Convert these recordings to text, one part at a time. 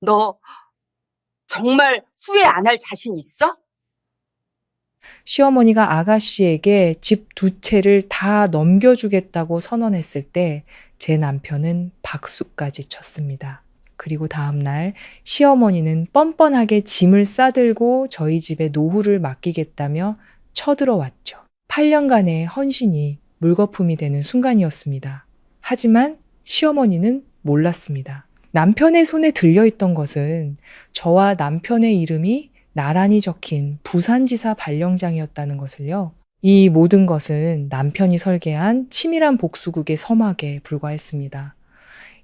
너 정말 후회 안 할 자신 있어? 시어머니가 아가씨에게 집 두 채를 다 넘겨주겠다고 선언했을 때 제 남편은 박수까지 쳤습니다. 그리고 다음날 시어머니는 뻔뻔하게 짐을 싸들고 저희 집에 노후를 맡기겠다며 쳐들어왔죠. 8년간의 헌신이 물거품이 되는 순간이었습니다. 하지만 시어머니는 몰랐습니다. 남편의 손에 들려있던 것은 저와 남편의 이름이 나란히 적힌 부산지사 발령장이었다는 것을요. 이 모든 것은 남편이 설계한 치밀한 복수극의 서막에 불과했습니다.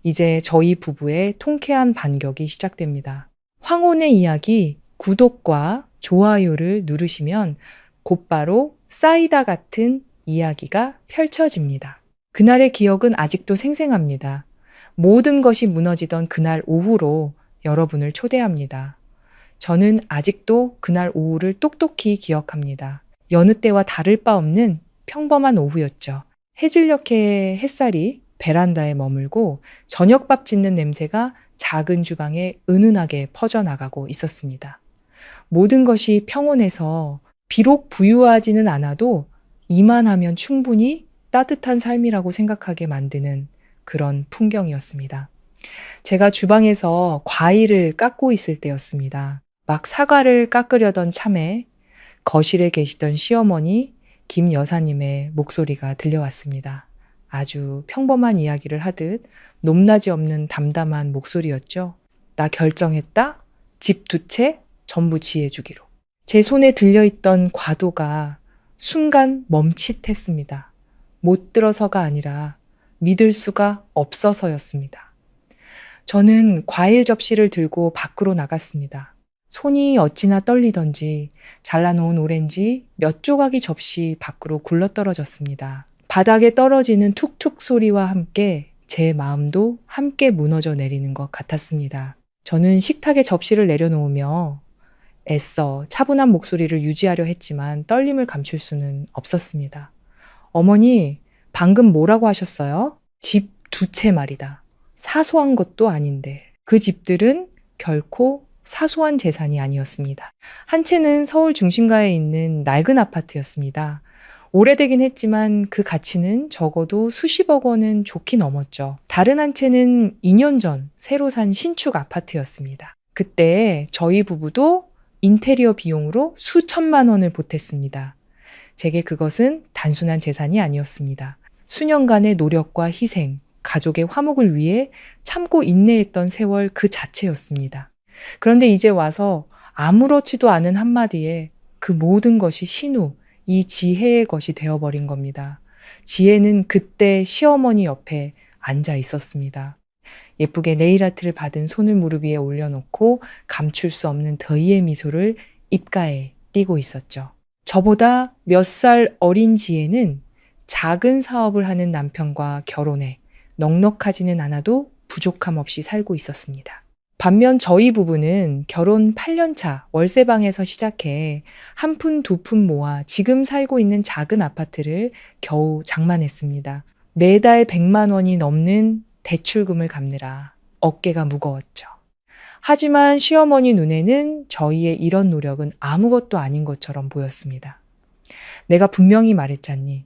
이제 저희 부부의 통쾌한 반격이 시작됩니다. 황혼의 이야기 구독과 좋아요를 누르시면 곧바로 사이다 같은 이야기가 펼쳐집니다. 그날의 기억은 아직도 생생합니다. 모든 것이 무너지던 그날 오후로 여러분을 초대합니다. 저는 아직도 그날 오후를 똑똑히 기억합니다. 여느 때와 다를 바 없는 평범한 오후였죠. 해질녘의 햇살이 베란다에 머물고 저녁밥 짓는 냄새가 작은 주방에 은은하게 퍼져나가고 있었습니다. 모든 것이 평온해서 비록 부유하지는 않아도 이만하면 충분히 따뜻한 삶이라고 생각하게 만드는 그런 풍경이었습니다. 제가 주방에서 과일을 깎고 있을 때였습니다. 막 사과를 깎으려던 참에 거실에 계시던 시어머니 김 여사님의 목소리가 들려왔습니다. 아주 평범한 이야기를 하듯 높낮이 없는 담담한 목소리였죠. 나 결정했다. 집 두 채 전부 지해주기로. 제 손에 들려있던 과도가 순간 멈칫했습니다. 못 들어서가 아니라 믿을 수가 없어서였습니다. 저는 과일 접시를 들고 밖으로 나갔습니다. 손이 어찌나 떨리던지 잘라놓은 오렌지 몇 조각이 접시 밖으로 굴러떨어졌습니다. 바닥에 떨어지는 툭툭 소리와 함께 제 마음도 함께 무너져 내리는 것 같았습니다. 저는 식탁에 접시를 내려놓으며 애써 차분한 목소리를 유지하려 했지만 떨림을 감출 수는 없었습니다. 어머니, 방금 뭐라고 하셨어요? 집 두 채 말이다. 사소한 것도 아닌데 그 집들은 결코 사소한 재산이 아니었습니다. 한 채는 서울 중심가에 있는 낡은 아파트였습니다. 오래되긴 했지만 그 가치는 적어도 수십억 원은 좋게 넘었죠. 다른 한 채는 2년 전 새로 산 신축 아파트였습니다. 그때 저희 부부도 인테리어 비용으로 수천만 원을 보탰습니다. 제게 그것은 단순한 재산이 아니었습니다. 수년간의 노력과 희생, 가족의 화목을 위해 참고 인내했던 세월 그 자체였습니다. 그런데 이제 와서 아무렇지도 않은 한마디에 그 모든 것이 신우, 이 지혜의 것이 되어버린 겁니다. 지혜는 그때 시어머니 옆에 앉아 있었습니다. 예쁘게 네일아트를 받은 손을 무릎 위에 올려놓고 감출 수 없는 더위의 미소를 입가에 띠고 있었죠. 저보다 몇 살 어린 지혜는 작은 사업을 하는 남편과 결혼해 넉넉하지는 않아도 부족함 없이 살고 있었습니다. 반면 저희 부부는 결혼 8년 차 월세방에서 시작해 한 푼 두 푼 모아 지금 살고 있는 작은 아파트를 겨우 장만했습니다. 매달 100만 원이 넘는 대출금을 갚느라 어깨가 무거웠죠. 하지만 시어머니 눈에는 저희의 이런 노력은 아무것도 아닌 것처럼 보였습니다. 내가 분명히 말했잖니.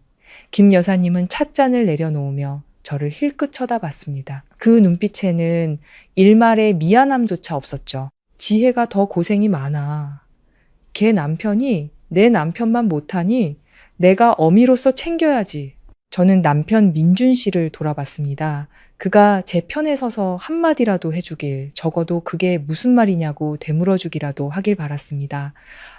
김 여사님은 찻잔을 내려놓으며 저를 힐끗 쳐다봤습니다. 그 눈빛에는 일말의 미안함조차 없었죠. 지혜가 더 고생이 많아. 걔 남편이 내 남편만 못하니 내가 어미로서 챙겨야지. 저는 남편 민준 씨를 돌아봤습니다. 그가 제 편에 서서 한마디라도 해주길, 적어도 그게 무슨 말이냐고 되물어주기라도 하길 바랐습니다.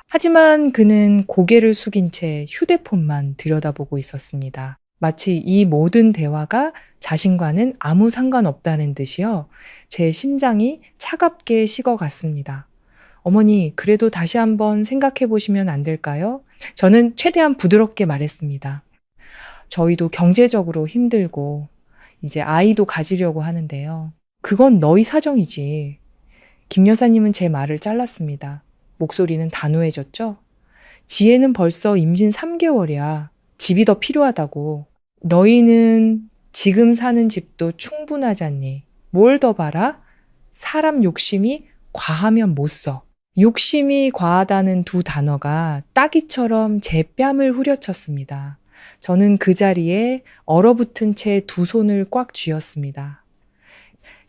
하지만 그는 고개를 숙인 채 휴대폰만 들여다보고 있었습니다. 마치 이 모든 대화가 자신과는 아무 상관없다는 듯이요. 제 심장이 차갑게 식어갔습니다. 어머니, 그래도 다시 한번 생각해 보시면 안 될까요? 저는 최대한 부드럽게 말했습니다. 저희도 경제적으로 힘들고 이제 아이도 가지려고 하는데요. 그건 너희 사정이지. 김 여사님은 제 말을 잘랐습니다. 목소리는 단호해졌죠? 지혜는 벌써 임신 3개월이야. 집이 더 필요하다고. 너희는 지금 사는 집도 충분하잖니. 뭘 더 바라? 사람 욕심이 과하면 못 써. 욕심이 과하다는 두 단어가 따기처럼 제 뺨을 후려쳤습니다. 저는 그 자리에 얼어붙은 채 두 손을 꽉 쥐었습니다.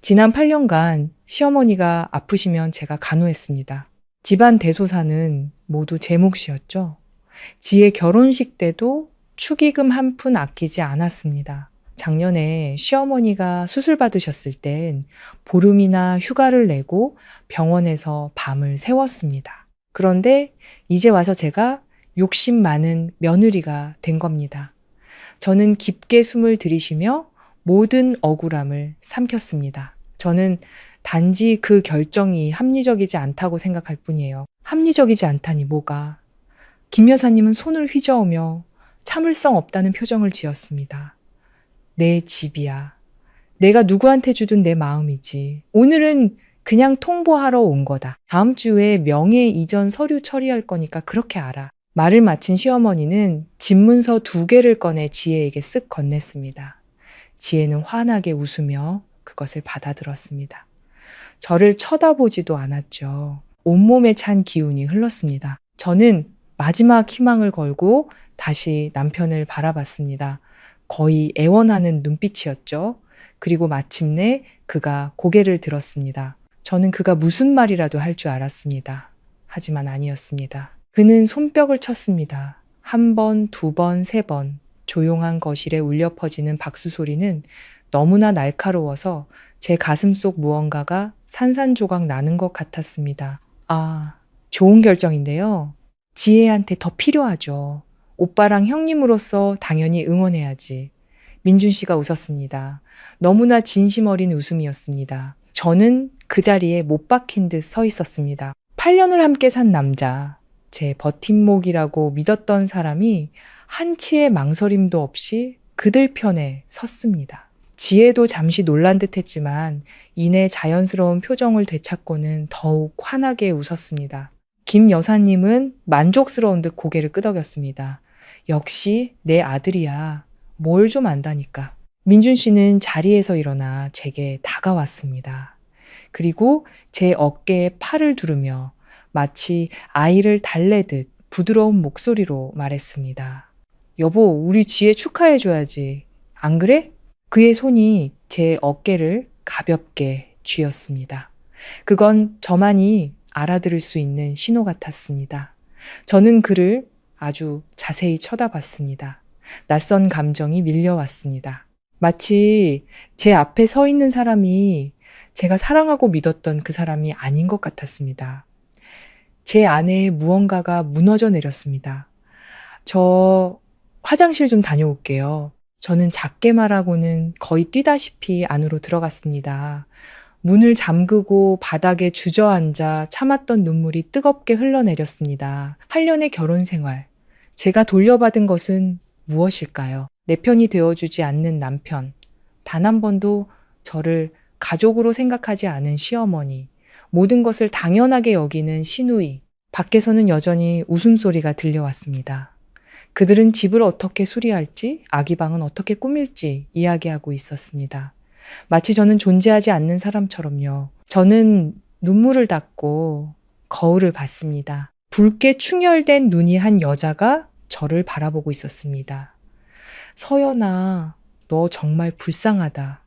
지난 8년간 시어머니가 아프시면 제가 간호했습니다. 집안 대소사는 모두 제 몫이었죠. 지혜 결혼식 때도 축의금 한 푼 아끼지 않았습니다. 작년에 시어머니가 수술 받으셨을 땐 보름이나 휴가를 내고 병원에서 밤을 새웠습니다. 그런데 이제 와서 제가 욕심 많은 며느리가 된 겁니다. 저는 깊게 숨을 들이쉬며 모든 억울함을 삼켰습니다. 저는 단지 그 결정이 합리적이지 않다고 생각할 뿐이에요. 합리적이지 않다니 뭐가. 김 여사님은 손을 휘저으며 참을성 없다는 표정을 지었습니다. 내 집이야. 내가 누구한테 주든 내 마음이지. 오늘은 그냥 통보하러 온 거다. 다음 주에 명예 이전 서류 처리할 거니까 그렇게 알아. 말을 마친 시어머니는 집문서 2개를 꺼내 지혜에게 쓱 건넸습니다. 지혜는 환하게 웃으며 그것을 받아들었습니다. 저를 쳐다보지도 않았죠. 온몸에 찬 기운이 흘렀습니다. 저는 마지막 희망을 걸고 다시 남편을 바라봤습니다. 거의 애원하는 눈빛이었죠. 그리고 마침내 그가 고개를 들었습니다. 저는 그가 무슨 말이라도 할 줄 알았습니다. 하지만 아니었습니다. 그는 손뼉을 쳤습니다. 1번, 2번, 3번. 조용한 거실에 울려 퍼지는 박수 소리는 너무나 날카로워서 제 가슴 속 무언가가 산산조각 나는 것 같았습니다. 아, 좋은 결정인데요. 지혜한테 더 필요하죠. 오빠랑 형님으로서 당연히 응원해야지. 민준 씨가 웃었습니다. 너무나 진심 어린 웃음이었습니다. 저는 그 자리에 못 박힌 듯 서 있었습니다. 8년을 함께 산 남자, 제 버팀목이라고 믿었던 사람이 한치의 망설임도 없이 그들 편에 섰습니다. 지혜도 잠시 놀란 듯 했지만 이내 자연스러운 표정을 되찾고는 더욱 환하게 웃었습니다. 김 여사님은 만족스러운 듯 고개를 끄덕였습니다. 역시 내 아들이야. 뭘 좀 안다니까. 민준 씨는 자리에서 일어나 제게 다가왔습니다. 그리고 제 어깨에 팔을 두르며 마치 아이를 달래듯 부드러운 목소리로 말했습니다. 여보, 우리 지혜 축하해줘야지. 안 그래? 그의 손이 제 어깨를 가볍게 쥐었습니다. 그건 저만이 알아들을 수 있는 신호 같았습니다. 저는 그를 아주 자세히 쳐다봤습니다. 낯선 감정이 밀려왔습니다. 마치 제 앞에 서 있는 사람이 제가 사랑하고 믿었던 그 사람이 아닌 것 같았습니다. 제 안에 무언가가 무너져 내렸습니다. 저 화장실 좀 다녀올게요. 저는 작게 말하고는 거의 뛰다시피 안으로 들어갔습니다. 문을 잠그고 바닥에 주저앉아 참았던 눈물이 뜨겁게 흘러내렸습니다. 8년의 결혼 생활. 제가 돌려받은 것은 무엇일까요? 내 편이 되어주지 않는 남편. 단 한 번도 저를 가족으로 생각하지 않은 시어머니. 모든 것을 당연하게 여기는 시누이. 밖에서는 여전히 웃음소리가 들려왔습니다. 그들은 집을 어떻게 수리할지, 아기 방은 어떻게 꾸밀지 이야기하고 있었습니다. 마치 저는 존재하지 않는 사람처럼요. 저는 눈물을 닦고 거울을 봤습니다. 붉게 충혈된 눈이 한 여자가 저를 바라보고 있었습니다. 서연아, 너 정말 불쌍하다.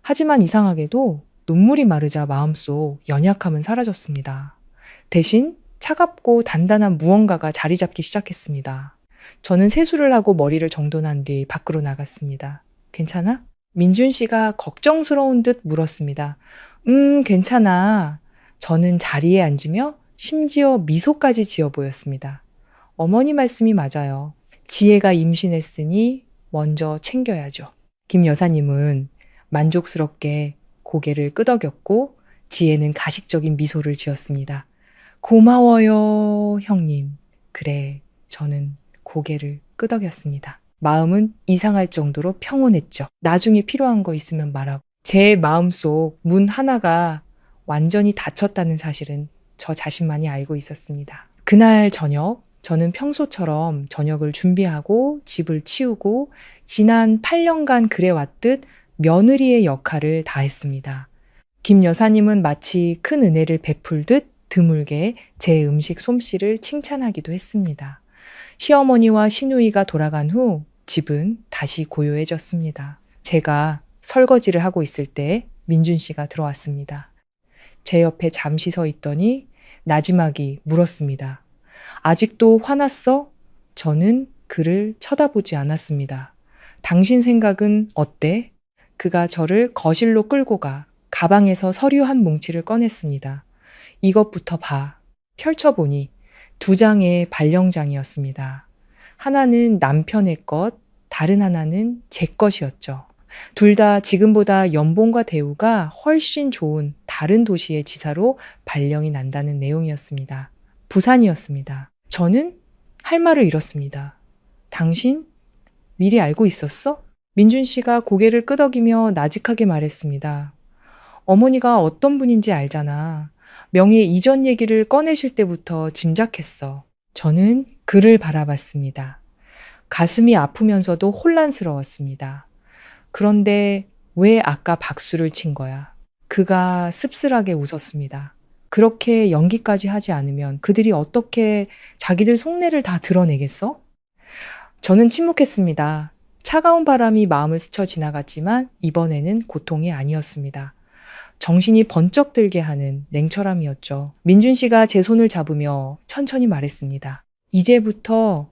하지만 이상하게도 눈물이 마르자 마음속 연약함은 사라졌습니다. 대신 차갑고 단단한 무언가가 자리 잡기 시작했습니다. 저는 세수를 하고 머리를 정돈한 뒤 밖으로 나갔습니다. 괜찮아? 민준 씨가 걱정스러운 듯 물었습니다. 괜찮아. 저는 자리에 앉으며 심지어 미소까지 지어 보였습니다. 어머니 말씀이 맞아요. 지혜가 임신했으니 먼저 챙겨야죠. 김 여사님은 만족스럽게 고개를 끄덕였고 지혜는 가식적인 미소를 지었습니다. 고마워요, 형님. 그래, 저는 고개를 끄덕였습니다. 마음은 이상할 정도로 평온했죠. 나중에 필요한 거 있으면 말하고. 제 마음속 문 하나가 완전히 닫혔다는 사실은 저 자신만이 알고 있었습니다. 그날 저녁, 저는 평소처럼 저녁을 준비하고 집을 치우고 지난 8년간 그래왔듯 며느리의 역할을 다했습니다. 김 여사님은 마치 큰 은혜를 베풀듯 드물게 제 음식 솜씨를 칭찬하기도 했습니다. 시어머니와 시누이가 돌아간 후 집은 다시 고요해졌습니다. 제가 설거지를 하고 있을 때 민준 씨가 들어왔습니다. 제 옆에 잠시 서 있더니 나지막이 물었습니다. 아직도 화났어? 저는 그를 쳐다보지 않았습니다. 당신 생각은 어때? 그가 저를 거실로 끌고 가 가방에서 서류 한 뭉치를 꺼냈습니다. 이것부터 봐. 펼쳐보니 2장의 발령장이었습니다. 하나는 남편의 것, 다른 하나는 제 것이었죠. 둘 다 지금보다 연봉과 대우가 훨씬 좋은 다른 도시의 지사로 발령이 난다는 내용이었습니다. 부산이었습니다. 저는 할 말을 잃었습니다. 당신 미리 알고 있었어? 민준 씨가 고개를 끄덕이며 나직하게 말했습니다. 어머니가 어떤 분인지 알잖아. 명예 이전 얘기를 꺼내실 때부터 짐작했어. 저는 그를 바라봤습니다. 가슴이 아프면서도 혼란스러웠습니다. 그런데 왜 아까 박수를 친 거야? 그가 씁쓸하게 웃었습니다. 그렇게 연기까지 하지 않으면 그들이 어떻게 자기들 속내를 다 드러내겠어? 저는 침묵했습니다. 차가운 바람이 마음을 스쳐 지나갔지만 이번에는 고통이 아니었습니다. 정신이 번쩍 들게 하는 냉철함이었죠. 민준 씨가 제 손을 잡으며 천천히 말했습니다. 이제부터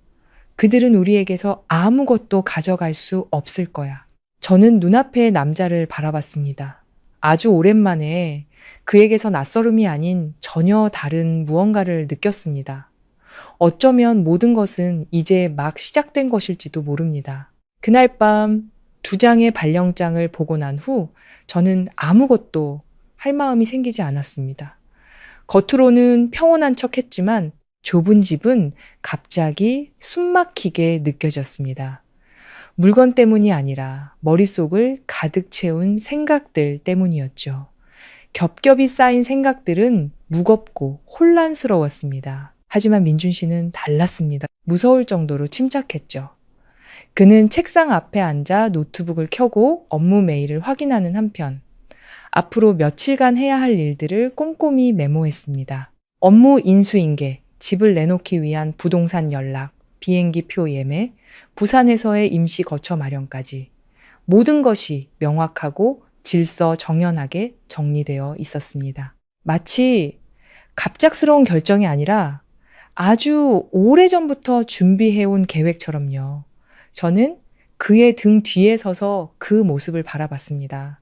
그들은 우리에게서 아무것도 가져갈 수 없을 거야. 저는 눈앞의 남자를 바라봤습니다. 아주 오랜만에 그에게서 낯설음이 아닌 전혀 다른 무언가를 느꼈습니다. 어쩌면 모든 것은 이제 막 시작된 것일지도 모릅니다. 그날 밤 2장의 발령장을 보고 난 후 저는 아무것도 할 마음이 생기지 않았습니다. 겉으로는 평온한 척 했지만 좁은 집은 갑자기 숨막히게 느껴졌습니다. 물건 때문이 아니라 머릿속을 가득 채운 생각들 때문이었죠. 겹겹이 쌓인 생각들은 무겁고 혼란스러웠습니다. 하지만 민준 씨는 달랐습니다. 무서울 정도로 침착했죠. 그는 책상 앞에 앉아 노트북을 켜고 업무 메일을 확인하는 한편 앞으로 며칠간 해야 할 일들을 꼼꼼히 메모했습니다. 업무 인수인계, 집을 내놓기 위한 부동산 연락, 비행기 표 예매, 부산에서의 임시 거처 마련까지 모든 것이 명확하고 질서정연하게 정리되어 있었습니다. 마치 갑작스러운 결정이 아니라 아주 오래전부터 준비해온 계획처럼요. 저는 그의 등 뒤에 서서 그 모습을 바라봤습니다.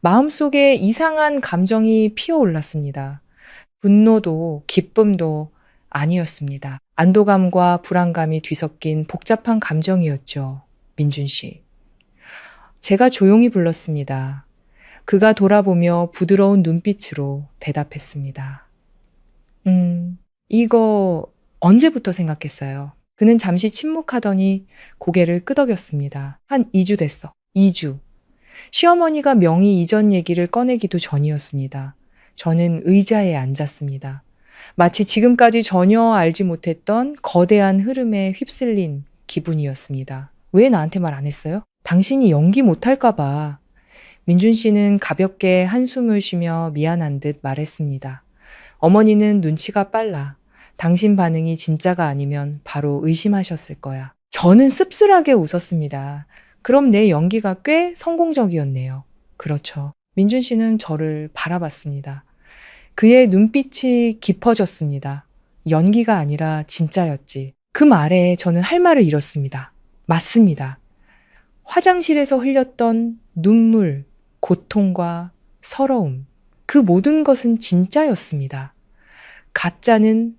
마음속에 이상한 감정이 피어올랐습니다. 분노도 기쁨도 아니었습니다. 안도감과 불안감이 뒤섞인 복잡한 감정이었죠. 민준 씨. 제가 조용히 불렀습니다. 그가 돌아보며 부드러운 눈빛으로 대답했습니다. 이거 언제부터 생각했어요? 그는 잠시 침묵하더니 고개를 끄덕였습니다. 한 2주 됐어. 2주. 시어머니가 명의 이전 얘기를 꺼내기도 전이었습니다. 저는 의자에 앉았습니다. 마치 지금까지 전혀 알지 못했던 거대한 흐름에 휩쓸린 기분이었습니다. 왜 나한테 말 안 했어요? 당신이 연기 못할까 봐. 민준 씨는 가볍게 한숨을 쉬며 미안한 듯 말했습니다. 어머니는 눈치가 빨라. 당신 반응이 진짜가 아니면 바로 의심하셨을 거야. 저는 씁쓸하게 웃었습니다. 그럼 내 연기가 꽤 성공적이었네요. 그렇죠. 민준 씨는 저를 바라봤습니다. 그의 눈빛이 깊어졌습니다. 연기가 아니라 진짜였지. 그 말에 저는 할 말을 잃었습니다. 맞습니다. 화장실에서 흘렸던 눈물, 고통과 서러움, 그 모든 것은 진짜였습니다. 가짜는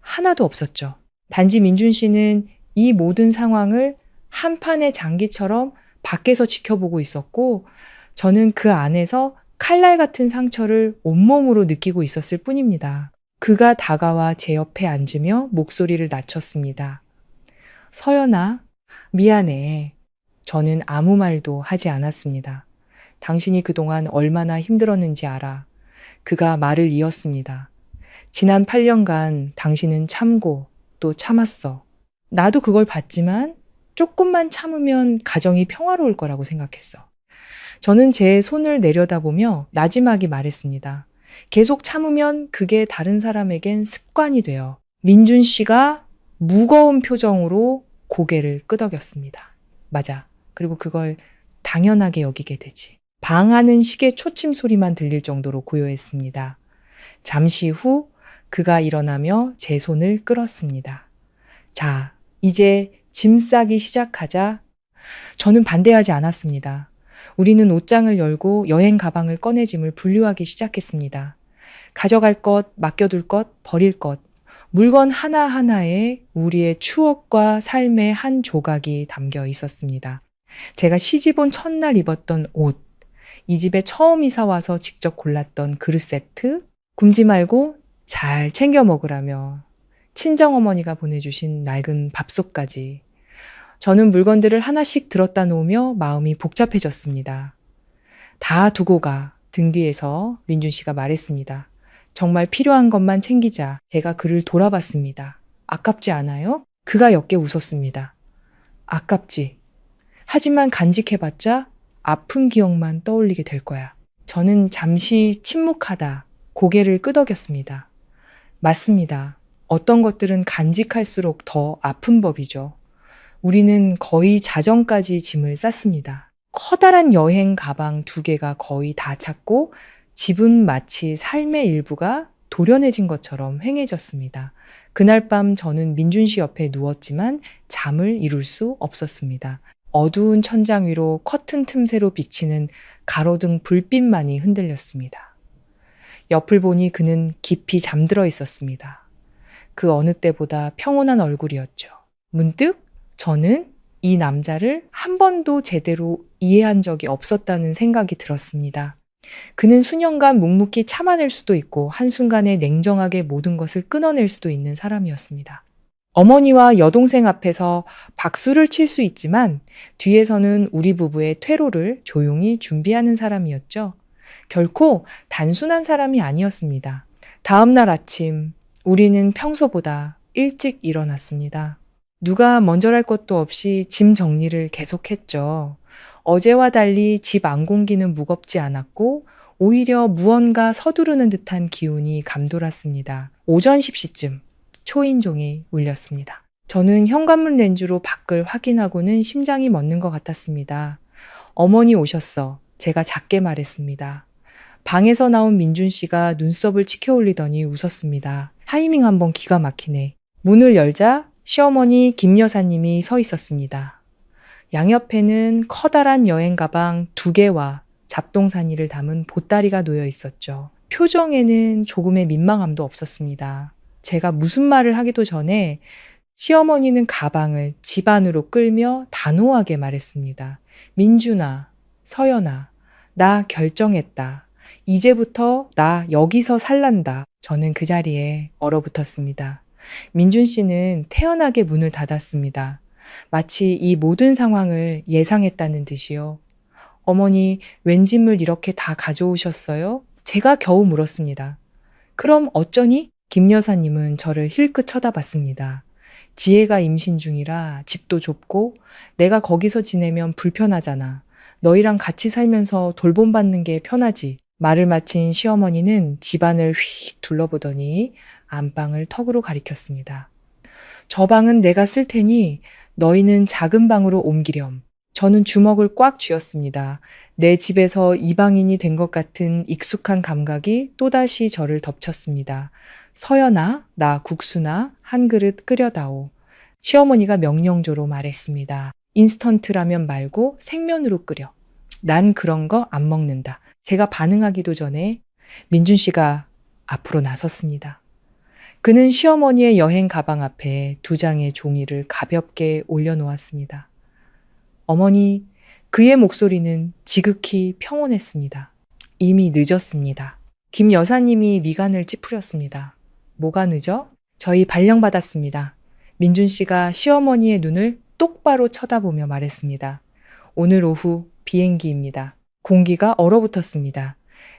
하나도 없었죠. 단지 민준 씨는 이 모든 상황을 한 판의 장기처럼 밖에서 지켜보고 있었고 저는 그 안에서 칼날 같은 상처를 온몸으로 느끼고 있었을 뿐입니다. 그가 다가와 제 옆에 앉으며 목소리를 낮췄습니다. 서연아, 미안해. 저는 아무 말도 하지 않았습니다. 당신이 그동안 얼마나 힘들었는지 알아. 그가 말을 이었습니다. 지난 8년간 당신은 참고 또 참았어. 나도 그걸 봤지만 조금만 참으면 가정이 평화로울 거라고 생각했어. 저는 제 손을 내려다보며 나지막이 말했습니다. 계속 참으면 그게 다른 사람에겐 습관이 돼요. 민준 씨가 무거운 표정으로 고개를 끄덕였습니다. 맞아. 그리고 그걸 당연하게 여기게 되지. 방하는 시계 초침 소리만 들릴 정도로 고요했습니다. 잠시 후 그가 일어나며 제 손을 끌었습니다. 자, 이제 짐 싸기 시작하자. 저는 반대하지 않았습니다. 우리는 옷장을 열고 여행 가방을 꺼내 짐을 분류하기 시작했습니다. 가져갈 것, 맡겨둘 것, 버릴 것. 물건 하나하나에 우리의 추억과 삶의 한 조각이 담겨 있었습니다. 제가 시집 온 첫날 입었던 옷, 이 집에 처음 이사 와서 직접 골랐던 그릇 세트, 굶지 말고 잘 챙겨 먹으라며 친정어머니가 보내주신 낡은 밥솥까지. 저는 물건들을 하나씩 들었다 놓으며 마음이 복잡해졌습니다. 다 두고 가. 등 뒤에서 민준 씨가 말했습니다. 정말 필요한 것만 챙기자. 제가 그를 돌아봤습니다. 아깝지 않아요? 그가 옅게 웃었습니다. 아깝지. 하지만 간직해봤자 아픈 기억만 떠올리게 될 거야. 저는 잠시 침묵하다 고개를 끄덕였습니다. 맞습니다. 어떤 것들은 간직할수록 더 아픈 법이죠. 우리는 거의 자정까지 짐을 쌌습니다. 커다란 여행 가방 2개가 거의 다 찼고 집은 마치 삶의 일부가 도려내진 것처럼 휑해졌습니다. 그날 밤 저는 민준 씨 옆에 누웠지만 잠을 이룰 수 없었습니다. 어두운 천장 위로 커튼 틈새로 비치는 가로등 불빛만이 흔들렸습니다. 옆을 보니 그는 깊이 잠들어 있었습니다. 그 어느 때보다 평온한 얼굴이었죠. 문득 저는 이 남자를 한 번도 제대로 이해한 적이 없었다는 생각이 들었습니다. 그는 수년간 묵묵히 참아낼 수도 있고 한순간에 냉정하게 모든 것을 끊어낼 수도 있는 사람이었습니다. 어머니와 여동생 앞에서 박수를 칠 수 있지만 뒤에서는 우리 부부의 퇴로를 조용히 준비하는 사람이었죠. 결코 단순한 사람이 아니었습니다. 다음 날 아침 우리는 평소보다 일찍 일어났습니다. 누가 먼저랄 것도 없이 짐 정리를 계속했죠. 어제와 달리 집 안 공기는 무겁지 않았고 오히려 무언가 서두르는 듯한 기운이 감돌았습니다. 오전 10시쯤 초인종이 울렸습니다. 저는 현관문 렌즈로 밖을 확인하고는 심장이 멎는 것 같았습니다. 어머니 오셨어. 제가 작게 말했습니다. 방에서 나온 민준 씨가 눈썹을 치켜 올리더니 웃었습니다. 타이밍 한번 기가 막히네. 문을 열자 시어머니 김 여사님이 서 있었습니다. 양옆에는 커다란 여행 가방 2개와 잡동사니를 담은 보따리가 놓여 있었죠. 표정에는 조금의 민망함도 없었습니다. 제가 무슨 말을 하기도 전에 시어머니는 가방을 집 안으로 끌며 단호하게 말했습니다. 민준아, 서연아, 나 결정했다. 이제부터 나 여기서 살란다. 저는 그 자리에 얼어붙었습니다. 민준 씨는 태연하게 문을 닫았습니다. 마치 이 모든 상황을 예상했다는 듯이요. 어머니, 웬 짐을 이렇게 다 가져오셨어요? 제가 겨우 물었습니다. 그럼 어쩌니? 김 여사님은 저를 힐끗 쳐다봤습니다. 지혜가 임신 중이라 집도 좁고 내가 거기서 지내면 불편하잖아. 너희랑 같이 살면서 돌봄받는 게 편하지. 말을 마친 시어머니는 집안을 휙 둘러보더니 안방을 턱으로 가리켰습니다. 저 방은 내가 쓸 테니 너희는 작은 방으로 옮기렴. 저는 주먹을 꽉 쥐었습니다. 내 집에서 이방인이 된 것 같은 익숙한 감각이 또다시 저를 덮쳤습니다. 서연아, 나 국수나 한 그릇 끓여다오. 시어머니가 명령조로 말했습니다. 인스턴트 라면 말고 생면으로 끓여. 난 그런 거 안 먹는다. 제가 반응하기도 전에 민준 씨가 앞으로 나섰습니다. 그는 시어머니의 여행 가방 앞에 2장의 종이를 가볍게 올려놓았습니다. 어머니, 그의 목소리는 지극히 평온했습니다. 이미 늦었습니다. 김 여사님이 미간을 찌푸렸습니다. 뭐가 늦어? 저희 발령받았습니다. 민준 씨가 시어머니의 눈을 똑바로 쳐다보며 말했습니다. 오늘 오후 비행기입니다. 공기가 얼어붙었습니다.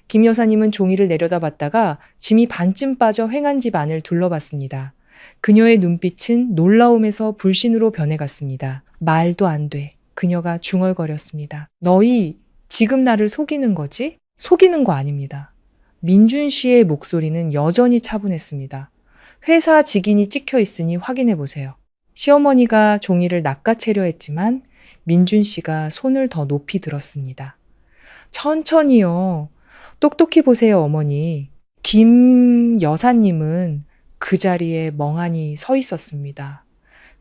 김 여사님은 종이를 내려다봤다가 짐이 반쯤 빠져 횡한 집 안을 둘러봤습니다. 그녀의 눈빛은 놀라움에서 불신으로 변해갔습니다. 말도 안 돼. 그녀가 중얼거렸습니다. 너희 지금 나를 속이는 거지? 속이는 거 아닙니다. 민준 씨의 목소리는 여전히 차분했습니다. 회사 직인이 찍혀 있으니 확인해 보세요. 시어머니가 종이를 낚아채려 했지만 민준 씨가 손을 더 높이 들었습니다. 천천히요. 똑똑히 보세요, 어머니. 김 여사님은 그 자리에 멍하니 서 있었습니다.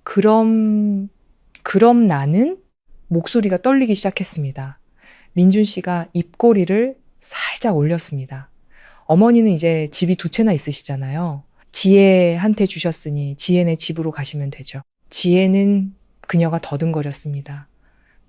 그럼 나는? 목소리가 떨리기 시작했습니다. 민준 씨가 입꼬리를 살짝 올렸습니다. 어머니는 이제 집이 두 채나 있으시잖아요. 지혜한테 주셨으니 지혜네 집으로 가시면 되죠. 지혜는 그녀가 더듬거렸습니다.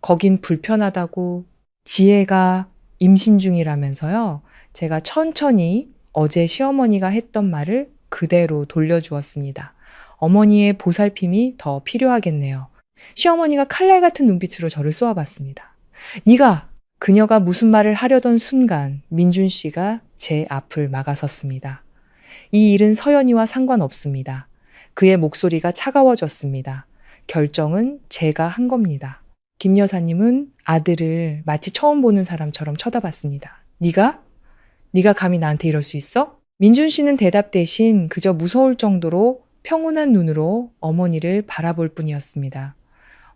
거긴 불편하다고. 지혜가 임신 중이라면서요. 제가 천천히 어제 시어머니가 했던 말을 그대로 돌려주었습니다. 어머니의 보살핌이 더 필요하겠네요. 시어머니가 칼날 같은 눈빛으로 저를 쏘아봤습니다. 네가! 그녀가 무슨 말을 하려던 순간 민준 씨가 제 앞을 막아섰습니다. 이 일은 서연이와 상관없습니다. 그의 목소리가 차가워졌습니다. 결정은 제가 한 겁니다. 김 여사님은 아들을 마치 처음 보는 사람처럼 쳐다봤습니다. 네가? 네가 감히 나한테 이럴 수 있어? 민준 씨는 대답 대신 그저 무서울 정도로 평온한 눈으로 어머니를 바라볼 뿐이었습니다.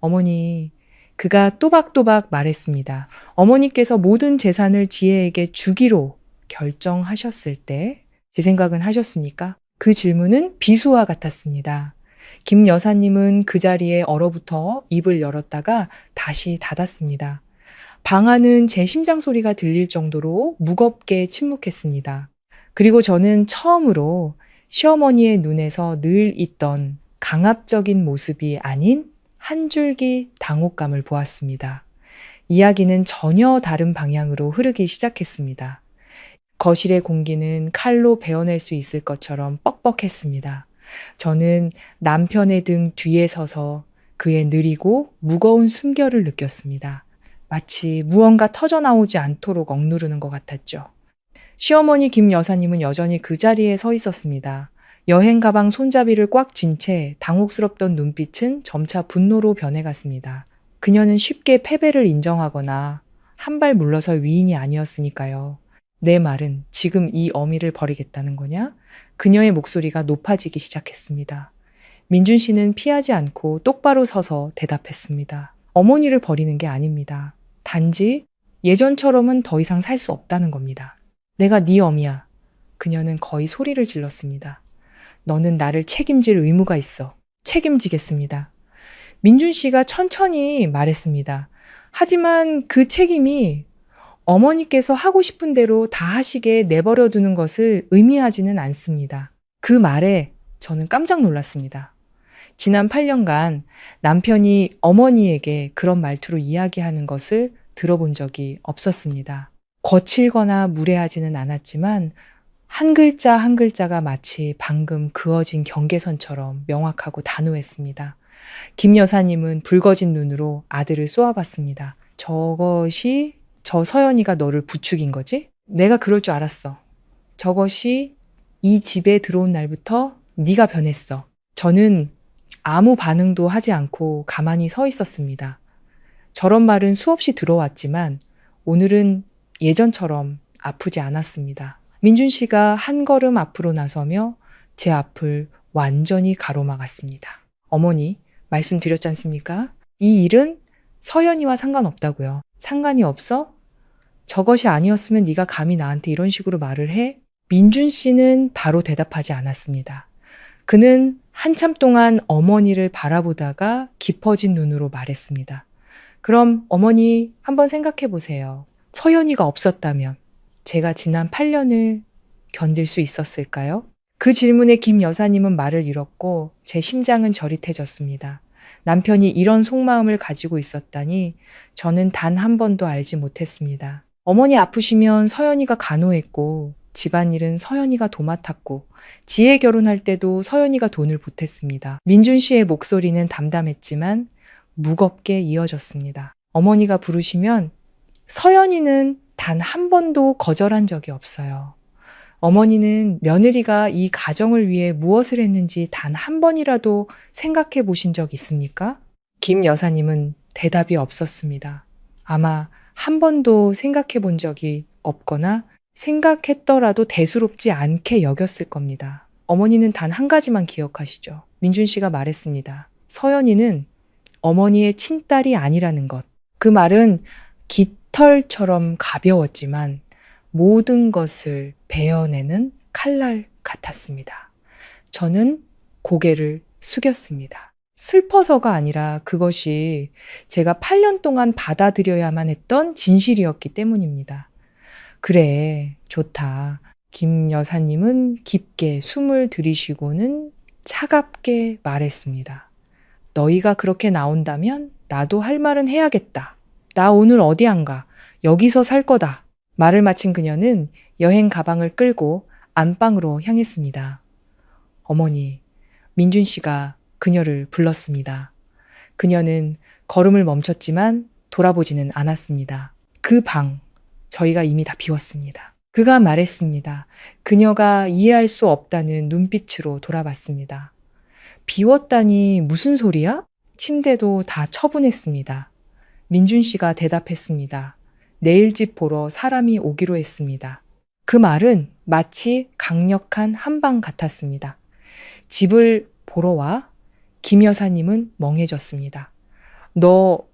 어머니, 그가 또박또박 말했습니다. 어머니께서 모든 재산을 지혜에게 주기로 결정하셨을 때 제 생각은 하셨습니까? 그 질문은 비수와 같았습니다. 김 여사님은 그 자리에 얼어붙어 입을 열었다가 다시 닫았습니다. 방 안은 제 심장 소리가 들릴 정도로 무겁게 침묵했습니다. 그리고 저는 처음으로 시어머니의 눈에서 늘 있던 강압적인 모습이 아닌 한 줄기 당혹감을 보았습니다. 이야기는 전혀 다른 방향으로 흐르기 시작했습니다. 거실의 공기는 칼로 베어낼 수 있을 것처럼 뻑뻑했습니다. 저는 남편의 등 뒤에 서서 그의 느리고 무거운 숨결을 느꼈습니다. 마치 무언가 터져나오지 않도록 억누르는 것 같았죠. 시어머니 김 여사님은 여전히 그 자리에 서 있었습니다. 여행 가방 손잡이를 꽉 쥔 채 당혹스럽던 눈빛은 점차 분노로 변해갔습니다. 그녀는 쉽게 패배를 인정하거나 한 발 물러설 위인이 아니었으니까요. 내 말은 지금 이 어미를 버리겠다는 거냐? 그녀의 목소리가 높아지기 시작했습니다. 민준 씨는 피하지 않고 똑바로 서서 대답했습니다. 어머니를 버리는 게 아닙니다. 단지 예전처럼은 더 이상 살 수 없다는 겁니다. 내가 네 어미야. 그녀는 거의 소리를 질렀습니다. 너는 나를 책임질 의무가 있어. 책임지겠습니다. 민준 씨가 천천히 말했습니다. 하지만 그 책임이 어머니께서 하고 싶은 대로 다 하시게 내버려 두는 것을 의미하지는 않습니다. 그 말에 저는 깜짝 놀랐습니다. 지난 8년간 남편이 어머니에게 그런 말투로 이야기하는 것을 들어본 적이 없었습니다. 거칠거나 무례하지는 않았지만 한 글자 한 글자가 마치 방금 그어진 경계선처럼 명확하고 단호했습니다. 김 여사님은 붉어진 눈으로 아들을 쏘아봤습니다. 저것이 저 서연이가 너를 부추긴 거지? 내가 그럴 줄 알았어. 저것이 이 집에 들어온 날부터 네가 변했어. 저는 아무 반응도 하지 않고 가만히 서 있었습니다. 저런 말은 수없이 들어왔지만 오늘은 예전처럼 아프지 않았습니다. 민준 씨가 한 걸음 앞으로 나서며 제 앞을 완전히 가로막았습니다. 어머니, 말씀드렸지 않습니까? 이 일은 서연이와 상관없다고요. 상관이 없어? 저것이 아니었으면 네가 감히 나한테 이런 식으로 말을 해? 민준 씨는 바로 대답하지 않았습니다. 그는 한참 동안 어머니를 바라보다가 깊어진 눈으로 말했습니다. 그럼 어머니 한번 생각해 보세요. 서연이가 없었다면 제가 지난 8년을 견딜 수 있었을까요? 그 질문에 김 여사님은 말을 잃었고 제 심장은 저릿해졌습니다. 남편이 이런 속마음을 가지고 있었다니 저는 단 한 번도 알지 못했습니다. 어머니 아프시면 서연이가 간호했고 집안일은 서연이가 도맡았고 지혜 결혼할 때도 서연이가 돈을 보탰습니다. 민준 씨의 목소리는 담담했지만 무겁게 이어졌습니다. 어머니가 부르시면 서연이는 단 한 번도 거절한 적이 없어요. 어머니는 며느리가 이 가정을 위해 무엇을 했는지 단 한 번이라도 생각해 보신 적 있습니까? 김 여사님은 대답이 없었습니다. 아마 한 번도 생각해 본 적이 없거나 생각했더라도 대수롭지 않게 여겼을 겁니다. 어머니는 단 한 가지만 기억하시죠. 민준 씨가 말했습니다. 서연이는 어머니의 친딸이 아니라는 것. 그 말은 깃털처럼 가벼웠지만 모든 것을 베어내는 칼날 같았습니다. 저는 고개를 숙였습니다. 슬퍼서가 아니라 그것이 제가 8년 동안 받아들여야만 했던 진실이었기 때문입니다. 그래, 좋다. 김 여사님은 깊게 숨을 들이쉬고는 차갑게 말했습니다. 너희가 그렇게 나온다면 나도 할 말은 해야겠다. 나 오늘 어디 안 가. 여기서 살 거다. 말을 마친 그녀는 여행 가방을 끌고 안방으로 향했습니다. 어머니, 민준 씨가 그녀를 불렀습니다. 그녀는 걸음을 멈췄지만 돌아보지는 않았습니다. 그 방, 저희가 이미 다 비웠습니다. 그가 말했습니다. 그녀가 이해할 수 없다는 눈빛으로 돌아봤습니다. 비웠다니 무슨 소리야? 침대도 다 처분했습니다. 민준 씨가 대답했습니다. 내일 집 보러 사람이 오기로 했습니다. 그 말은 마치 강력한 한방 같았습니다. 집을 보러 와? 김 여사님은 멍해졌습니다. 너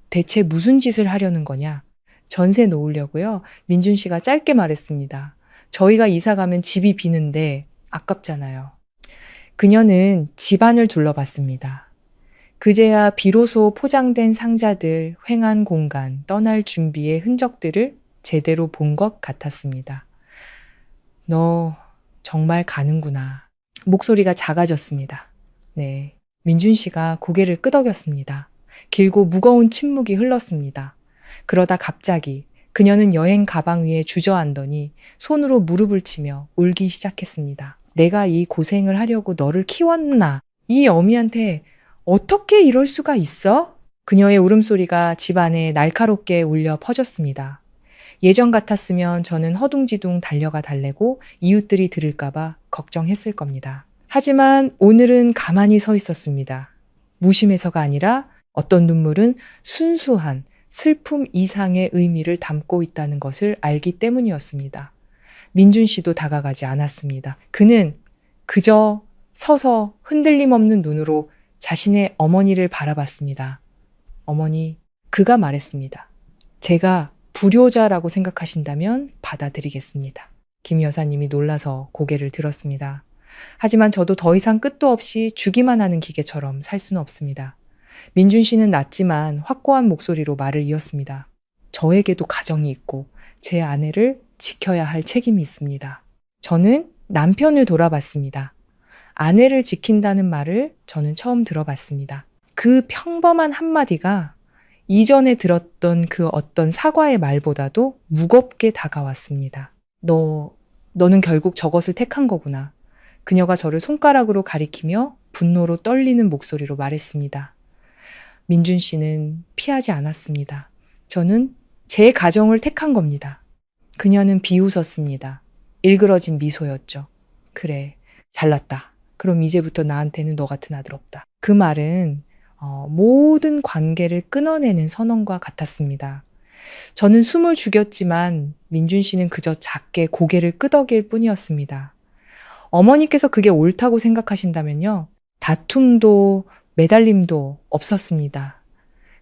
대체 무슨 짓을 하려는 거냐? 전세 놓으려고요. 민준 씨가 짧게 말했습니다. 저희가 이사 가면 집이 비는데 아깝잖아요. 그녀는 집안을 둘러봤습니다. 그제야 비로소 포장된 상자들, 횡한 공간, 떠날 준비의 흔적들을 제대로 본 것 같았습니다. 너 정말 가는구나. 목소리가 작아졌습니다. 네. 민준 씨가 고개를 끄덕였습니다. 길고 무거운 침묵이 흘렀습니다. 그러다 갑자기 그녀는 여행 가방 위에 주저앉더니 손으로 무릎을 치며 울기 시작했습니다. 내가 이 고생을 하려고 너를 키웠나? 이 어미한테 어떻게 이럴 수가 있어? 그녀의 울음소리가 집안에 날카롭게 울려 퍼졌습니다. 예전 같았으면 저는 허둥지둥 달려가 달래고 이웃들이 들을까봐 걱정했을 겁니다. 하지만 오늘은 가만히 서 있었습니다. 무심해서가 아니라 어떤 눈물은 순수한 슬픔 이상의 의미를 담고 있다는 것을 알기 때문이었습니다. 민준 씨도 다가가지 않았습니다. 그는 그저 서서 흔들림 없는 눈으로 자신의 어머니를 바라봤습니다. 어머니, 그가 말했습니다. 제가 불효자라고 생각하신다면 받아들이겠습니다. 김 여사님이 놀라서 고개를 들었습니다. 하지만 저도 더 이상 끝도 없이 주기만 하는 기계처럼 살 수는 없습니다. 민준 씨는 낮지만 확고한 목소리로 말을 이었습니다. 저에게도 가정이 있고 제 아내를 지켜야 할 책임이 있습니다. 저는 남편을 돌아봤습니다. 아내를 지킨다는 말을 저는 처음 들어봤습니다. 그 평범한 한마디가 이전에 들었던 그 어떤 사과의 말보다도 무겁게 다가왔습니다. 너는 결국 저것을 택한 거구나. 그녀가 저를 손가락으로 가리키며 분노로 떨리는 목소리로 말했습니다. 민준 씨는 피하지 않았습니다. 저는 제 가정을 택한 겁니다. 그녀는 비웃었습니다. 일그러진 미소였죠. 그래, 잘났다. 그럼 이제부터 나한테는 너 같은 아들 없다. 그 말은 모든 관계를 끊어내는 선언과 같았습니다. 저는 숨을 죽였지만 민준 씨는 그저 작게 고개를 끄덕일 뿐이었습니다. 어머니께서 그게 옳다고 생각하신다면요. 다툼도 매달림도 없었습니다.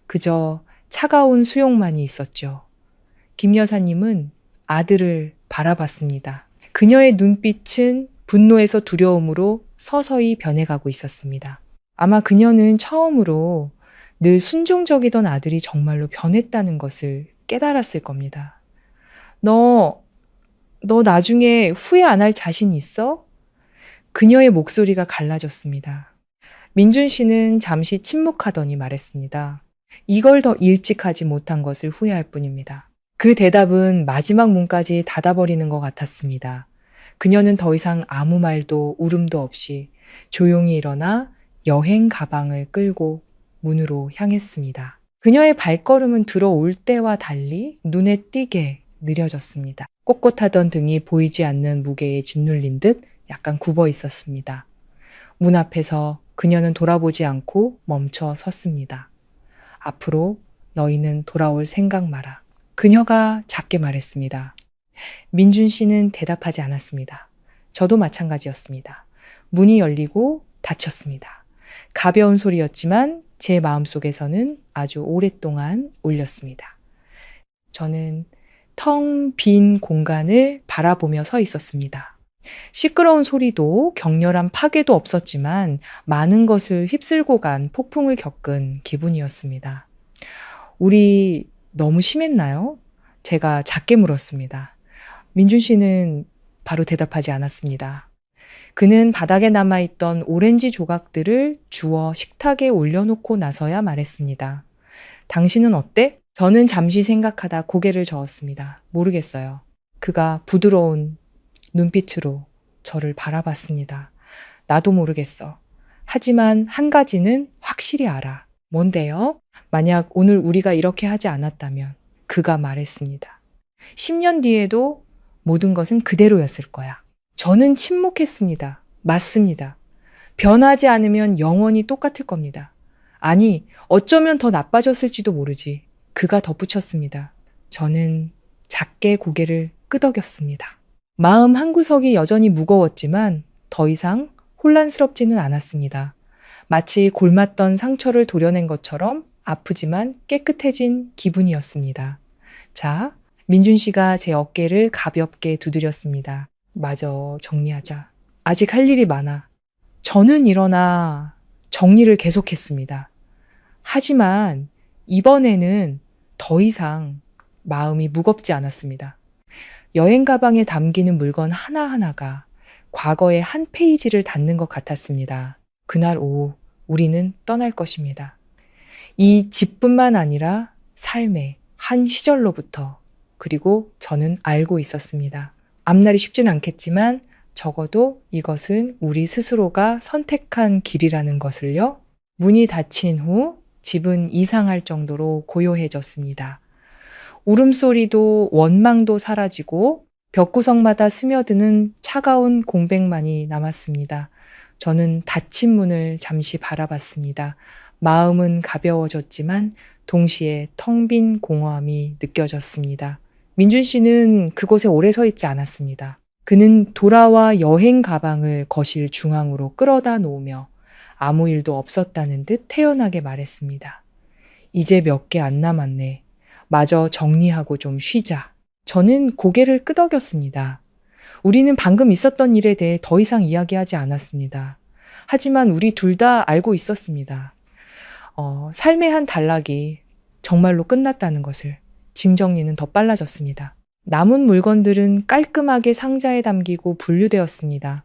그저 차가운 수용만이 있었죠. 김 여사님은 아들을 바라봤습니다. 그녀의 눈빛은 분노에서 두려움으로 서서히 변해가고 있었습니다. 아마 그녀는 처음으로 늘 순종적이던 아들이 정말로 변했다는 것을 깨달았을 겁니다. 너 나중에 후회 안 할 자신 있어? 그녀의 목소리가 갈라졌습니다. 민준 씨는 잠시 침묵하더니 말했습니다. 이걸 더 일찍 하지 못한 것을 후회할 뿐입니다. 그 대답은 마지막 문까지 닫아버리는 것 같았습니다. 그녀는 더 이상 아무 말도 울음도 없이 조용히 일어나 여행 가방을 끌고 문으로 향했습니다. 그녀의 발걸음은 들어올 때와 달리 눈에 띄게 느려졌습니다. 꼿꼿하던 등이 보이지 않는 무게에 짓눌린 듯 약간 굽어 있었습니다. 문 앞에서 그녀는 돌아보지 않고 멈춰 섰습니다. 앞으로 너희는 돌아올 생각 마라. 그녀가 작게 말했습니다. 민준 씨는 대답하지 않았습니다. 저도 마찬가지였습니다. 문이 열리고 닫혔습니다. 가벼운 소리였지만 제 마음속에서는 아주 오랫동안 울렸습니다. 저는 텅 빈 공간을 바라보며 서 있었습니다. 시끄러운 소리도 격렬한 파괴도 없었지만 많은 것을 휩쓸고 간 폭풍을 겪은 기분이었습니다. 우리 너무 심했나요? 제가 작게 물었습니다. 민준 씨는 바로 대답하지 않았습니다. 그는 바닥에 남아있던 오렌지 조각들을 주워 식탁에 올려놓고 나서야 말했습니다. 당신은 어때? 저는 잠시 생각하다 고개를 저었습니다. 모르겠어요. 그가 부드러운 눈빛으로 저를 바라봤습니다. 나도 모르겠어. 하지만 한 가지는 확실히 알아. 뭔데요? 만약 오늘 우리가 이렇게 하지 않았다면 그가 말했습니다. 10년 뒤에도 모든 것은 그대로였을 거야. 저는 침묵했습니다. 맞습니다. 변하지 않으면 영원히 똑같을 겁니다. 아니, 어쩌면 더 나빠졌을지도 모르지. 그가 덧붙였습니다. 저는 작게 고개를 끄덕였습니다. 마음 한구석이 여전히 무거웠지만 더 이상 혼란스럽지는 않았습니다. 마치 골맞던 상처를 도려낸 것처럼 아프지만 깨끗해진 기분이었습니다. 자, 민준 씨가 제 어깨를 가볍게 두드렸습니다. 맞아, 정리하자. 아직 할 일이 많아. 저는 일어나 정리를 계속했습니다. 하지만 이번에는 더 이상 마음이 무겁지 않았습니다. 여행 가방에 담기는 물건 하나하나가 과거의 한 페이지를 닫는 것 같았습니다. 그날 오후 우리는 떠날 것입니다. 이 집뿐만 아니라 삶의 한 시절로부터 그리고 저는 알고 있었습니다. 앞날이 쉽진 않겠지만 적어도 이것은 우리 스스로가 선택한 길이라는 것을요. 문이 닫힌 후 집은 이상할 정도로 고요해졌습니다. 울음소리도 원망도 사라지고 벽구석마다 스며드는 차가운 공백만이 남았습니다. 저는 닫힌 문을 잠시 바라봤습니다. 마음은 가벼워졌지만 동시에 텅 빈 공허함이 느껴졌습니다. 민준 씨는 그곳에 오래 서 있지 않았습니다. 그는 돌아와 여행 가방을 거실 중앙으로 끌어다 놓으며 아무 일도 없었다는 듯 태연하게 말했습니다. 이제 몇 개 안 남았네. 마저 정리하고 좀 쉬자. 저는 고개를 끄덕였습니다. 우리는 방금 있었던 일에 대해 더 이상 이야기하지 않았습니다. 하지만 우리 둘 다 알고 있었습니다. 삶의 한 단락이 정말로 끝났다는 것을. 짐 정리는 더 빨라졌습니다. 남은 물건들은 깔끔하게 상자에 담기고 분류되었습니다.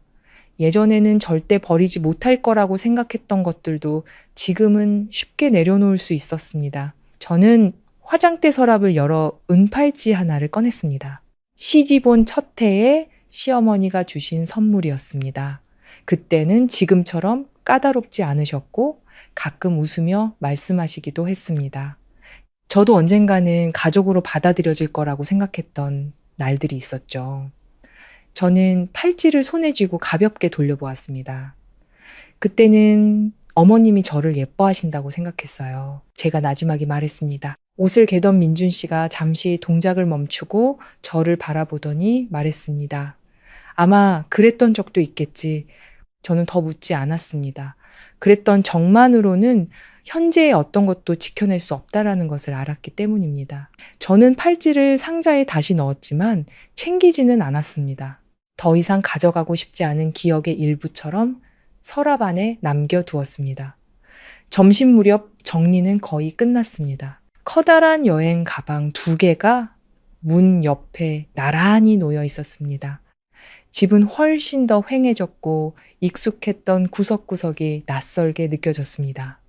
예전에는 절대 버리지 못할 거라고 생각했던 것들도 지금은 쉽게 내려놓을 수 있었습니다. 저는 화장대 서랍을 열어 은팔찌 하나를 꺼냈습니다. 시집 온 첫 해에 시어머니가 주신 선물이었습니다. 그때는 지금처럼 까다롭지 않으셨고 가끔 웃으며 말씀하시기도 했습니다. 저도 언젠가는 가족으로 받아들여질 거라고 생각했던 날들이 있었죠. 저는 팔찌를 손에 쥐고 가볍게 돌려보았습니다. 그때는 어머님이 저를 예뻐하신다고 생각했어요. 제가 나지막이 말했습니다. 옷을 개던 민준 씨가 잠시 동작을 멈추고 저를 바라보더니 말했습니다. 아마 그랬던 적도 있겠지. 저는 더 묻지 않았습니다. 그랬던 적만으로는 현재의 어떤 것도 지켜낼 수 없다라는 것을 알았기 때문입니다. 저는 팔찌를 상자에 다시 넣었지만 챙기지는 않았습니다. 더 이상 가져가고 싶지 않은 기억의 일부처럼 서랍 안에 남겨두었습니다. 점심 무렵 정리는 거의 끝났습니다. 커다란 여행 가방 2개가 문 옆에 나란히 놓여 있었습니다. 집은 훨씬 더 휑해졌고 익숙했던 구석구석이 낯설게 느껴졌습니다.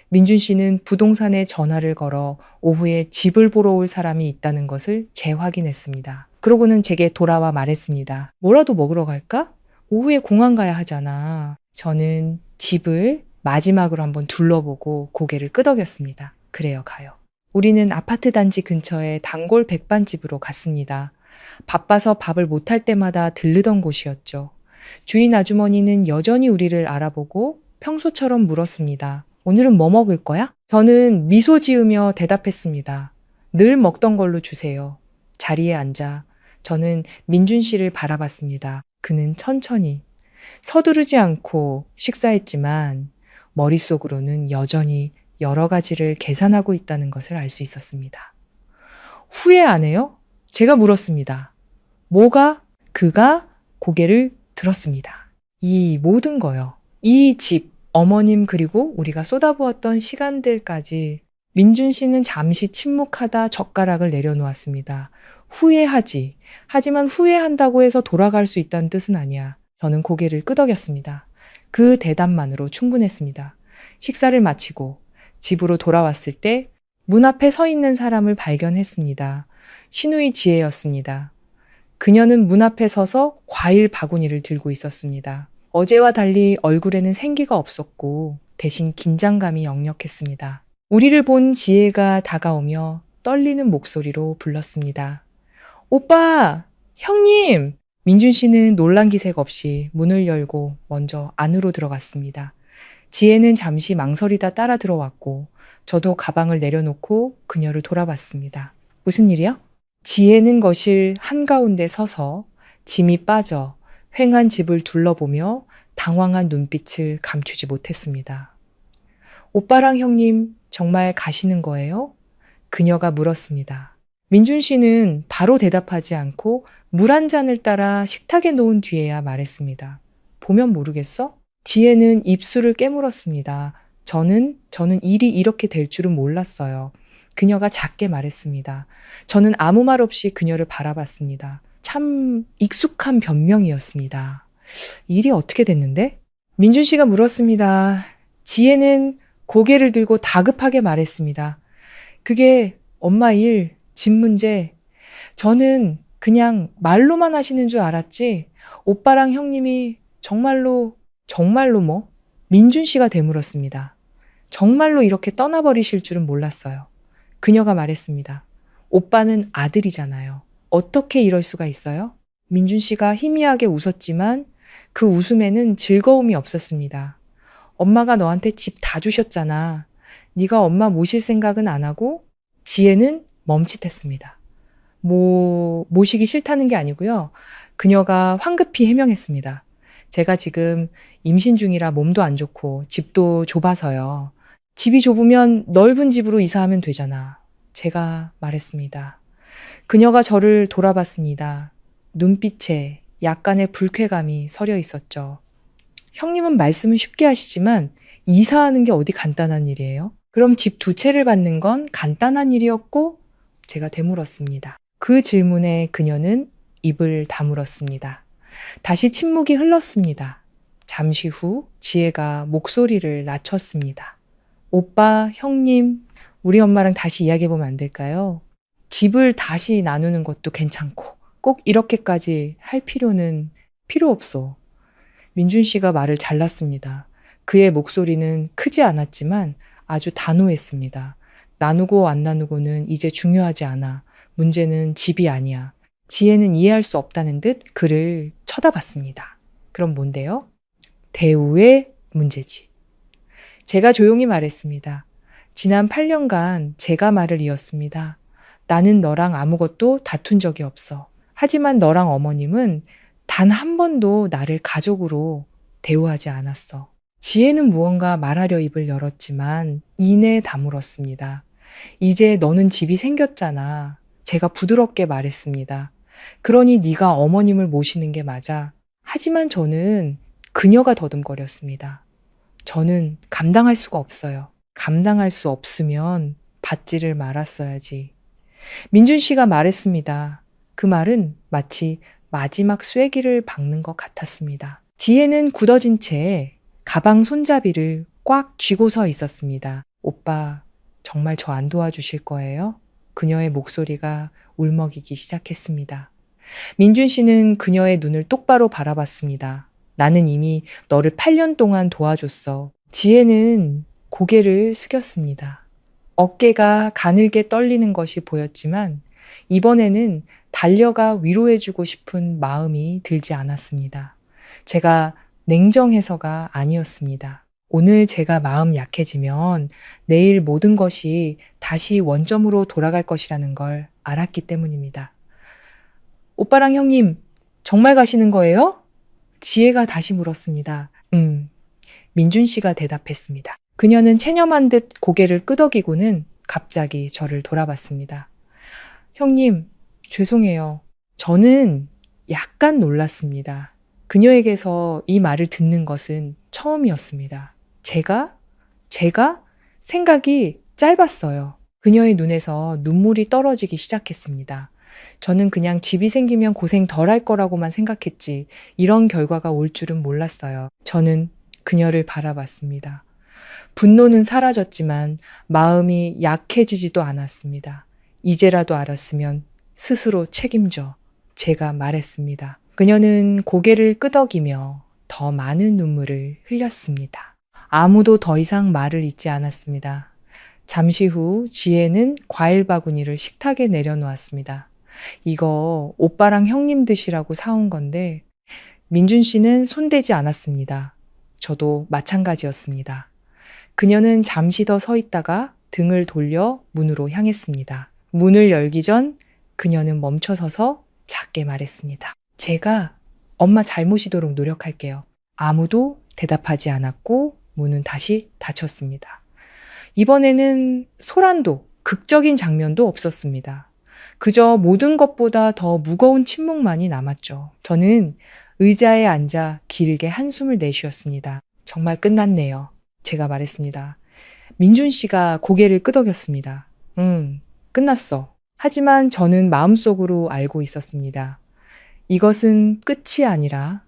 민준 씨는 부동산에 전화를 걸어 오후에 집을 보러 올 사람이 있다는 것을 재확인했습니다. 그러고는 제게 돌아와 말했습니다. 뭐라도 먹으러 갈까? 오후에 공항 가야 하잖아. 저는 집을 마지막으로 한번 둘러보고 고개를 끄덕였습니다. 그래요, 가요. 우리는 아파트 단지 근처의 단골 백반집으로 갔습니다. 바빠서 밥을 못할 때마다 들르던 곳이었죠. 주인 아주머니는 여전히 우리를 알아보고 평소처럼 물었습니다. 오늘은 뭐 먹을 거야? 저는 미소 지으며 대답했습니다. 늘 먹던 걸로 주세요. 자리에 앉아 저는 민준 씨를 바라봤습니다. 그는 천천히 서두르지 않고 식사했지만 머릿속으로는 여전히 여러 가지를 계산하고 있다는 것을 알 수 있었습니다. 후회 안 해요? 제가 물었습니다. 뭐가? 그가 고개를 들었습니다. 이 모든 거요. 이 집, 어머님 그리고 우리가 쏟아부었던 시간들까지 민준 씨는 잠시 침묵하다 젓가락을 내려놓았습니다. 후회하지. 하지만 후회한다고 해서 돌아갈 수 있다는 뜻은 아니야. 저는 고개를 끄덕였습니다. 그 대답만으로 충분했습니다. 식사를 마치고 집으로 돌아왔을 때 문 앞에 서 있는 사람을 발견했습니다. 시누이 지혜였습니다. 그녀는 문 앞에 서서 과일 바구니를 들고 있었습니다. 어제와 달리 얼굴에는 생기가 없었고 대신 긴장감이 역력했습니다. 우리를 본 지혜가 다가오며 떨리는 목소리로 불렀습니다. 오빠! 형님! 민준 씨는 놀란 기색 없이 문을 열고 먼저 안으로 들어갔습니다. 지혜는 잠시 망설이다 따라 들어왔고 저도 가방을 내려놓고 그녀를 돌아봤습니다. 무슨 일이야? 지혜는 거실 한가운데 서서 짐이 빠져 휑한 집을 둘러보며 당황한 눈빛을 감추지 못했습니다. 오빠랑 형님 정말 가시는 거예요? 그녀가 물었습니다. 민준 씨는 바로 대답하지 않고 물 한 잔을 따라 식탁에 놓은 뒤에야 말했습니다. 보면 모르겠어? 지혜는 입술을 깨물었습니다. 저는 일이 이렇게 될 줄은 몰랐어요. 그녀가 작게 말했습니다. 저는 아무 말 없이 그녀를 바라봤습니다. 참 익숙한 변명이었습니다. 일이 어떻게 됐는데? 민준 씨가 물었습니다. 지혜는 고개를 들고 다급하게 말했습니다. 그게 엄마 일, 집 문제. 저는 그냥 말로만 하시는 줄 알았지. 오빠랑 형님이 정말로 뭐? 민준 씨가 되물었습니다. 정말로 이렇게 떠나버리실 줄은 몰랐어요. 그녀가 말했습니다. 오빠는 아들이잖아요. 어떻게 이럴 수가 있어요? 민준 씨가 희미하게 웃었지만 그 웃음에는 즐거움이 없었습니다. 엄마가 너한테 집 다 주셨잖아. 네가 엄마 모실 생각은 안 하고? 지혜는 멈칫했습니다. 모시기 싫다는 게 아니고요. 그녀가 황급히 해명했습니다. 제가 지금 임신 중이라 몸도 안 좋고 집도 좁아서요. 집이 좁으면 넓은 집으로 이사하면 되잖아. 제가 말했습니다. 그녀가 저를 돌아봤습니다. 눈빛에 약간의 불쾌감이 서려 있었죠. 형님은 말씀은 쉽게 하시지만 이사하는 게 어디 간단한 일이에요? 그럼 집 두 채를 받는 건 간단한 일이었고 제가 되물었습니다. 그 질문에 그녀는 입을 다물었습니다. 다시 침묵이 흘렀습니다. 잠시 후 지혜가 목소리를 낮췄습니다. 오빠, 형님, 우리 엄마랑 다시 이야기해보면 안 될까요? 집을 다시 나누는 것도 괜찮고 꼭 이렇게까지 할 필요는 필요 없어. 민준 씨가 말을 잘랐습니다. 그의 목소리는 크지 않았지만 아주 단호했습니다. 나누고 안 나누고는 이제 중요하지 않아. 문제는 집이 아니야. 지혜는 이해할 수 없다는 듯 그를 쳐다봤습니다. 그럼 뭔데요? 대우의 문제지. 제가 조용히 말했습니다. 지난 8년간 제가 말을 이었습니다. 나는 너랑 아무것도 다툰 적이 없어. 하지만 너랑 어머님은 단 한 번도 나를 가족으로 대우하지 않았어. 지혜는 무언가 말하려 입을 열었지만 이내 다물었습니다. 이제 너는 집이 생겼잖아. 제가 부드럽게 말했습니다. 그러니 네가 어머님을 모시는 게 맞아. 하지만 저는 그녀가 더듬거렸습니다. 저는 감당할 수가 없어요. 감당할 수 없으면 받지를 말았어야지. 민준 씨가 말했습니다. 그 말은 마치 마지막 쐐기를 박는 것 같았습니다. 지혜는 굳어진 채 가방 손잡이를 꽉 쥐고 서 있었습니다. 오빠, 정말 저 안 도와주실 거예요? 그녀의 목소리가 울먹이기 시작했습니다. 민준 씨는 그녀의 눈을 똑바로 바라봤습니다. 나는 이미 너를 8년 동안 도와줬어. 지혜는 고개를 숙였습니다. 어깨가 가늘게 떨리는 것이 보였지만 이번에는 달려가 위로해주고 싶은 마음이 들지 않았습니다. 제가 냉정해서가 아니었습니다. 오늘 제가 마음 약해지면 내일 모든 것이 다시 원점으로 돌아갈 것이라는 걸 알았기 때문입니다. 오빠랑 형님, 정말 가시는 거예요? 지혜가 다시 물었습니다. 민준 씨가 대답했습니다. 그녀는 체념한 듯 고개를 끄덕이고는 갑자기 저를 돌아봤습니다. 형님, 죄송해요. 저는 약간 놀랐습니다. 그녀에게서 이 말을 듣는 것은 처음이었습니다. 제가 생각이 짧았어요. 그녀의 눈에서 눈물이 떨어지기 시작했습니다. 저는 그냥 집이 생기면 고생 덜 할 거라고만 생각했지 이런 결과가 올 줄은 몰랐어요. 저는 그녀를 바라봤습니다. 분노는 사라졌지만 마음이 약해지지도 않았습니다. 이제라도 알았으면 스스로 책임져. 제가 말했습니다. 그녀는 고개를 끄덕이며 더 많은 눈물을 흘렸습니다. 아무도 더 이상 말을 잇지 않았습니다. 잠시 후 지혜는 과일 바구니를 식탁에 내려놓았습니다. 이거 오빠랑 형님 드시라고 사온 건데 민준 씨는 손대지 않았습니다. 저도 마찬가지였습니다. 그녀는 잠시 더 서 있다가 등을 돌려 문으로 향했습니다. 문을 열기 전 그녀는 멈춰서서 작게 말했습니다. 제가 엄마 잘못이도록 노력할게요. 아무도 대답하지 않았고 문은 다시 닫혔습니다. 이번에는 소란도 극적인 장면도 없었습니다. 그저 모든 것보다 더 무거운 침묵만이 남았죠. 저는 의자에 앉아 길게 한숨을 내쉬었습니다. 정말 끝났네요. 제가 말했습니다. 민준 씨가 고개를 끄덕였습니다. 끝났어. 하지만 저는 마음속으로 알고 있었습니다. 이것은 끝이 아니라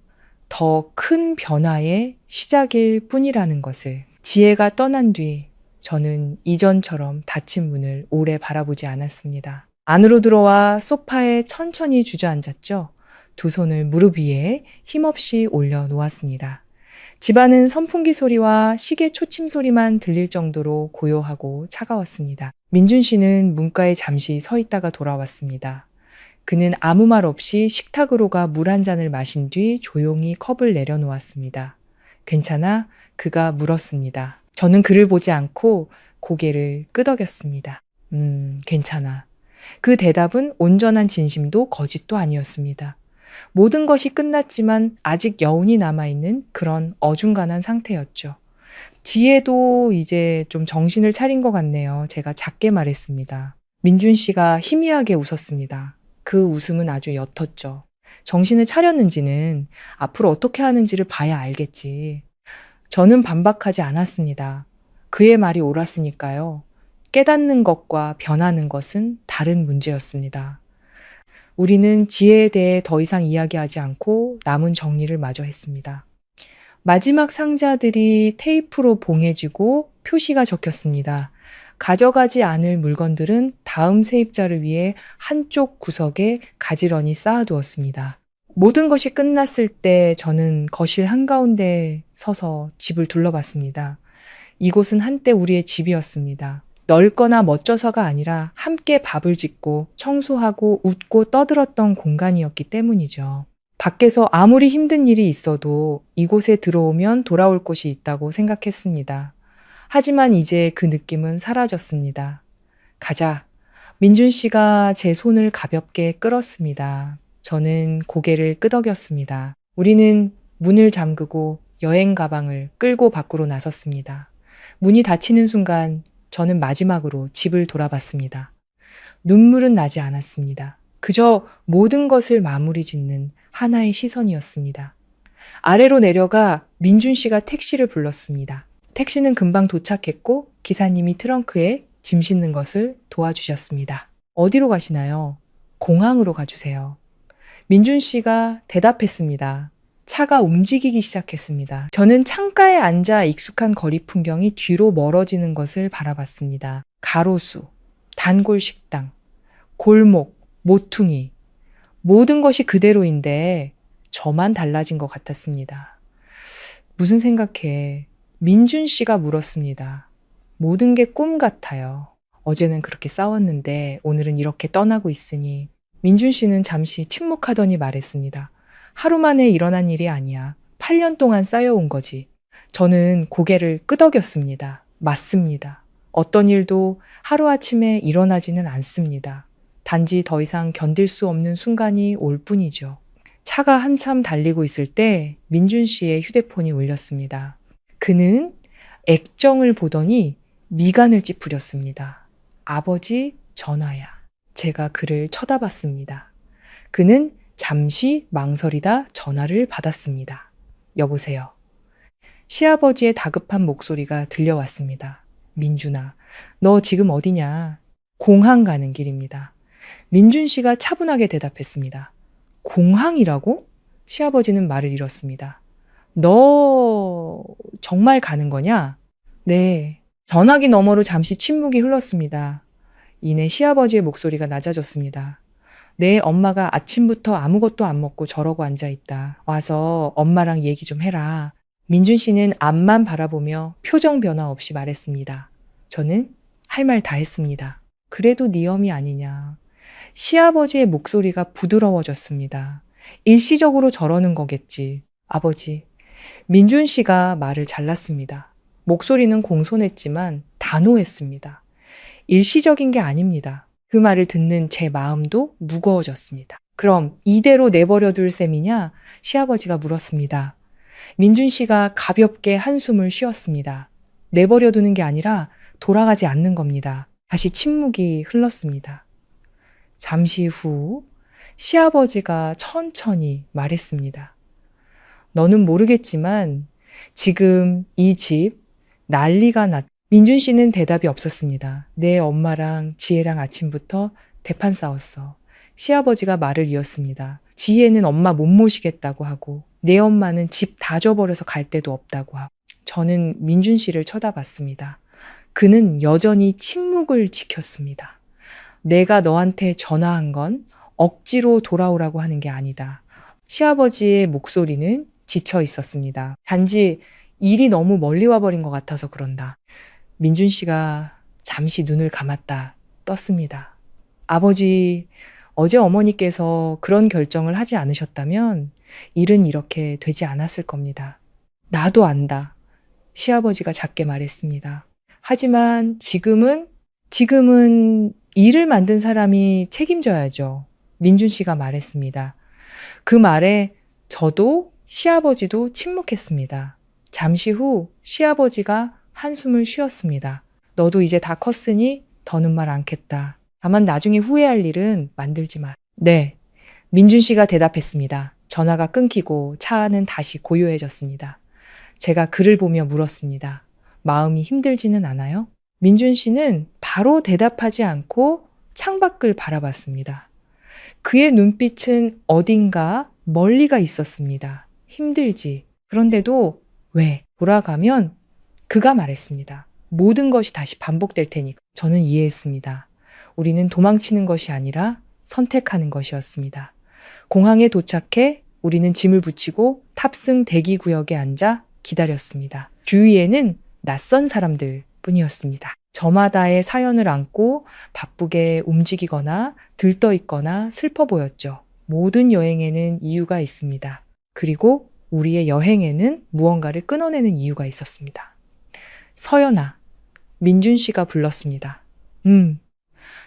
더 큰 변화의 시작일 뿐이라는 것을. 지혜가 떠난 뒤 저는 이전처럼 닫힌 문을 오래 바라보지 않았습니다. 안으로 들어와 소파에 천천히 주저앉았죠. 두 손을 무릎 위에 힘없이 올려놓았습니다. 집안은 선풍기 소리와 시계 초침 소리만 들릴 정도로 고요하고 차가웠습니다. 민준 씨는 문가에 잠시 서 있다가 돌아왔습니다. 그는 아무 말 없이 식탁으로 가 물 한 잔을 마신 뒤 조용히 컵을 내려놓았습니다. 괜찮아? 그가 물었습니다. 저는 그를 보지 않고 고개를 끄덕였습니다. 괜찮아. 그 대답은 온전한 진심도 거짓도 아니었습니다. 모든 것이 끝났지만 아직 여운이 남아있는 그런 어중간한 상태였죠. 지혜도 이제 좀 정신을 차린 것 같네요. 제가 작게 말했습니다. 민준 씨가 희미하게 웃었습니다. 그 웃음은 아주 옅었죠. 정신을 차렸는지는 앞으로 어떻게 하는지를 봐야 알겠지. 저는 반박하지 않았습니다. 그의 말이 옳았으니까요. 깨닫는 것과 변하는 것은 다른 문제였습니다. 우리는 지혜에 대해 더 이상 이야기하지 않고 남은 정리를 마저 했습니다. 마지막 상자들이 테이프로 봉해지고 표시가 적혔습니다. 가져가지 않을 물건들은 다음 세입자를 위해 한쪽 구석에 가지런히 쌓아두었습니다. 모든 것이 끝났을 때 저는 거실 한가운데 서서 집을 둘러봤습니다. 이곳은 한때 우리의 집이었습니다. 넓거나 멋져서가 아니라 함께 밥을 짓고 청소하고 웃고 떠들었던 공간이었기 때문이죠. 밖에서 아무리 힘든 일이 있어도 이곳에 들어오면 돌아올 곳이 있다고 생각했습니다. 하지만 이제 그 느낌은 사라졌습니다. 가자. 민준 씨가 제 손을 가볍게 끌었습니다. 저는 고개를 끄덕였습니다. 우리는 문을 잠그고 여행 가방을 끌고 밖으로 나섰습니다. 문이 닫히는 순간 저는 마지막으로 집을 돌아봤습니다. 눈물은 나지 않았습니다. 그저 모든 것을 마무리 짓는 하나의 시선이었습니다. 아래로 내려가 민준 씨가 택시를 불렀습니다. 택시는 금방 도착했고 기사님이 트렁크에 짐 싣는 것을 도와주셨습니다. 어디로 가시나요? 공항으로 가주세요. 민준 씨가 대답했습니다. 차가 움직이기 시작했습니다. 저는 창가에 앉아 익숙한 거리 풍경이 뒤로 멀어지는 것을 바라봤습니다. 가로수, 단골 식당, 골목, 모퉁이, 모든 것이 그대로인데 저만 달라진 것 같았습니다. 무슨 생각해? 민준 씨가 물었습니다. 모든 게 꿈 같아요. 어제는 그렇게 싸웠는데 오늘은 이렇게 떠나고 있으니. 민준 씨는 잠시 침묵하더니 말했습니다. 하루 만에 일어난 일이 아니야. 8년 동안 쌓여온 거지. 저는 고개를 끄덕였습니다. 맞습니다. 어떤 일도 하루아침에 일어나지는 않습니다. 단지 더 이상 견딜 수 없는 순간이 올 뿐이죠. 차가 한참 달리고 있을 때 민준 씨의 휴대폰이 울렸습니다. 그는 액정을 보더니 미간을 찌푸렸습니다. 아버지 전화야. 제가 그를 쳐다봤습니다. 그는 잠시 망설이다 전화를 받았습니다. 여보세요. 시아버지의 다급한 목소리가 들려왔습니다. 민준아, 너 지금 어디냐? 공항 가는 길입니다. 민준 씨가 차분하게 대답했습니다. 공항이라고? 시아버지는 말을 잃었습니다. 너 정말 가는 거냐? 네. 전화기 너머로 잠시 침묵이 흘렀습니다. 이내 시아버지의 목소리가 낮아졌습니다. 내 엄마가 아침부터 아무것도 안 먹고 저러고 앉아있다. 와서 엄마랑 얘기 좀 해라. 민준 씨는 앞만 바라보며 표정 변화 없이 말했습니다. 저는 할 말 다 했습니다. 그래도 네 엄이 아니냐. 시아버지의 목소리가 부드러워졌습니다. 일시적으로 저러는 거겠지. 아버지. 민준 씨가 말을 잘랐습니다. 목소리는 공손했지만 단호했습니다. 일시적인 게 아닙니다. 그 말을 듣는 제 마음도 무거워졌습니다. 그럼 이대로 내버려 둘 셈이냐? 시아버지가 물었습니다. 민준 씨가 가볍게 한숨을 쉬었습니다. 내버려 두는 게 아니라 돌아가지 않는 겁니다. 다시 침묵이 흘렀습니다. 잠시 후 시아버지가 천천히 말했습니다. 너는 모르겠지만 지금 이 집 난리가 났다. 민준 씨는 대답이 없었습니다. 내 엄마랑 지혜랑 아침부터 대판 싸웠어. 시아버지가 말을 이었습니다. 지혜는 엄마 못 모시겠다고 하고 내 엄마는 집 다 줘버려서 갈 데도 없다고 하고. 저는 민준 씨를 쳐다봤습니다. 그는 여전히 침묵을 지켰습니다. 내가 너한테 전화한 건 억지로 돌아오라고 하는 게 아니다. 시아버지의 목소리는 지쳐 있었습니다. 단지 일이 너무 멀리 와버린 것 같아서 그런다. 민준 씨가 잠시 눈을 감았다 떴습니다. 아버지, 어제 어머니께서 그런 결정을 하지 않으셨다면 일은 이렇게 되지 않았을 겁니다. 나도 안다. 시아버지가 작게 말했습니다. 하지만 지금은 일을 만든 사람이 책임져야죠. 민준 씨가 말했습니다. 그 말에 저도 시아버지도 침묵했습니다. 잠시 후 시아버지가 한숨을 쉬었습니다. 너도 이제 다 컸으니 더는 말 않겠다. 다만 나중에 후회할 일은 만들지 마. 네. 민준 씨가 대답했습니다. 전화가 끊기고 차는 다시 고요해졌습니다. 제가 그를 보며 물었습니다. 마음이 힘들지는 않아요? 민준 씨는 바로 대답하지 않고 창밖을 바라봤습니다. 그의 눈빛은 어딘가 멀리가 있었습니다. 힘들지. 그런데도 왜? 돌아가면 그가 말했습니다. 모든 것이 다시 반복될 테니까. 저는 이해했습니다. 우리는 도망치는 것이 아니라 선택하는 것이었습니다. 공항에 도착해 우리는 짐을 붙이고 탑승 대기 구역에 앉아 기다렸습니다. 주위에는 낯선 사람들 뿐이었습니다. 저마다의 사연을 안고 바쁘게 움직이거나 들떠 있거나 슬퍼 보였죠. 모든 여행에는 이유가 있습니다. 그리고 우리의 여행에는 무언가를 끊어내는 이유가 있었습니다. 서연아, 민준 씨가 불렀습니다.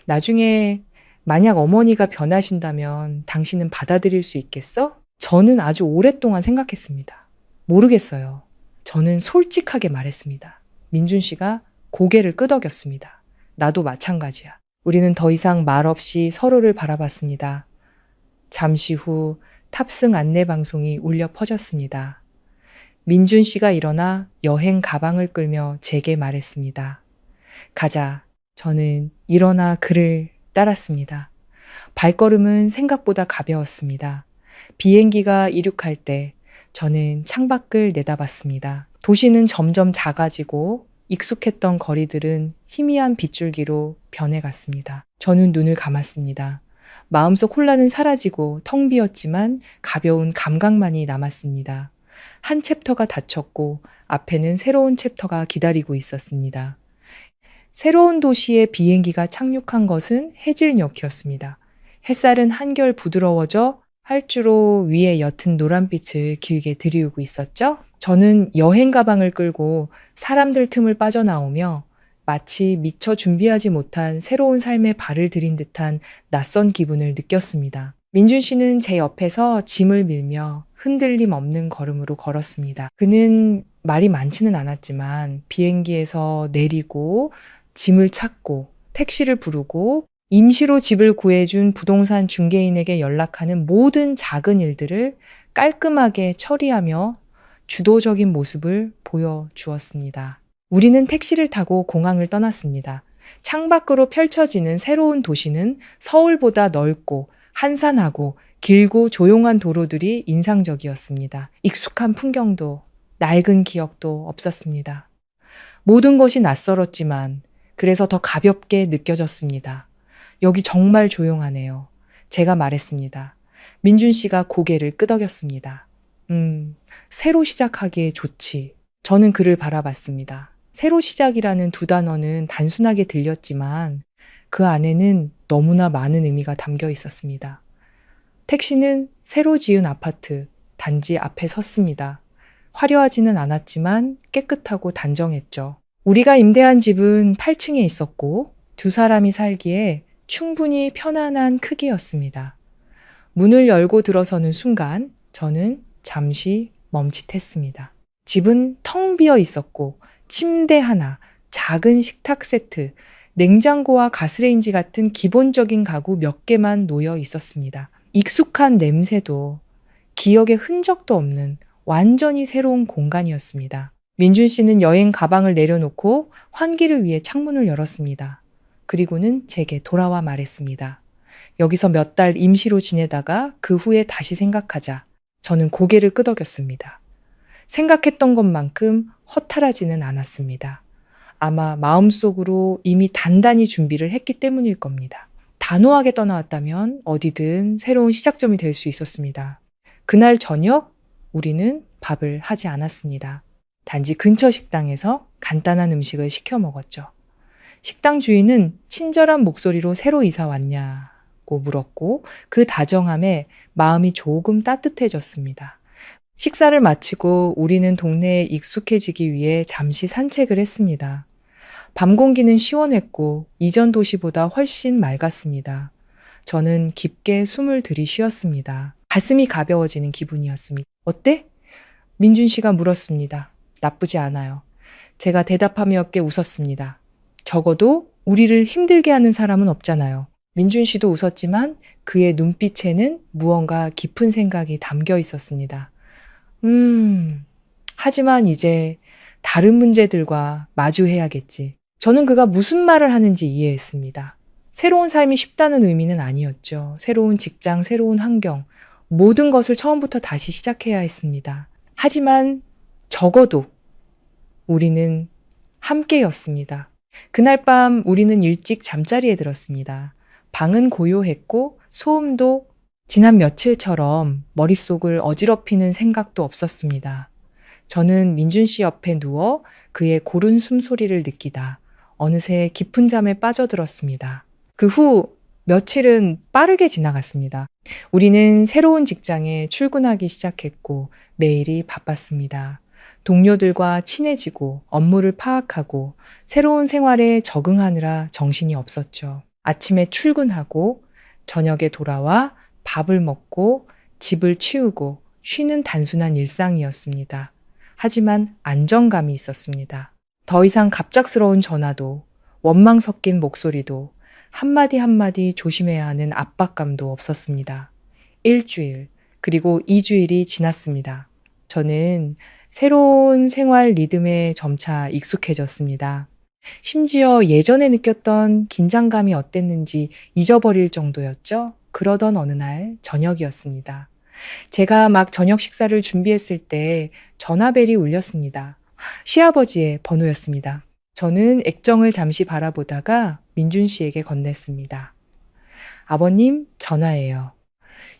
나중에 만약 어머니가 변하신다면 당신은 받아들일 수 있겠어? 저는 아주 오랫동안 생각했습니다. 모르겠어요. 저는 솔직하게 말했습니다. 민준 씨가 고개를 끄덕였습니다. 나도 마찬가지야. 우리는 더 이상 말 없이 서로를 바라봤습니다. 잠시 후 탑승 안내 방송이 울려 퍼졌습니다. 민준 씨가 일어나 여행 가방을 끌며 제게 말했습니다. 가자. 저는 일어나 그를 따랐습니다. 발걸음은 생각보다 가벼웠습니다. 비행기가 이륙할 때 저는 창밖을 내다봤습니다. 도시는 점점 작아지고 익숙했던 거리들은 희미한 빗줄기로 변해갔습니다. 저는 눈을 감았습니다. 마음속 혼란은 사라지고 텅 비었지만 가벼운 감각만이 남았습니다. 한 챕터가 닫혔고 앞에는 새로운 챕터가 기다리고 있었습니다. 새로운 도시에 비행기가 착륙한 것은 해질녘이었습니다. 햇살은 한결 부드러워져 활주로 위에 옅은 노란빛을 길게 들이우고 있었죠. 저는 여행 가방을 끌고 사람들 틈을 빠져나오며 마치 미처 준비하지 못한 새로운 삶에 발을 들인 듯한 낯선 기분을 느꼈습니다. 민준 씨는 제 옆에서 짐을 밀며 흔들림 없는 걸음으로 걸었습니다. 그는 말이 많지는 않았지만 비행기에서 내리고 짐을 찾고 택시를 부르고 임시로 집을 구해준 부동산 중개인에게 연락하는 모든 작은 일들을 깔끔하게 처리하며 주도적인 모습을 보여주었습니다. 우리는 택시를 타고 공항을 떠났습니다. 창밖으로 펼쳐지는 새로운 도시는 서울보다 넓고 한산하고 길고 조용한 도로들이 인상적이었습니다. 익숙한 풍경도 낡은 기억도 없었습니다. 모든 것이 낯설었지만 그래서 더 가볍게 느껴졌습니다. 여기 정말 조용하네요. 제가 말했습니다. 민준 씨가 고개를 끄덕였습니다. 새로 시작하기에 좋지. 저는 그를 바라봤습니다. 새로 시작이라는 두 단어는 단순하게 들렸지만 그 안에는 너무나 많은 의미가 담겨 있었습니다. 택시는 새로 지은 아파트, 단지 앞에 섰습니다. 화려하지는 않았지만 깨끗하고 단정했죠. 우리가 임대한 집은 8층에 있었고 두 사람이 살기에 충분히 편안한 크기였습니다. 문을 열고 들어서는 순간 저는 잠시 멈칫했습니다. 집은 텅 비어 있었고 침대 하나, 작은 식탁 세트, 냉장고와 가스레인지 같은 기본적인 가구 몇 개만 놓여 있었습니다. 익숙한 냄새도 기억의 흔적도 없는 완전히 새로운 공간이었습니다. 민준 씨는 여행 가방을 내려놓고 환기를 위해 창문을 열었습니다. 그리고는 제게 돌아와 말했습니다. 여기서 몇 달 임시로 지내다가 그 후에 다시 생각하자. 저는 고개를 끄덕였습니다. 생각했던 것만큼 허탈하지는 않았습니다. 아마 마음속으로 이미 단단히 준비를 했기 때문일 겁니다. 단호하게 떠나왔다면 어디든 새로운 시작점이 될 수 있었습니다. 그날 저녁 우리는 밥을 하지 않았습니다. 단지 근처 식당에서 간단한 음식을 시켜 먹었죠. 식당 주인은 친절한 목소리로 새로 이사 왔냐고 물었고 그 다정함에 마음이 조금 따뜻해졌습니다. 식사를 마치고 우리는 동네에 익숙해지기 위해 잠시 산책을 했습니다. 밤 공기는 시원했고 이전 도시보다 훨씬 맑았습니다. 저는 깊게 숨을 들이쉬었습니다. 가슴이 가벼워지는 기분이었습니다. 어때? 민준 씨가 물었습니다. 나쁘지 않아요. 제가 대답하며 어깨 웃었습니다. 적어도 우리를 힘들게 하는 사람은 없잖아요. 민준 씨도 웃었지만 그의 눈빛에는 무언가 깊은 생각이 담겨 있었습니다. 하지만 이제 다른 문제들과 마주해야겠지. 저는 그가 무슨 말을 하는지 이해했습니다. 새로운 삶이 쉽다는 의미는 아니었죠. 새로운 직장, 새로운 환경, 모든 것을 처음부터 다시 시작해야 했습니다. 하지만 적어도 우리는 함께였습니다. 그날 밤 우리는 일찍 잠자리에 들었습니다. 방은 고요했고 소음도 지난 며칠처럼 머릿속을 어지럽히는 생각도 없었습니다. 저는 민준 씨 옆에 누워 그의 고른 숨소리를 느끼다 어느새 깊은 잠에 빠져들었습니다. 그 후 며칠은 빠르게 지나갔습니다. 우리는 새로운 직장에 출근하기 시작했고 매일이 바빴습니다. 동료들과 친해지고 업무를 파악하고 새로운 생활에 적응하느라 정신이 없었죠. 아침에 출근하고 저녁에 돌아와 밥을 먹고 집을 치우고 쉬는 단순한 일상이었습니다. 하지만 안정감이 있었습니다. 더 이상 갑작스러운 전화도 원망 섞인 목소리도 한마디 한마디 조심해야 하는 압박감도 없었습니다. 일주일 그리고 2주일이 지났습니다. 저는 새로운 생활 리듬에 점차 익숙해졌습니다. 심지어 예전에 느꼈던 긴장감이 어땠는지 잊어버릴 정도였죠. 그러던 어느 날 저녁이었습니다. 제가 막 저녁 식사를 준비했을 때 전화벨이 울렸습니다. 시아버지의 번호였습니다. 저는 액정을 잠시 바라보다가 민준 씨에게 건넸습니다. 아버님, 전화예요.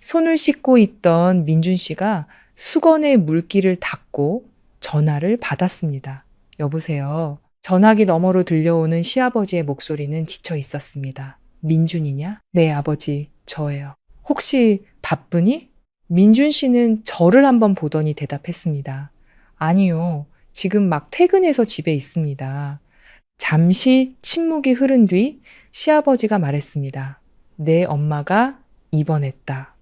손을 씻고 있던 민준 씨가 수건에 물기를 닦고 전화를 받았습니다. 여보세요. 전화기 너머로 들려오는 시아버지의 목소리는 지쳐 있었습니다. 민준이냐? 네, 아버지, 저예요. 혹시 바쁘니? 민준 씨는 저를 한번 보더니 대답했습니다. 아니요. 지금 막 퇴근해서 집에 있습니다. 잠시 침묵이 흐른 뒤 시아버지가 말했습니다. 내 엄마가 입원했다.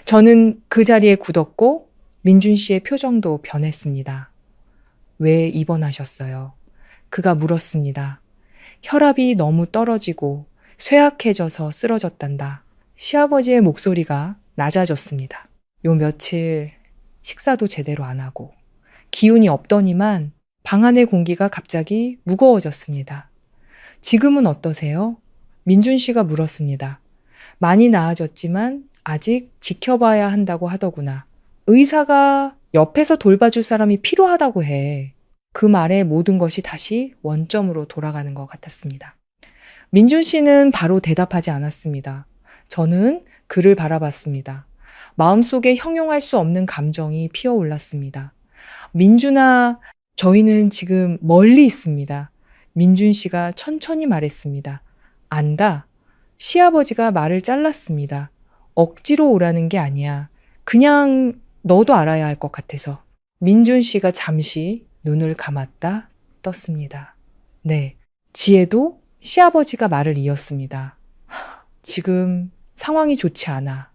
저는 그 자리에 굳었고 민준 씨의 표정도 변했습니다. 왜 입원하셨어요? 그가 물었습니다. 혈압이 너무 떨어지고 쇠약해져서 쓰러졌단다. 시아버지의 목소리가 낮아졌습니다. 요 며칠 식사도 제대로 안 하고 기운이 없더니만 방 안의 공기가 갑자기 무거워졌습니다. 지금은 어떠세요? 민준 씨가 물었습니다. 많이 나아졌지만 아직 지켜봐야 한다고 하더구나. 의사가 옆에서 돌봐줄 사람이 필요하다고 해. 그 말에 모든 것이 다시 원점으로 돌아가는 것 같았습니다. 민준 씨는 바로 대답하지 않았습니다. 저는 그를 바라봤습니다. 마음속에 형용할 수 없는 감정이 피어올랐습니다. 민준아, 저희는 지금 멀리 있습니다. 민준 씨가 천천히 말했습니다. 안다. 시아버지가 말을 잘랐습니다. 억지로 오라는 게 아니야. 그냥 너도 알아야 할 것 같아서. 민준 씨가 잠시 눈을 감았다 떴습니다. 네. 지혜도 시아버지가 말을 이었습니다. 지금 상황이 좋지 않아.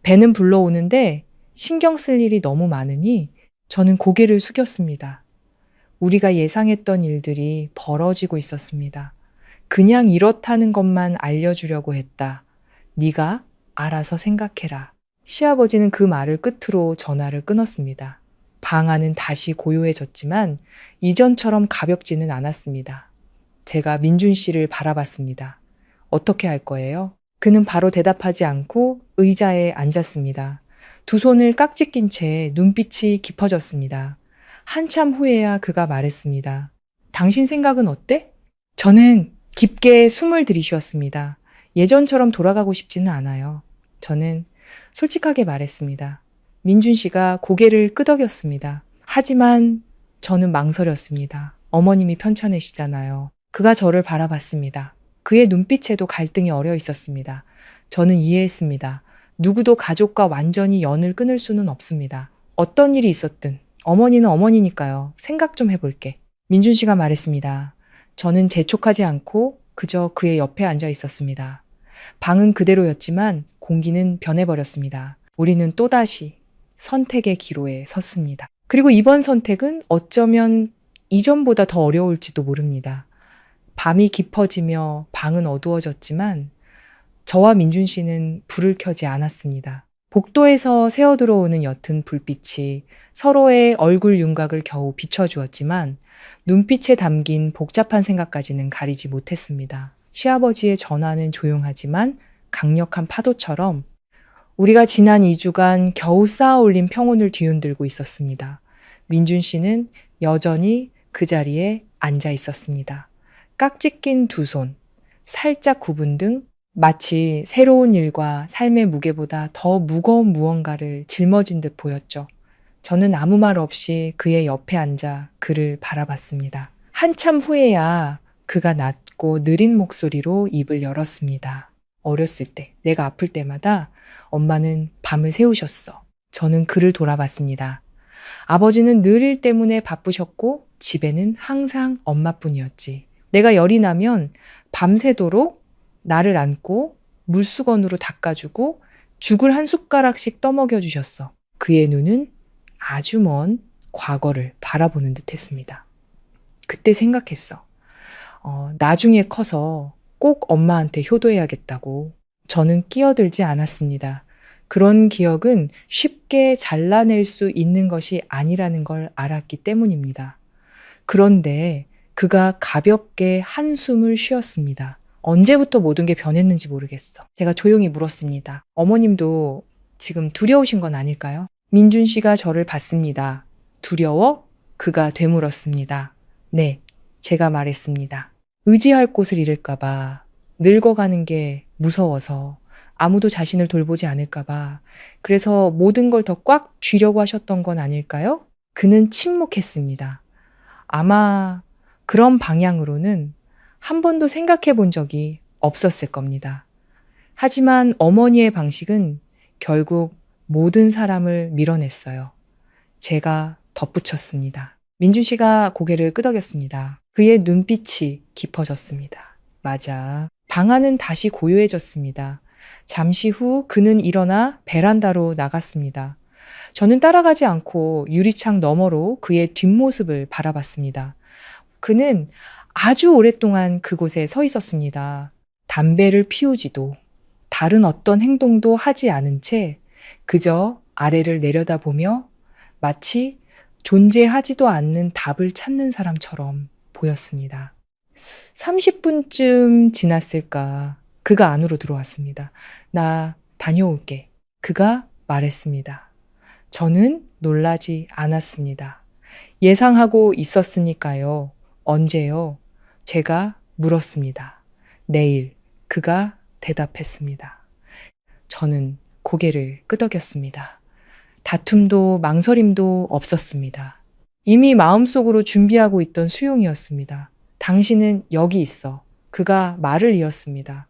배는 불러오는데 신경 쓸 일이 너무 많으니 저는 고개를 숙였습니다. 우리가 예상했던 일들이 벌어지고 있었습니다. 그냥 이렇다는 것만 알려주려고 했다. 네가 알아서 생각해라. 시아버지는 그 말을 끝으로 전화를 끊었습니다. 방 안은 다시 고요해졌지만 이전처럼 가볍지는 않았습니다. 제가 민준 씨를 바라봤습니다. 어떻게 할 거예요? 그는 바로 대답하지 않고 의자에 앉았습니다. 두 손을 깍지 낀 채 눈빛이 깊어졌습니다. 한참 후에야 그가 말했습니다. 당신 생각은 어때? 저는 깊게 숨을 들이쉬었습니다. 예전처럼 돌아가고 싶지는 않아요. 저는 솔직하게 말했습니다. 민준 씨가 고개를 끄덕였습니다. 하지만 저는 망설였습니다. 어머님이 편찮으시잖아요. 그가 저를 바라봤습니다. 그의 눈빛에도 갈등이 어려 있었습니다. 저는 이해했습니다. 누구도 가족과 완전히 연을 끊을 수는 없습니다. 어떤 일이 있었든 어머니는 어머니니까요. 생각 좀 해볼게. 민준 씨가 말했습니다. 저는 재촉하지 않고 그저 그의 옆에 앉아 있었습니다. 방은 그대로였지만 공기는 변해버렸습니다. 우리는 또다시 선택의 기로에 섰습니다. 그리고 이번 선택은 어쩌면 이전보다 더 어려울지도 모릅니다. 밤이 깊어지며 방은 어두워졌지만 저와 민준 씨는 불을 켜지 않았습니다. 복도에서 새어 들어오는 옅은 불빛이 서로의 얼굴 윤곽을 겨우 비춰주었지만 눈빛에 담긴 복잡한 생각까지는 가리지 못했습니다. 시아버지의 전화는 조용하지만 강력한 파도처럼 우리가 지난 2주간 겨우 쌓아 올린 평온을 뒤흔들고 있었습니다. 민준 씨는 여전히 그 자리에 앉아 있었습니다. 깍지 낀 두 손, 살짝 굽은 등 마치 새로운 일과 삶의 무게보다 더 무거운 무언가를 짊어진 듯 보였죠. 저는 아무 말 없이 그의 옆에 앉아 그를 바라봤습니다. 한참 후에야 그가 낮고 느린 목소리로 입을 열었습니다. 어렸을 때, 내가 아플 때마다 엄마는 밤을 새우셨어. 저는 그를 돌아봤습니다. 아버지는 늘 일 때문에 바쁘셨고 집에는 항상 엄마뿐이었지. 내가 열이 나면 밤새도록 나를 안고 물수건으로 닦아주고 죽을 한 숟가락씩 떠먹여 주셨어. 그의 눈은 아주 먼 과거를 바라보는 듯 했습니다. 그때 생각했어. 나중에 커서 꼭 엄마한테 효도해야겠다고. 저는 끼어들지 않았습니다. 그런 기억은 쉽게 잘라낼 수 있는 것이 아니라는 걸 알았기 때문입니다. 그런데 그가 가볍게 한숨을 쉬었습니다. 언제부터 모든 게 변했는지 모르겠어. 제가 조용히 물었습니다. 어머님도 지금 두려우신 건 아닐까요? 민준 씨가 저를 봤습니다. 두려워? 그가 되물었습니다. 네, 제가 말했습니다. 의지할 곳을 잃을까봐, 늙어가는 게 무서워서, 아무도 자신을 돌보지 않을까봐, 그래서 모든 걸 더 꽉 쥐려고 하셨던 건 아닐까요? 그는 침묵했습니다. 아마 그런 방향으로는 한 번도 생각해 본 적이 없었을 겁니다. 하지만 어머니의 방식은 결국 모든 사람을 밀어냈어요. 제가 덧붙였습니다. 민준 씨가 고개를 끄덕였습니다. 그의 눈빛이 깊어졌습니다. 맞아. 방 안은 다시 고요해졌습니다. 잠시 후 그는 일어나 베란다로 나갔습니다. 저는 따라가지 않고 유리창 너머로 그의 뒷모습을 바라봤습니다. 그는 아주 오랫동안 그곳에 서 있었습니다. 담배를 피우지도 다른 어떤 행동도 하지 않은 채 그저 아래를 내려다보며 마치 존재하지도 않는 답을 찾는 사람처럼 보였습니다. 30분쯤 지났을까 그가 안으로 들어왔습니다. 나 다녀올게. 그가 말했습니다. 저는 놀라지 않았습니다. 예상하고 있었으니까요. 언제요? 제가 물었습니다. 내일. 그가 대답했습니다. 저는 고개를 끄덕였습니다. 다툼도 망설임도 없었습니다. 이미 마음속으로 준비하고 있던 수용이었습니다. 당신은 여기 있어. 그가 말을 이었습니다.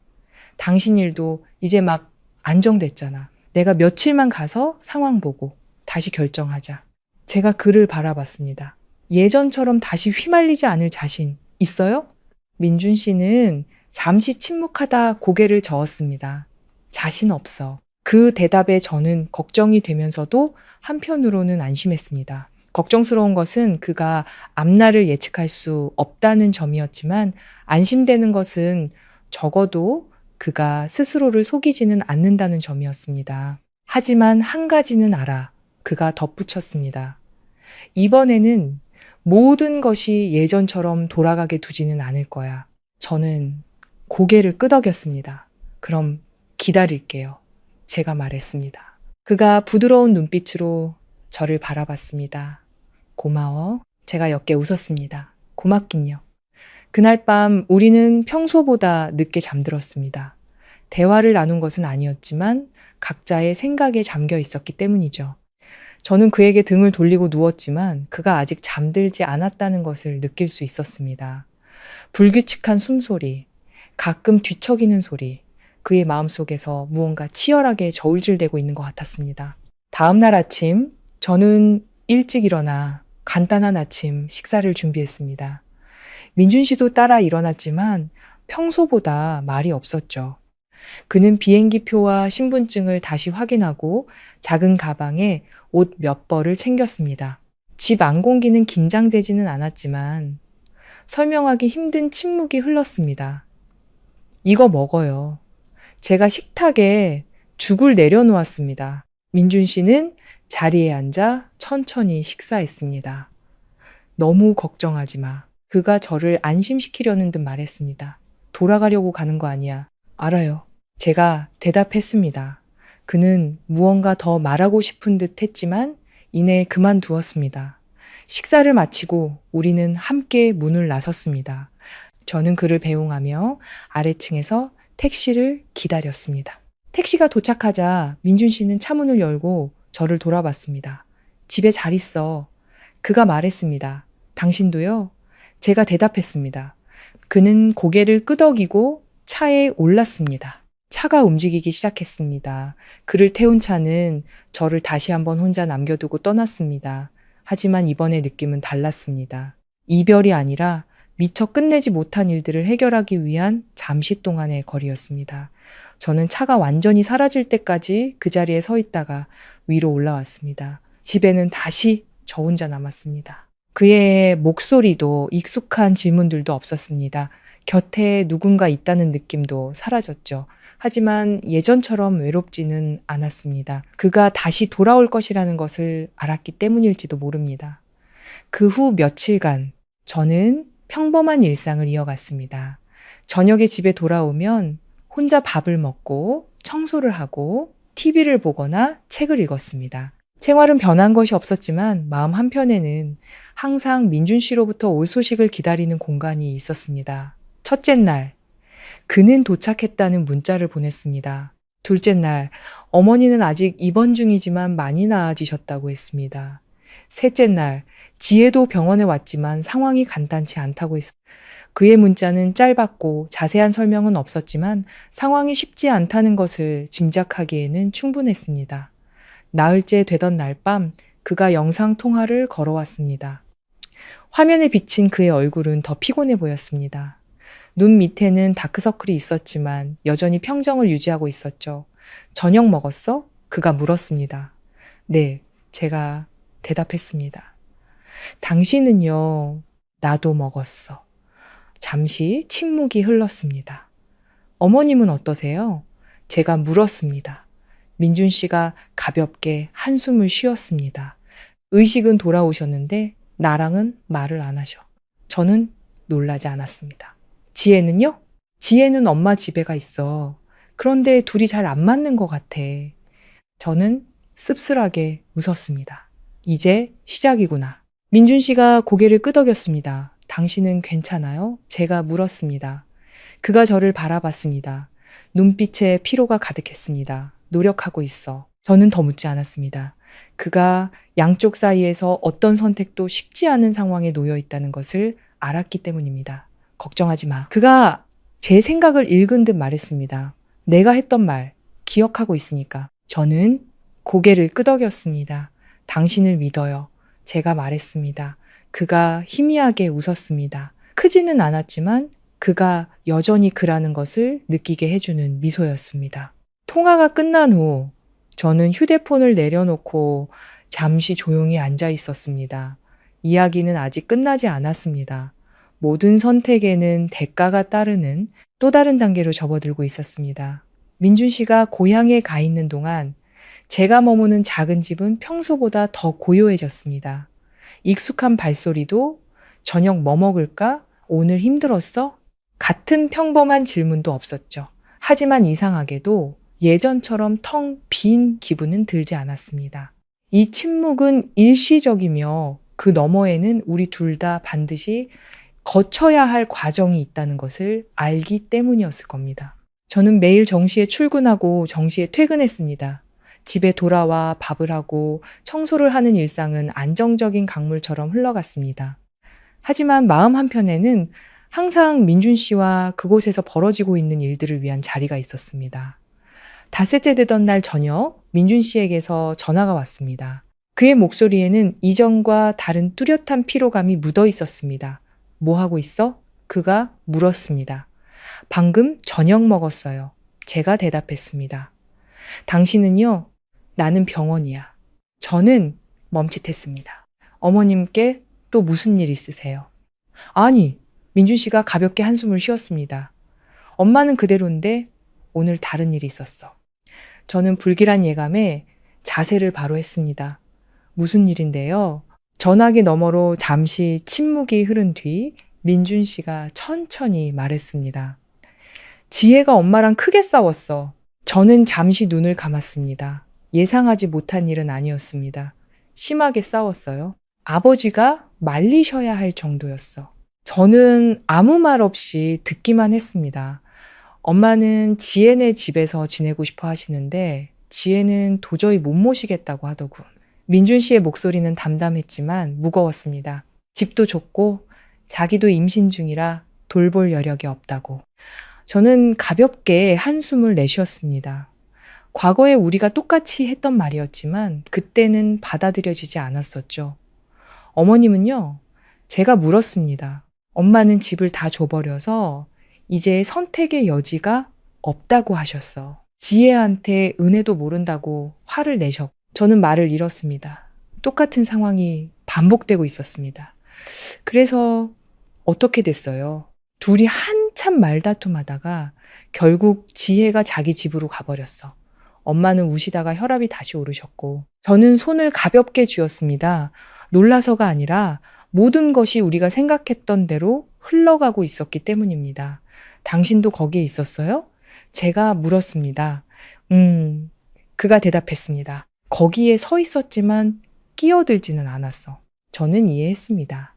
당신 일도 이제 막 안정됐잖아. 내가 며칠만 가서 상황 보고 다시 결정하자. 제가 그를 바라봤습니다. 예전처럼 다시 휘말리지 않을 자신 있어요? 민준 씨는 잠시 침묵하다 고개를 저었습니다. 자신 없어. 그 대답에 저는 걱정이 되면서도 한편으로는 안심했습니다. 걱정스러운 것은 그가 앞날을 예측할 수 없다는 점이었지만 안심되는 것은 적어도 그가 스스로를 속이지는 않는다는 점이었습니다. 하지만 한 가지는 알아. 그가 덧붙였습니다. 이번에는 모든 것이 예전처럼 돌아가게 두지는 않을 거야. 저는 고개를 끄덕였습니다. 그럼 기다릴게요. 제가 말했습니다. 그가 부드러운 눈빛으로 저를 바라봤습니다. 고마워. 제가 옅게 웃었습니다. 고맙긴요. 그날 밤 우리는 평소보다 늦게 잠들었습니다. 대화를 나눈 것은 아니었지만 각자의 생각에 잠겨 있었기 때문이죠. 저는 그에게 등을 돌리고 누웠지만 그가 아직 잠들지 않았다는 것을 느낄 수 있었습니다. 불규칙한 숨소리, 가끔 뒤척이는 소리, 그의 마음속에서 무언가 치열하게 저울질되고 있는 것 같았습니다. 다음 날 아침, 저는 일찍 일어나 간단한 아침 식사를 준비했습니다. 민준 씨도 따라 일어났지만 평소보다 말이 없었죠. 그는 비행기표와 신분증을 다시 확인하고 작은 가방에 옷 몇 벌을 챙겼습니다. 집 안 공기는 긴장되지는 않았지만 설명하기 힘든 침묵이 흘렀습니다. 이거 먹어요. 제가 식탁에 죽을 내려놓았습니다. 민준 씨는 자리에 앉아 천천히 식사했습니다. 너무 걱정하지 마. 그가 저를 안심시키려는 듯 말했습니다. 돌아가려고 가는 거 아니야. 알아요. 제가 대답했습니다. 그는 무언가 더 말하고 싶은 듯 했지만 이내 그만두었습니다. 식사를 마치고 우리는 함께 문을 나섰습니다. 저는 그를 배웅하며 아래층에서 택시를 기다렸습니다. 택시가 도착하자 민준 씨는 차문을 열고 저를 돌아봤습니다. 집에 잘 있어. 그가 말했습니다. 당신도요? 제가 대답했습니다. 그는 고개를 끄덕이고 차에 올랐습니다. 차가 움직이기 시작했습니다. 그를 태운 차는 저를 다시 한번 혼자 남겨두고 떠났습니다. 하지만 이번의 느낌은 달랐습니다. 이별이 아니라 미처 끝내지 못한 일들을 해결하기 위한 잠시 동안의 거리였습니다. 저는 차가 완전히 사라질 때까지 그 자리에 서 있다가 위로 올라왔습니다. 집에는 다시 저 혼자 남았습니다. 그의 목소리도 익숙한 질문들도 없었습니다. 곁에 누군가 있다는 느낌도 사라졌죠. 하지만 예전처럼 외롭지는 않았습니다. 그가 다시 돌아올 것이라는 것을 알았기 때문일지도 모릅니다. 그 후 며칠간 저는 평범한 일상을 이어갔습니다. 저녁에 집에 돌아오면 혼자 밥을 먹고 청소를 하고 TV를 보거나 책을 읽었습니다. 생활은 변한 것이 없었지만 마음 한편에는 항상 민준 씨로부터 올 소식을 기다리는 공간이 있었습니다. 첫째 날, 그는 도착했다는 문자를 보냈습니다. 둘째 날, 어머니는 아직 입원 중이지만 많이 나아지셨다고 했습니다. 셋째 날, 지혜도 병원에 왔지만 상황이 간단치 않다고 했습니다. 그의 문자는 짧았고 자세한 설명은 없었지만 상황이 쉽지 않다는 것을 짐작하기에는 충분했습니다. 나흘째 되던 날 밤 그가 영상통화를 걸어왔습니다. 화면에 비친 그의 얼굴은 더 피곤해 보였습니다. 눈 밑에는 다크서클이 있었지만 여전히 평정을 유지하고 있었죠. 저녁 먹었어? 그가 물었습니다. 네, 제가 대답했습니다. 당신은요, 나도 먹었어. 잠시 침묵이 흘렀습니다. 어머님은 어떠세요? 제가 물었습니다. 민준 씨가 가볍게 한숨을 쉬었습니다. 의식은 돌아오셨는데 나랑은 말을 안 하셔. 저는 놀라지 않았습니다. 지혜는요? 지혜는 엄마 집에 가 있어. 그런데 둘이 잘 안 맞는 것 같아. 저는 씁쓸하게 웃었습니다. 이제 시작이구나. 민준 씨가 고개를 끄덕였습니다. 당신은 괜찮아요? 제가 물었습니다. 그가 저를 바라봤습니다. 눈빛에 피로가 가득했습니다. 노력하고 있어. 저는 더 묻지 않았습니다. 그가 양쪽 사이에서 어떤 선택도 쉽지 않은 상황에 놓여 있다는 것을 알았기 때문입니다. 걱정하지 마. 그가 제 생각을 읽은 듯 말했습니다. 내가 했던 말 기억하고 있으니까. 저는 고개를 끄덕였습니다. 당신을 믿어요. 제가 말했습니다. 그가 희미하게 웃었습니다. 크지는 않았지만 그가 여전히 그라는 것을 느끼게 해주는 미소였습니다. 통화가 끝난 후 저는 휴대폰을 내려놓고 잠시 조용히 앉아 있었습니다. 이야기는 아직 끝나지 않았습니다. 모든 선택에는 대가가 따르는 또 다른 단계로 접어들고 있었습니다. 민준 씨가 고향에 가 있는 동안 제가 머무는 작은 집은 평소보다 더 고요해졌습니다. 익숙한 발소리도 저녁 뭐 먹을까? 오늘 힘들었어? 같은 평범한 질문도 없었죠. 하지만 이상하게도 예전처럼 텅 빈 기분은 들지 않았습니다. 이 침묵은 일시적이며 그 너머에는 우리 둘 다 반드시 거쳐야 할 과정이 있다는 것을 알기 때문이었을 겁니다. 저는 매일 정시에 출근하고 정시에 퇴근했습니다. 집에 돌아와 밥을 하고 청소를 하는 일상은 안정적인 강물처럼 흘러갔습니다. 하지만 마음 한편에는 항상 민준 씨와 그곳에서 벌어지고 있는 일들을 위한 자리가 있었습니다. 닷새째 되던 날 저녁 민준 씨에게서 전화가 왔습니다. 그의 목소리에는 이전과 다른 뚜렷한 피로감이 묻어 있었습니다. 뭐 하고 있어? 그가 물었습니다. 방금 저녁 먹었어요. 제가 대답했습니다. 당신은요? 나는 병원이야. 저는 멈칫했습니다. 어머님께 또 무슨 일 있으세요? 아니, 민준 씨가 가볍게 한숨을 쉬었습니다. 엄마는 그대로인데 오늘 다른 일이 있었어. 저는 불길한 예감에 자세를 바로 했습니다. 무슨 일인데요? 전화기 너머로 잠시 침묵이 흐른 뒤 민준 씨가 천천히 말했습니다. 지혜가 엄마랑 크게 싸웠어. 저는 잠시 눈을 감았습니다. 예상하지 못한 일은 아니었습니다. 심하게 싸웠어요. 아버지가 말리셔야 할 정도였어. 저는 아무 말 없이 듣기만 했습니다. 엄마는 지혜네 집에서 지내고 싶어 하시는데 지혜는 도저히 못 모시겠다고 하더군. 민준 씨의 목소리는 담담했지만 무거웠습니다. 집도 좁고 자기도 임신 중이라 돌볼 여력이 없다고. 저는 가볍게 한숨을 내쉬었습니다. 과거에 우리가 똑같이 했던 말이었지만 그때는 받아들여지지 않았었죠. 어머님은요, 제가 물었습니다. 엄마는 집을 다 줘버려서 이제 선택의 여지가 없다고 하셨어. 지혜한테 은혜도 모른다고 화를 내셨고 저는 말을 잃었습니다. 똑같은 상황이 반복되고 있었습니다. 그래서 어떻게 됐어요? 둘이 한참 말다툼하다가 결국 지혜가 자기 집으로 가버렸어. 엄마는 우시다가 혈압이 다시 오르셨고 저는 손을 가볍게 쥐었습니다. 놀라서가 아니라 모든 것이 우리가 생각했던 대로 흘러가고 있었기 때문입니다. 당신도 거기에 있었어요? 제가 물었습니다. 그가 대답했습니다. 거기에 서 있었지만 끼어들지는 않았어. 저는 이해했습니다.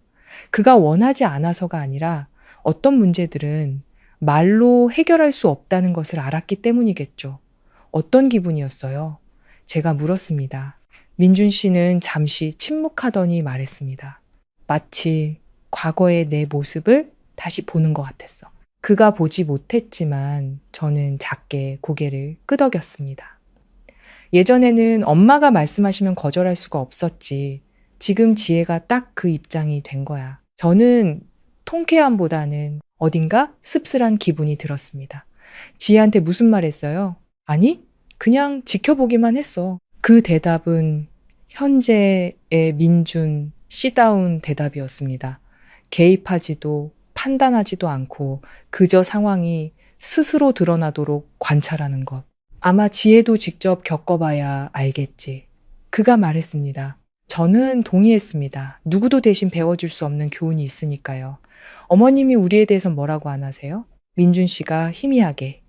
그가 원하지 않아서가 아니라 어떤 문제들은 말로 해결할 수 없다는 것을 알았기 때문이겠죠. 어떤 기분이었어요? 제가 물었습니다. 민준 씨는 잠시 침묵하더니 말했습니다. 마치 과거의 내 모습을 다시 보는 것 같았어. 그가 보지 못했지만 저는 작게 고개를 끄덕였습니다. 예전에는 엄마가 말씀하시면 거절할 수가 없었지. 지금 지혜가 딱 그 입장이 된 거야. 저는 통쾌함보다는 어딘가 씁쓸한 기분이 들었습니다. 지혜한테 무슨 말 했어요? 아니, 그냥 지켜보기만 했어. 그 대답은 현재의 민준 씨다운 대답이었습니다. 개입하지도 판단하지도 않고 그저 상황이 스스로 드러나도록 관찰하는 것. 아마 지혜도 직접 겪어봐야 알겠지. 그가 말했습니다. 저는 동의했습니다. 누구도 대신 배워줄 수 없는 교훈이 있으니까요. 어머님이 우리에 대해서 뭐라고 안 하세요? 민준 씨가 희미하게,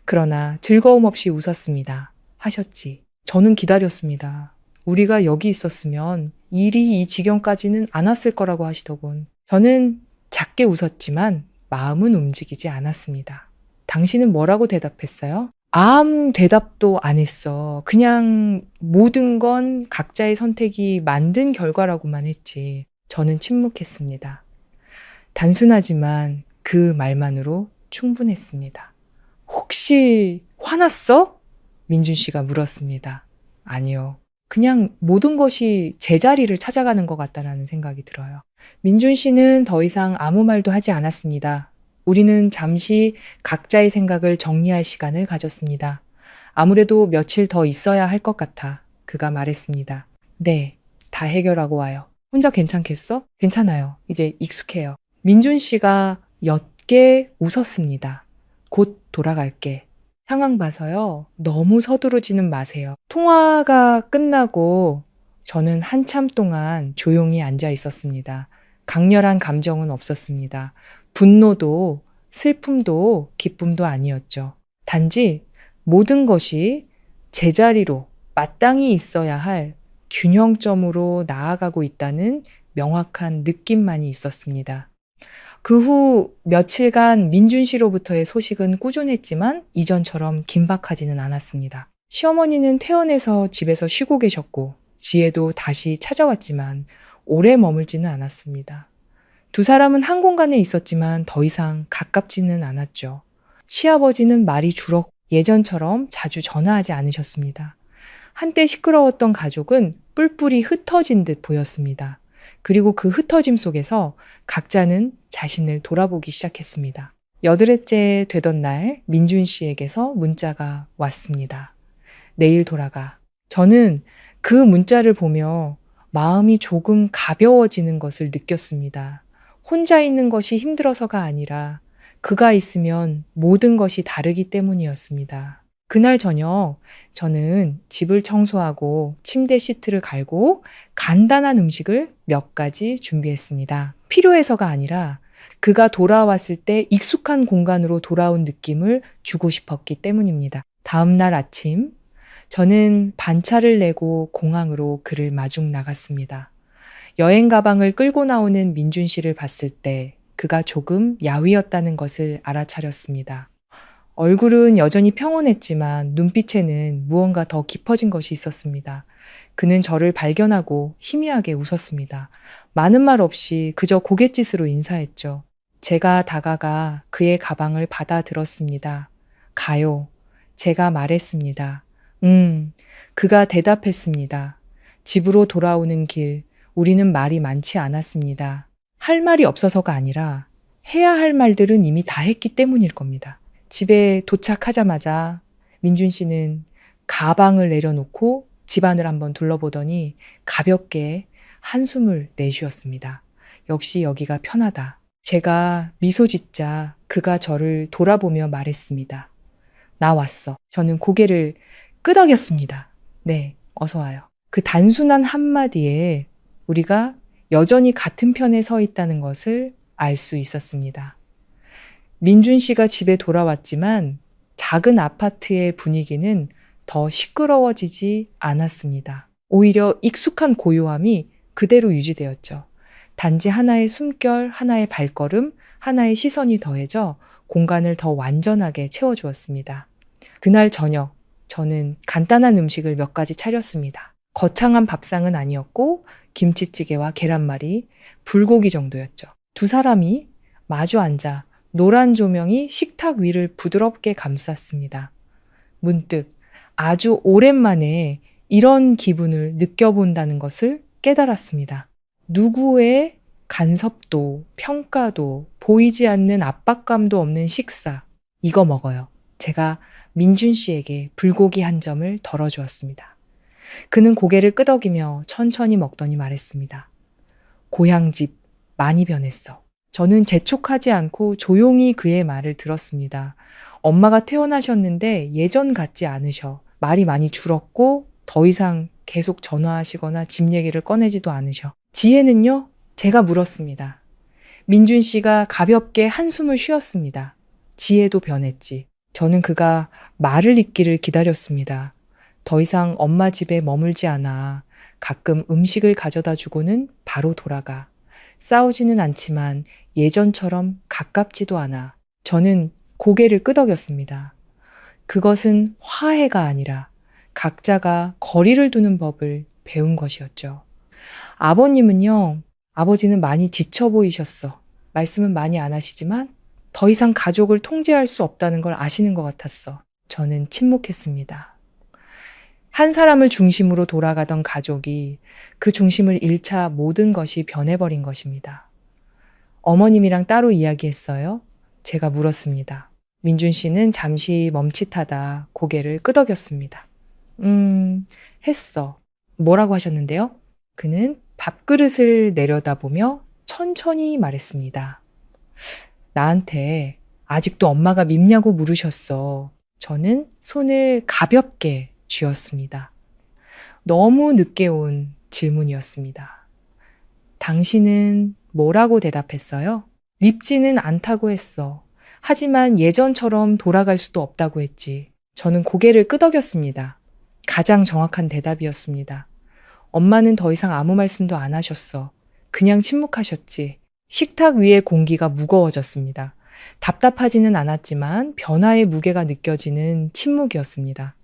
그러나 즐거움 없이 웃었습니다. 하셨지. 저는 기다렸습니다. 우리가 여기 있었으면 일이 이 지경까지는 안 왔을 거라고 하시더군. 저는 작게 웃었지만 마음은 움직이지 않았습니다. 당신은 뭐라고 대답했어요? 아무 대답도 안 했어. 그냥 모든 건 각자의 선택이 만든 결과라고만 했지. 저는 침묵했습니다. 단순하지만 그 말만으로 충분했습니다. 혹시 화났어? 민준 씨가 물었습니다. 아니요. 그냥 모든 것이 제자리를 찾아가는 것 같다라는 생각이 들어요. 민준 씨는 더 이상 아무 말도 하지 않았습니다. 우리는 잠시 각자의 생각을 정리할 시간을 가졌습니다. 아무래도 며칠 더 있어야 할 것 같아 그가 말했습니다. 네, 다 해결하고 와요. 혼자 괜찮겠어? 괜찮아요. 이제 익숙해요. 민준 씨가 옅게 웃었습니다. 곧 돌아갈게. 상황 봐서요. 너무 서두르지는 마세요. 통화가 끝나고 저는 한참 동안 조용히 앉아 있었습니다. 강렬한 감정은 없었습니다. 분노도 슬픔도 기쁨도 아니었죠. 단지 모든 것이 제자리로 마땅히 있어야 할 균형점으로 나아가고 있다는 명확한 느낌만이 있었습니다. 그 후 며칠간 민준 씨로부터의 소식은 꾸준했지만 이전처럼 긴박하지는 않았습니다. 시어머니는 퇴원해서 집에서 쉬고 계셨고 지혜도 다시 찾아왔지만 오래 머물지는 않았습니다. 두 사람은 한 공간에 있었지만 더 이상 가깝지는 않았죠. 시아버지는 말이 줄었고 예전처럼 자주 전화하지 않으셨습니다. 한때 시끄러웠던 가족은 뿔뿔이 흩어진 듯 보였습니다. 그리고 그 흩어짐 속에서 각자는 자신을 돌아보기 시작했습니다. 8회째 되던 날 민준 씨에게서 문자가 왔습니다. 내일 돌아가. 저는 그 문자를 보며 마음이 조금 가벼워지는 것을 느꼈습니다. 혼자 있는 것이 힘들어서가 아니라 그가 있으면 모든 것이 다르기 때문이었습니다. 그날 저녁 저는 집을 청소하고 침대 시트를 갈고 간단한 음식을 몇 가지 준비했습니다. 필요해서가 아니라 그가 돌아왔을 때 익숙한 공간으로 돌아온 느낌을 주고 싶었기 때문입니다. 다음 날 아침 저는 반차를 내고 공항으로 그를 마중 나갔습니다. 여행 가방을 끌고 나오는 민준 씨를 봤을 때 그가 조금 야위었다는 것을 알아차렸습니다. 얼굴은 여전히 평온했지만 눈빛에는 무언가 더 깊어진 것이 있었습니다. 그는 저를 발견하고 희미하게 웃었습니다. 많은 말 없이 그저 고갯짓으로 인사했죠. 제가 다가가 그의 가방을 받아 들었습니다. 가요. 제가 말했습니다. 그가 대답했습니다. 집으로 돌아오는 길, 우리는 말이 많지 않았습니다. 할 말이 없어서가 아니라 해야 할 말들은 이미 다 했기 때문일 겁니다. 집에 도착하자마자 민준 씨는 가방을 내려놓고 집안을 한번 둘러보더니 가볍게 한숨을 내쉬었습니다. 역시 여기가 편하다. 제가 미소 짓자 그가 저를 돌아보며 말했습니다. 나 왔어. 저는 고개를 끄덕였습니다. 네, 어서 와요. 그 단순한 한마디에 우리가 여전히 같은 편에 서 있다는 것을 알 수 있었습니다. 민준 씨가 집에 돌아왔지만 작은 아파트의 분위기는 더 시끄러워지지 않았습니다. 오히려 익숙한 고요함이 그대로 유지되었죠. 단지 하나의 숨결, 하나의 발걸음, 하나의 시선이 더해져 공간을 더 완전하게 채워주었습니다. 그날 저녁, 저는 간단한 음식을 몇 가지 차렸습니다. 거창한 밥상은 아니었고 김치찌개와 계란말이, 불고기 정도였죠. 두 사람이 마주 앉아 노란 조명이 식탁 위를 부드럽게 감쌌습니다. 문득 아주 오랜만에 이런 기분을 느껴본다는 것을 깨달았습니다. 누구의 간섭도, 평가도, 보이지 않는 압박감도 없는 식사. 이거 먹어요. 제가 민준 씨에게 불고기 한 점을 덜어주었습니다. 그는 고개를 끄덕이며 천천히 먹더니 말했습니다. 고향집 많이 변했어. 저는 재촉하지 않고 조용히 그의 말을 들었습니다. 엄마가 퇴원하셨는데 예전 같지 않으셔. 말이 많이 줄었고 더 이상 계속 전화하시거나 집 얘기를 꺼내지도 않으셔. 지혜는요? 제가 물었습니다. 민준 씨가 가볍게 한숨을 쉬었습니다. 지혜도 변했지. 저는 그가 말을 잇기를 기다렸습니다. 더 이상 엄마 집에 머물지 않아. 가끔 음식을 가져다 주고는 바로 돌아가. 싸우지는 않지만 예전처럼 가깝지도 않아. 저는 고개를 끄덕였습니다. 그것은 화해가 아니라 각자가 거리를 두는 법을 배운 것이었죠. 아버님은요, 아버지는 많이 지쳐 보이셨어. 말씀은 많이 안 하시지만 더 이상 가족을 통제할 수 없다는 걸 아시는 것 같았어. 저는 침묵했습니다. 한 사람을 중심으로 돌아가던 가족이 그 중심을 잃자 모든 것이 변해버린 것입니다. 어머님이랑 따로 이야기했어요? 제가 물었습니다. 민준 씨는 잠시 멈칫하다 고개를 끄덕였습니다. 했어. 뭐라고 하셨는데요? 그는 밥그릇을 내려다보며 천천히 말했습니다. 나한테 아직도 엄마가 밉냐고 물으셨어. 저는 손을 가볍게 쥐었습니다. 너무 늦게 온 질문이었습니다. 당신은 뭐라고 대답했어요? 밉지는 않다고 했어. 하지만 예전처럼 돌아갈 수도 없다고 했지. 저는 고개를 끄덕였습니다. 가장 정확한 대답이었습니다. 엄마는 더 이상 아무 말씀도 안 하셨어. 그냥 침묵하셨지. 식탁 위의 공기가 무거워졌습니다. 답답하지는 않았지만 변화의 무게가 느껴지는 침묵이었습니다.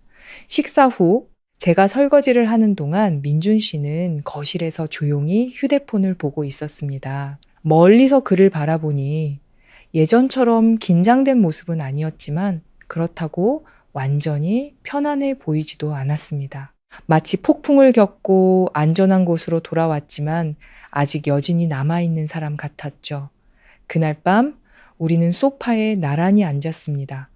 식사 후 제가 설거지를 하는 동안 민준 씨는 거실에서 조용히 휴대폰을 보고 있었습니다. 멀리서 그를 바라보니 예전처럼 긴장된 모습은 아니었지만 그렇다고 완전히 편안해 보이지도 않았습니다. 마치 폭풍을 겪고 안전한 곳으로 돌아왔지만 아직 여진이 남아있는 사람 같았죠. 그날 밤 우리는 소파에 나란히 앉았습니다.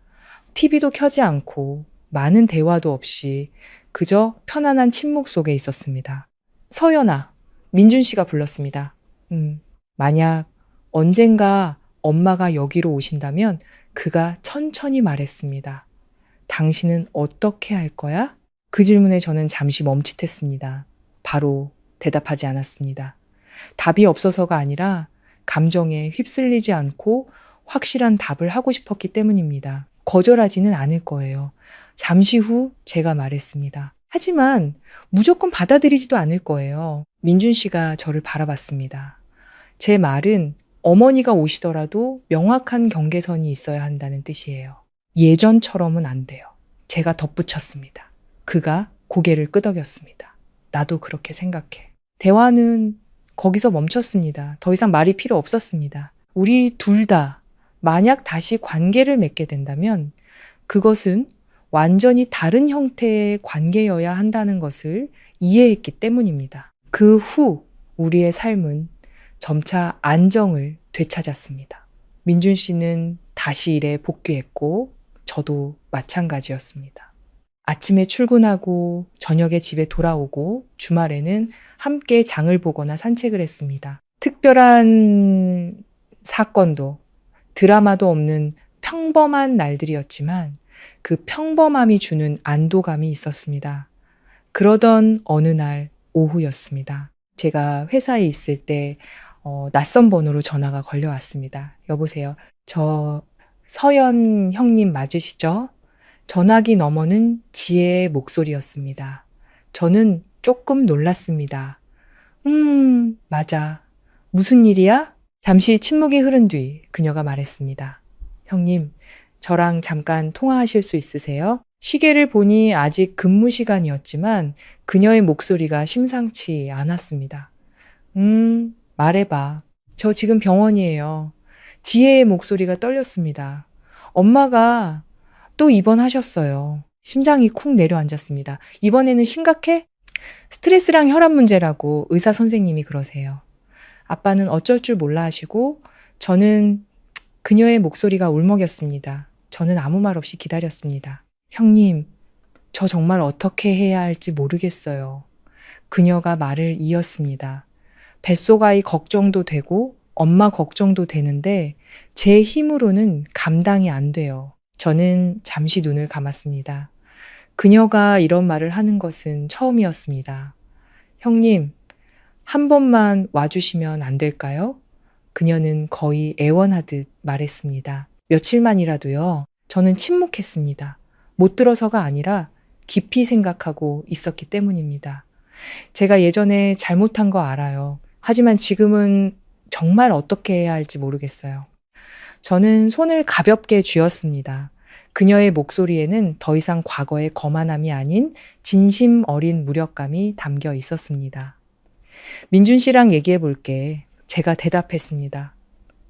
TV도 켜지 않고 많은 대화도 없이 그저 편안한 침묵 속에 있었습니다. 서연아, 민준 씨가 불렀습니다. 만약 언젠가 엄마가 여기로 오신다면 그가 천천히 말했습니다. 당신은 어떻게 할 거야? 그 질문에 저는 잠시 멈칫했습니다. 바로 대답하지 않았습니다. 답이 없어서가 아니라 감정에 휩쓸리지 않고 확실한 답을 하고 싶었기 때문입니다. 거절하지는 않을 거예요. 잠시 후 제가 말했습니다. 하지만 무조건 받아들이지도 않을 거예요. 민준 씨가 저를 바라봤습니다. 제 말은 어머니가 오시더라도 명확한 경계선이 있어야 한다는 뜻이에요. 예전처럼은 안 돼요. 제가 덧붙였습니다. 그가 고개를 끄덕였습니다. 나도 그렇게 생각해. 대화는 거기서 멈췄습니다. 더 이상 말이 필요 없었습니다. 우리 둘 다 만약 다시 관계를 맺게 된다면 그것은 완전히 다른 형태의 관계여야 한다는 것을 이해했기 때문입니다. 그 후 우리의 삶은 점차 안정을 되찾았습니다. 민준 씨는 다시 일에 복귀했고 저도 마찬가지였습니다. 아침에 출근하고 저녁에 집에 돌아오고 주말에는 함께 장을 보거나 산책을 했습니다. 특별한 사건도 드라마도 없는 평범한 날들이었지만 그 평범함이 주는 안도감이 있었습니다. 그러던 어느 날 오후였습니다. 제가 회사에 있을 때 낯선 번호로 전화가 걸려왔습니다. 여보세요. 저 서연 형님 맞으시죠? 전화기 너머는 지혜의 목소리였습니다. 저는 조금 놀랐습니다. 맞아. 무슨 일이야? 잠시 침묵이 흐른 뒤 그녀가 말했습니다. 형님, 저랑 잠깐 통화하실 수 있으세요? 시계를 보니 아직 근무 시간이었지만 그녀의 목소리가 심상치 않았습니다. 말해봐. 저 지금 병원이에요. 지혜의 목소리가 떨렸습니다. 엄마가 또 입원하셨어요. 심장이 쿵 내려앉았습니다. 이번에는 심각해? 스트레스랑 혈압 문제라고 의사 선생님이 그러세요. 아빠는 어쩔 줄 몰라 하시고 저는 그녀의 목소리가 울먹였습니다. 저는 아무 말 없이 기다렸습니다. 형님, 저 정말 어떻게 해야 할지 모르겠어요. 그녀가 말을 이었습니다. 뱃속 아이 걱정도 되고 엄마 걱정도 되는데 제 힘으로는 감당이 안 돼요. 저는 잠시 눈을 감았습니다. 그녀가 이런 말을 하는 것은 처음이었습니다. 형님, 한 번만 와주시면 안 될까요? 그녀는 거의 애원하듯 말했습니다. 며칠만이라도요. 저는 침묵했습니다. 못 들어서가 아니라 깊이 생각하고 있었기 때문입니다. 제가 예전에 잘못한 거 알아요. 하지만 지금은 정말 어떻게 해야 할지 모르겠어요. 저는 손을 가볍게 쥐었습니다. 그녀의 목소리에는 더 이상 과거의 거만함이 아닌 진심 어린 무력감이 담겨 있었습니다. 민준 씨랑 얘기해 볼게. 제가 대답했습니다.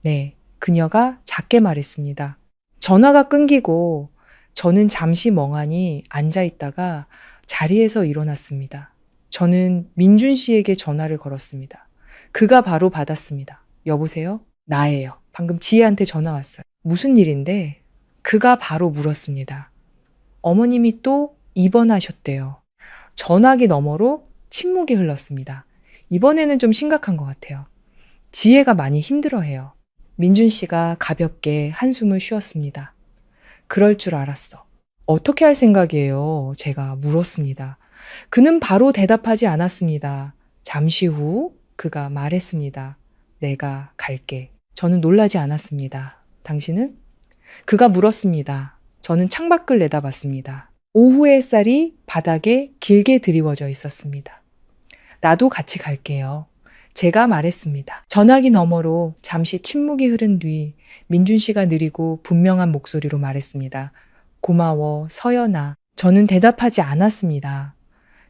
네, 그녀가 작게 말했습니다. 전화가 끊기고 저는 잠시 멍하니 앉아 있다가 자리에서 일어났습니다. 저는 민준 씨에게 전화를 걸었습니다. 그가 바로 받았습니다. 여보세요? 나예요. 방금 지혜한테 전화 왔어요. 무슨 일인데? 그가 바로 물었습니다. 어머님이 또 입원하셨대요. 전화기 너머로 침묵이 흘렀습니다. 이번에는 좀 심각한 것 같아요. 지혜가 많이 힘들어해요. 민준 씨가 가볍게 한숨을 쉬었습니다. 그럴 줄 알았어. 어떻게 할 생각이에요? 제가 물었습니다. 그는 바로 대답하지 않았습니다. 잠시 후 그가 말했습니다. 내가 갈게. 저는 놀라지 않았습니다. 당신은? 그가 물었습니다. 저는 창밖을 내다봤습니다. 오후 햇살이 바닥에 길게 드리워져 있었습니다. 나도 같이 갈게요. 제가 말했습니다. 전화기 너머로 잠시 침묵이 흐른 뒤 민준 씨가 느리고 분명한 목소리로 말했습니다. 고마워, 서연아. 저는 대답하지 않았습니다.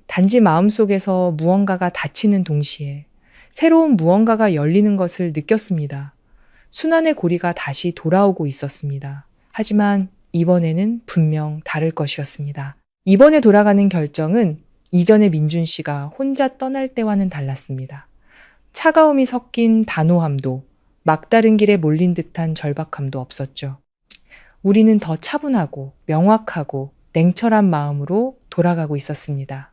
단지 마음속에서 무언가가 닫히는 동시에 새로운 무언가가 열리는 것을 느꼈습니다. 순환의 고리가 다시 돌아오고 있었습니다. 하지만 이번에는 분명 다를 것이었습니다. 이번에 돌아가는 결정은 이전의 민준 씨가 혼자 떠날 때와는 달랐습니다. 차가움이 섞인 단호함도 막다른 길에 몰린 듯한 절박함도 없었죠. 우리는 더 차분하고 명확하고 냉철한 마음으로 돌아가고 있었습니다.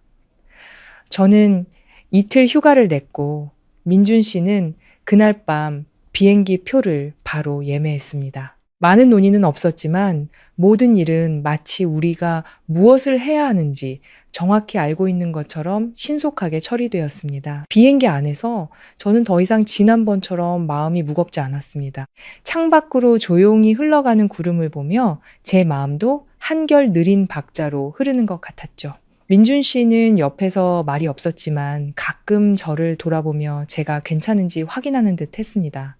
저는 이틀 휴가를 냈고 민준 씨는 그날 밤 비행기 표를 바로 예매했습니다. 많은 논의는 없었지만 모든 일은 마치 우리가 무엇을 해야 하는지 정확히 알고 있는 것처럼 신속하게 처리되었습니다. 비행기 안에서 저는 더 이상 지난번처럼 마음이 무겁지 않았습니다. 창밖으로 조용히 흘러가는 구름을 보며 제 마음도 한결 느린 박자로 흐르는 것 같았죠. 민준 씨는 옆에서 말이 없었지만 가끔 저를 돌아보며 제가 괜찮은지 확인하는 듯 했습니다.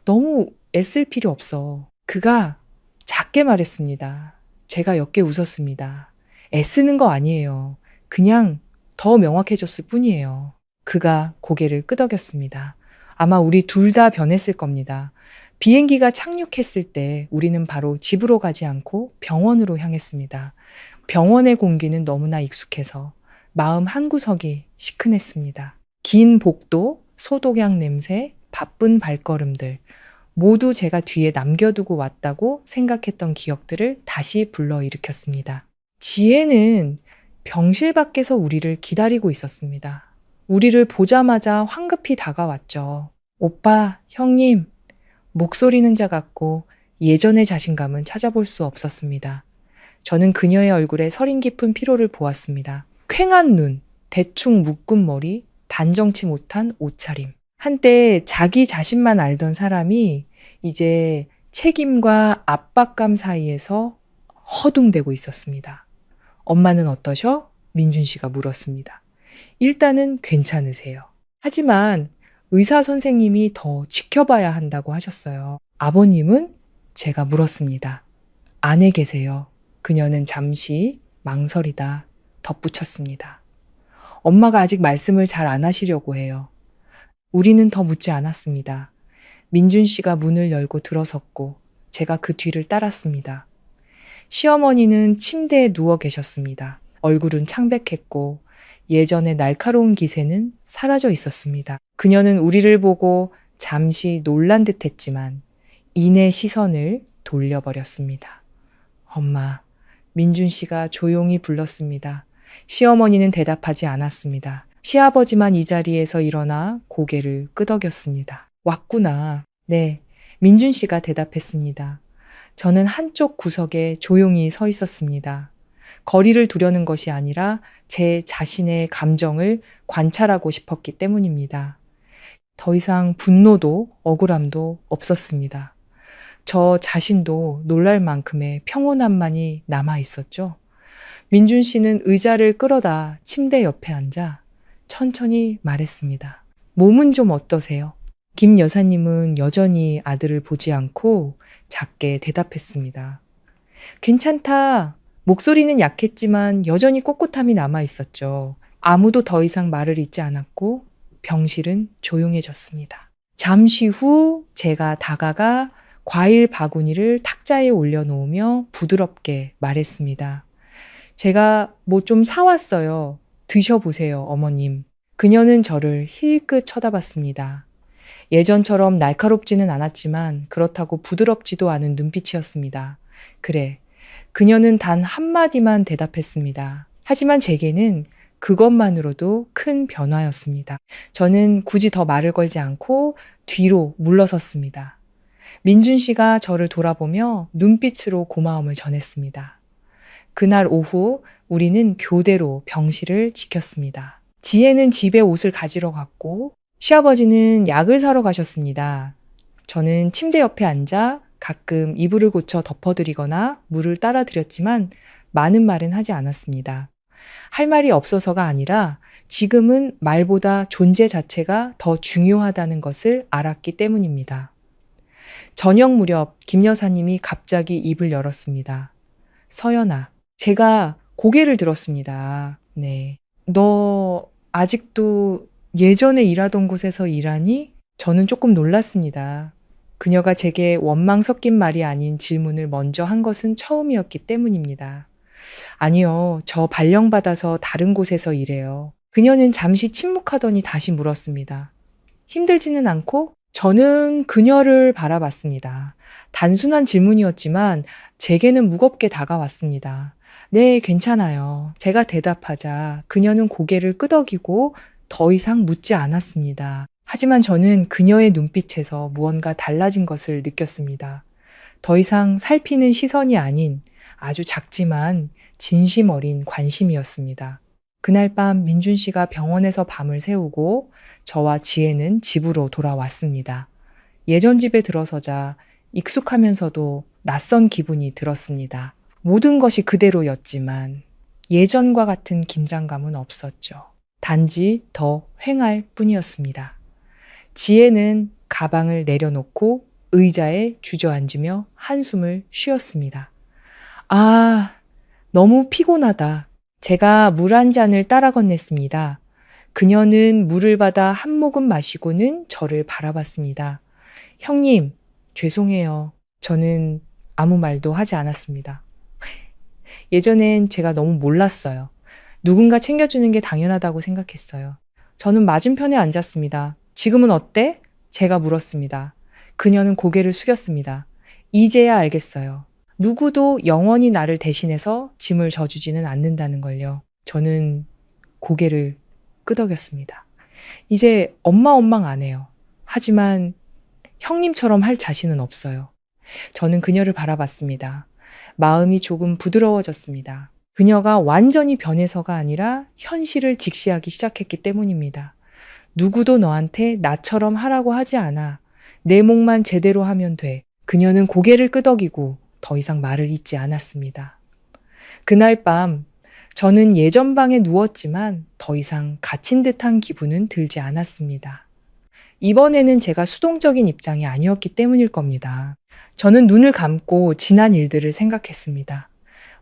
너무 애쓸 필요 없어. 그가 작게 말했습니다. 제가 옅게 웃었습니다. 애쓰는 거 아니에요. 그냥 더 명확해졌을 뿐이에요. 그가 고개를 끄덕였습니다. 아마 우리 둘 다 변했을 겁니다. 비행기가 착륙했을 때 우리는 바로 집으로 가지 않고 병원으로 향했습니다. 병원의 공기는 너무나 익숙해서 마음 한구석이 시큰했습니다. 긴 복도, 소독약 냄새, 바쁜 발걸음들, 모두 제가 뒤에 남겨두고 왔다고 생각했던 기억들을 다시 불러일으켰습니다. 지혜는 병실 밖에서 우리를 기다리고 있었습니다. 우리를 보자마자 황급히 다가왔죠. 오빠, 형님, 목소리는 작았고 예전의 자신감은 찾아볼 수 없었습니다. 저는 그녀의 얼굴에 서린 깊은 피로를 보았습니다. 퀭한 눈, 대충 묶은 머리, 단정치 못한 옷차림. 한때 자기 자신만 알던 사람이 이제 책임과 압박감 사이에서 허둥대고 있었습니다. 엄마는 어떠셔? 민준 씨가 물었습니다. 일단은 괜찮으세요. 하지만 의사 선생님이 더 지켜봐야 한다고 하셨어요. 아버님은? 제가 물었습니다. 안에 계세요. 그녀는 잠시 망설이다 덧붙였습니다. 엄마가 아직 말씀을 잘 안 하시려고 해요. 우리는 더 묻지 않았습니다. 민준 씨가 문을 열고 들어섰고 제가 그 뒤를 따랐습니다. 시어머니는 침대에 누워 계셨습니다. 얼굴은 창백했고 예전의 날카로운 기세는 사라져 있었습니다. 그녀는 우리를 보고 잠시 놀란 듯 했지만 이내 시선을 돌려버렸습니다. 엄마, 민준 씨가 조용히 불렀습니다. 시어머니는 대답하지 않았습니다. 시아버지만 이 자리에서 일어나 고개를 끄덕였습니다. 왔구나. 네, 민준 씨가 대답했습니다. 저는 한쪽 구석에 조용히 서 있었습니다. 거리를 두려는 것이 아니라 제 자신의 감정을 관찰하고 싶었기 때문입니다. 더 이상 분노도 억울함도 없었습니다. 저 자신도 놀랄 만큼의 평온함만이 남아 있었죠. 민준 씨는 의자를 끌어다 침대 옆에 앉아 천천히 말했습니다. 몸은 좀 어떠세요? 김 여사님은 여전히 아들을 보지 않고 작게 대답했습니다. 괜찮다. 목소리는 약했지만 여전히 꼿꼿함이 남아 있었죠. 아무도 더 이상 말을 잇지 않았고 병실은 조용해졌습니다. 잠시 후 제가 다가가 과일 바구니를 탁자에 올려놓으며 부드럽게 말했습니다. 제가 뭐 좀 사왔어요. 드셔보세요, 어머님. 그녀는 저를 힐끗 쳐다봤습니다. 예전처럼 날카롭지는 않았지만 그렇다고 부드럽지도 않은 눈빛이었습니다. 그래. 그녀는 단 한마디만 대답했습니다. 하지만 제게는 그것만으로도 큰 변화였습니다. 저는 굳이 더 말을 걸지 않고 뒤로 물러섰습니다. 민준 씨가 저를 돌아보며 눈빛으로 고마움을 전했습니다. 그날 오후 우리는 교대로 병실을 지켰습니다. 지혜는 집에 옷을 가지러 갔고 시아버지는 약을 사러 가셨습니다. 저는 침대 옆에 앉아 가끔 이불을 고쳐 덮어드리거나 물을 따라 드렸지만 많은 말은 하지 않았습니다. 할 말이 없어서가 아니라 지금은 말보다 존재 자체가 더 중요하다는 것을 알았기 때문입니다. 저녁 무렵 김 여사님이 갑자기 입을 열었습니다. 서연아, 제가 고개를 들었습니다. 네. 너 아직도 예전에 일하던 곳에서 일하니? 저는 조금 놀랐습니다. 그녀가 제게 원망 섞인 말이 아닌 질문을 먼저 한 것은 처음이었기 때문입니다. 아니요, 저 발령받아서 다른 곳에서 일해요. 그녀는 잠시 침묵하더니 다시 물었습니다. 힘들지는 않고? 저는 그녀를 바라봤습니다. 단순한 질문이었지만 제게는 무겁게 다가왔습니다. 네, 괜찮아요. 제가 대답하자 그녀는 고개를 끄덕이고 더 이상 묻지 않았습니다. 하지만 저는 그녀의 눈빛에서 무언가 달라진 것을 느꼈습니다. 더 이상 살피는 시선이 아닌 아주 작지만 진심 어린 관심이었습니다. 그날 밤 민준 씨가 병원에서 밤을 새우고 저와 지혜는 집으로 돌아왔습니다. 예전 집에 들어서자 익숙하면서도 낯선 기분이 들었습니다. 모든 것이 그대로였지만 예전과 같은 긴장감은 없었죠. 단지 더 휑할 뿐이었습니다. 지혜는 가방을 내려놓고 의자에 주저앉으며 한숨을 쉬었습니다. 아, 너무 피곤하다. 제가 물 한 잔을 따라 건넸습니다. 그녀는 물을 받아 한 모금 마시고는 저를 바라봤습니다. 형님, 죄송해요. 저는 아무 말도 하지 않았습니다. 예전엔 제가 너무 몰랐어요. 누군가 챙겨주는 게 당연하다고 생각했어요. 저는 맞은편에 앉았습니다. 지금은 어때? 제가 물었습니다. 그녀는 고개를 숙였습니다. 이제야 알겠어요. 누구도 영원히 나를 대신해서 짐을 져주지는 않는다는 걸요. 저는 고개를 끄덕였습니다. 이제 엄마 안 해요. 하지만 형님처럼 할 자신은 없어요. 저는 그녀를 바라봤습니다. 마음이 조금 부드러워졌습니다. 그녀가 완전히 변해서가 아니라 현실을 직시하기 시작했기 때문입니다. 누구도 너한테 나처럼 하라고 하지 않아. 내 몫만 제대로 하면 돼. 그녀는 고개를 끄덕이고 더 이상 말을 잇지 않았습니다. 그날 밤 저는 예전 방에 누웠지만 더 이상 갇힌 듯한 기분은 들지 않았습니다. 이번에는 제가 수동적인 입장이 아니었기 때문일 겁니다. 저는 눈을 감고 지난 일들을 생각했습니다.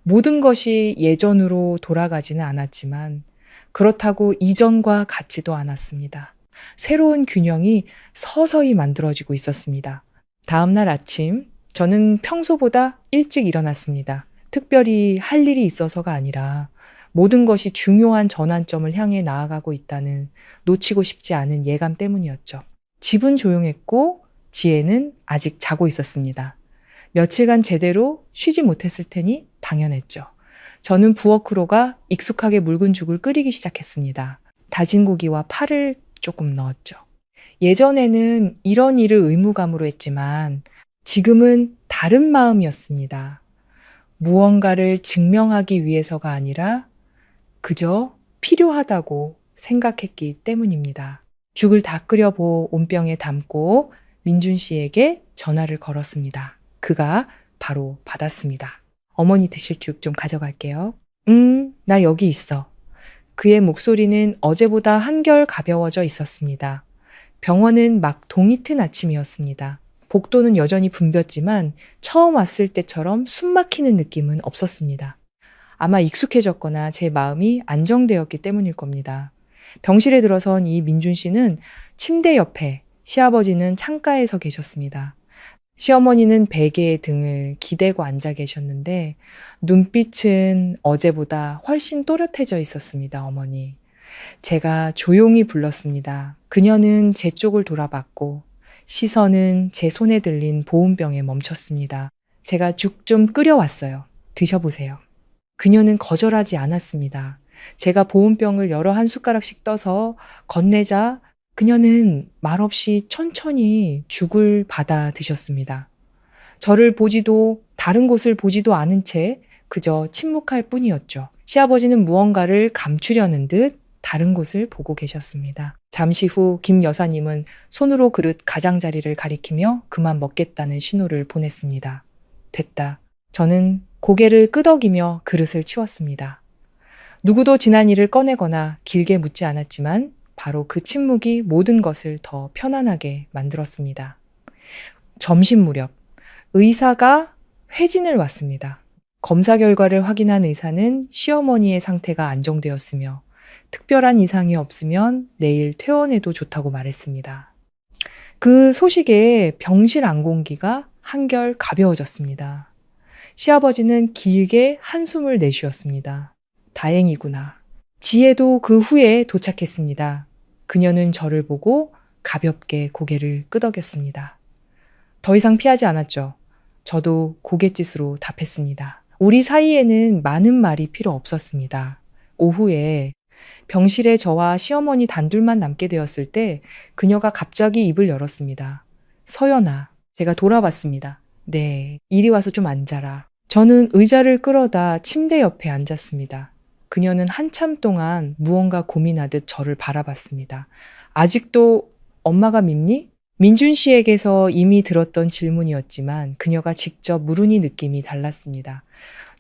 모든 것이 예전으로 돌아가지는 않았지만 그렇다고 이전과 같지도 않았습니다. 새로운 균형이 서서히 만들어지고 있었습니다. 다음 날 아침 저는 평소보다 일찍 일어났습니다. 특별히 할 일이 있어서가 아니라 모든 것이 중요한 전환점을 향해 나아가고 있다는 놓치고 싶지 않은 예감 때문이었죠. 집은 조용했고 지혜는 아직 자고 있었습니다. 며칠간 제대로 쉬지 못했을 테니 당연했죠. 저는 부엌으로가 익숙하게 묽은 죽을 끓이기 시작했습니다. 다진 고기와 파를 조금 넣었죠. 예전에는 이런 일을 의무감으로 했지만 지금은 다른 마음이었습니다. 무언가를 증명하기 위해서가 아니라 그저 필요하다고 생각했기 때문입니다. 죽을 다 끓여보 온병에 담고 민준 씨에게 전화를 걸었습니다. 그가 바로 받았습니다. 어머니 드실 죽 좀 가져갈게요. 나 여기 있어. 그의 목소리는 어제보다 한결 가벼워져 있었습니다. 병원은 막 동이 튼 아침이었습니다. 복도는 여전히 붐볐지만 처음 왔을 때처럼 숨 막히는 느낌은 없었습니다. 아마 익숙해졌거나 제 마음이 안정되었기 때문일 겁니다. 병실에 들어선 이 민준 씨는 침대 옆에, 시아버지는 창가에 서 계셨습니다. 시어머니는 베개에 등을 기대고 앉아 계셨는데 눈빛은 어제보다 훨씬 또렷해져 있었습니다, 어머니. 제가 조용히 불렀습니다. 그녀는 제 쪽을 돌아봤고 시선은 제 손에 들린 보온병에 멈췄습니다. 제가 죽 좀 끓여왔어요. 드셔보세요. 그녀는 거절하지 않았습니다. 제가 보온병을 여러 한 숟가락씩 떠서 건네자 그녀는 말없이 천천히 죽을 받아 드셨습니다. 저를 보지도 다른 곳을 보지도 않은 채 그저 침묵할 뿐이었죠. 시아버지는 무언가를 감추려는 듯 다른 곳을 보고 계셨습니다. 잠시 후 김 여사님은 손으로 그릇 가장자리를 가리키며 그만 먹겠다는 신호를 보냈습니다. 됐다. 저는 고개를 끄덕이며 그릇을 치웠습니다. 누구도 지난 일을 꺼내거나 길게 묻지 않았지만 바로 그 침묵이 모든 것을 더 편안하게 만들었습니다. 점심 무렵 의사가 회진을 왔습니다. 검사 결과를 확인한 의사는 시어머니의 상태가 안정되었으며 특별한 이상이 없으면 내일 퇴원해도 좋다고 말했습니다. 그 소식에 병실 안공기가 한결 가벼워졌습니다. 시아버지는 길게 한숨을 내쉬었습니다. 다행이구나. 지혜도 그 후에 도착했습니다. 그녀는 저를 보고 가볍게 고개를 끄덕였습니다. 더 이상 피하지 않았죠. 저도 고갯짓으로 답했습니다. 우리 사이에는 많은 말이 필요 없었습니다. 오후에 병실에 저와 시어머니 단둘만 남게 되었을 때 그녀가 갑자기 입을 열었습니다. 서연아, 제가 돌아봤습니다. 네, 이리 와서 좀 앉아라. 저는 의자를 끌어다 침대 옆에 앉았습니다. 그녀는 한참 동안 무언가 고민하듯 저를 바라봤습니다. 아직도 엄마가 밉니? 민준 씨에게서 이미 들었던 질문이었지만 그녀가 직접 물으니 느낌이 달랐습니다.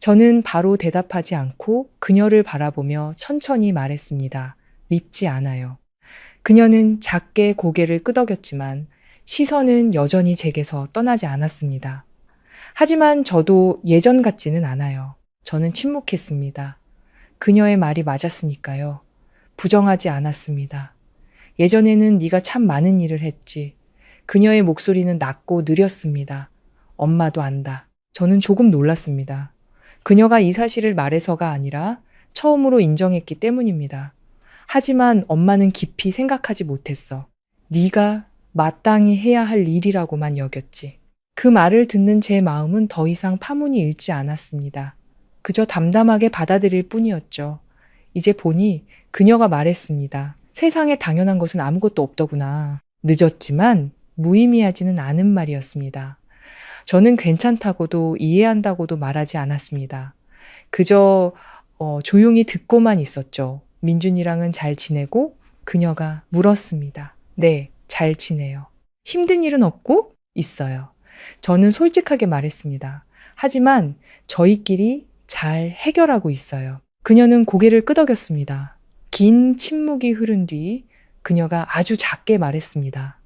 저는 바로 대답하지 않고 그녀를 바라보며 천천히 말했습니다. 밉지 않아요. 그녀는 작게 고개를 끄덕였지만 시선은 여전히 제게서 떠나지 않았습니다. 하지만 저도 예전 같지는 않아요. 저는 침묵했습니다. 그녀의 말이 맞았으니까요. 부정하지 않았습니다. 예전에는 네가 참 많은 일을 했지. 그녀의 목소리는 낮고 느렸습니다. 엄마도 안다. 저는 조금 놀랐습니다. 그녀가 이 사실을 말해서가 아니라 처음으로 인정했기 때문입니다. 하지만 엄마는 깊이 생각하지 못했어. 네가 마땅히 해야 할 일이라고만 여겼지. 그 말을 듣는 제 마음은 더 이상 파문이 일지 않았습니다. 그저 담담하게 받아들일 뿐이었죠. 이제 보니 그녀가 말했습니다. 세상에 당연한 것은 아무것도 없더구나. 늦었지만 무의미하지는 않은 말이었습니다. 저는 괜찮다고도 이해한다고도 말하지 않았습니다. 그저 조용히 듣고만 있었죠. 민준이랑은 잘 지내고 그녀가 물었습니다. 네, 잘 지내요. 힘든 일은 없고 있어요. 저는 솔직하게 말했습니다. 하지만 저희끼리 잘 해결하고 있어요. 그녀는 고개를 끄덕였습니다. 긴 침묵이 흐른 뒤 그녀가 아주 작게 말했습니다.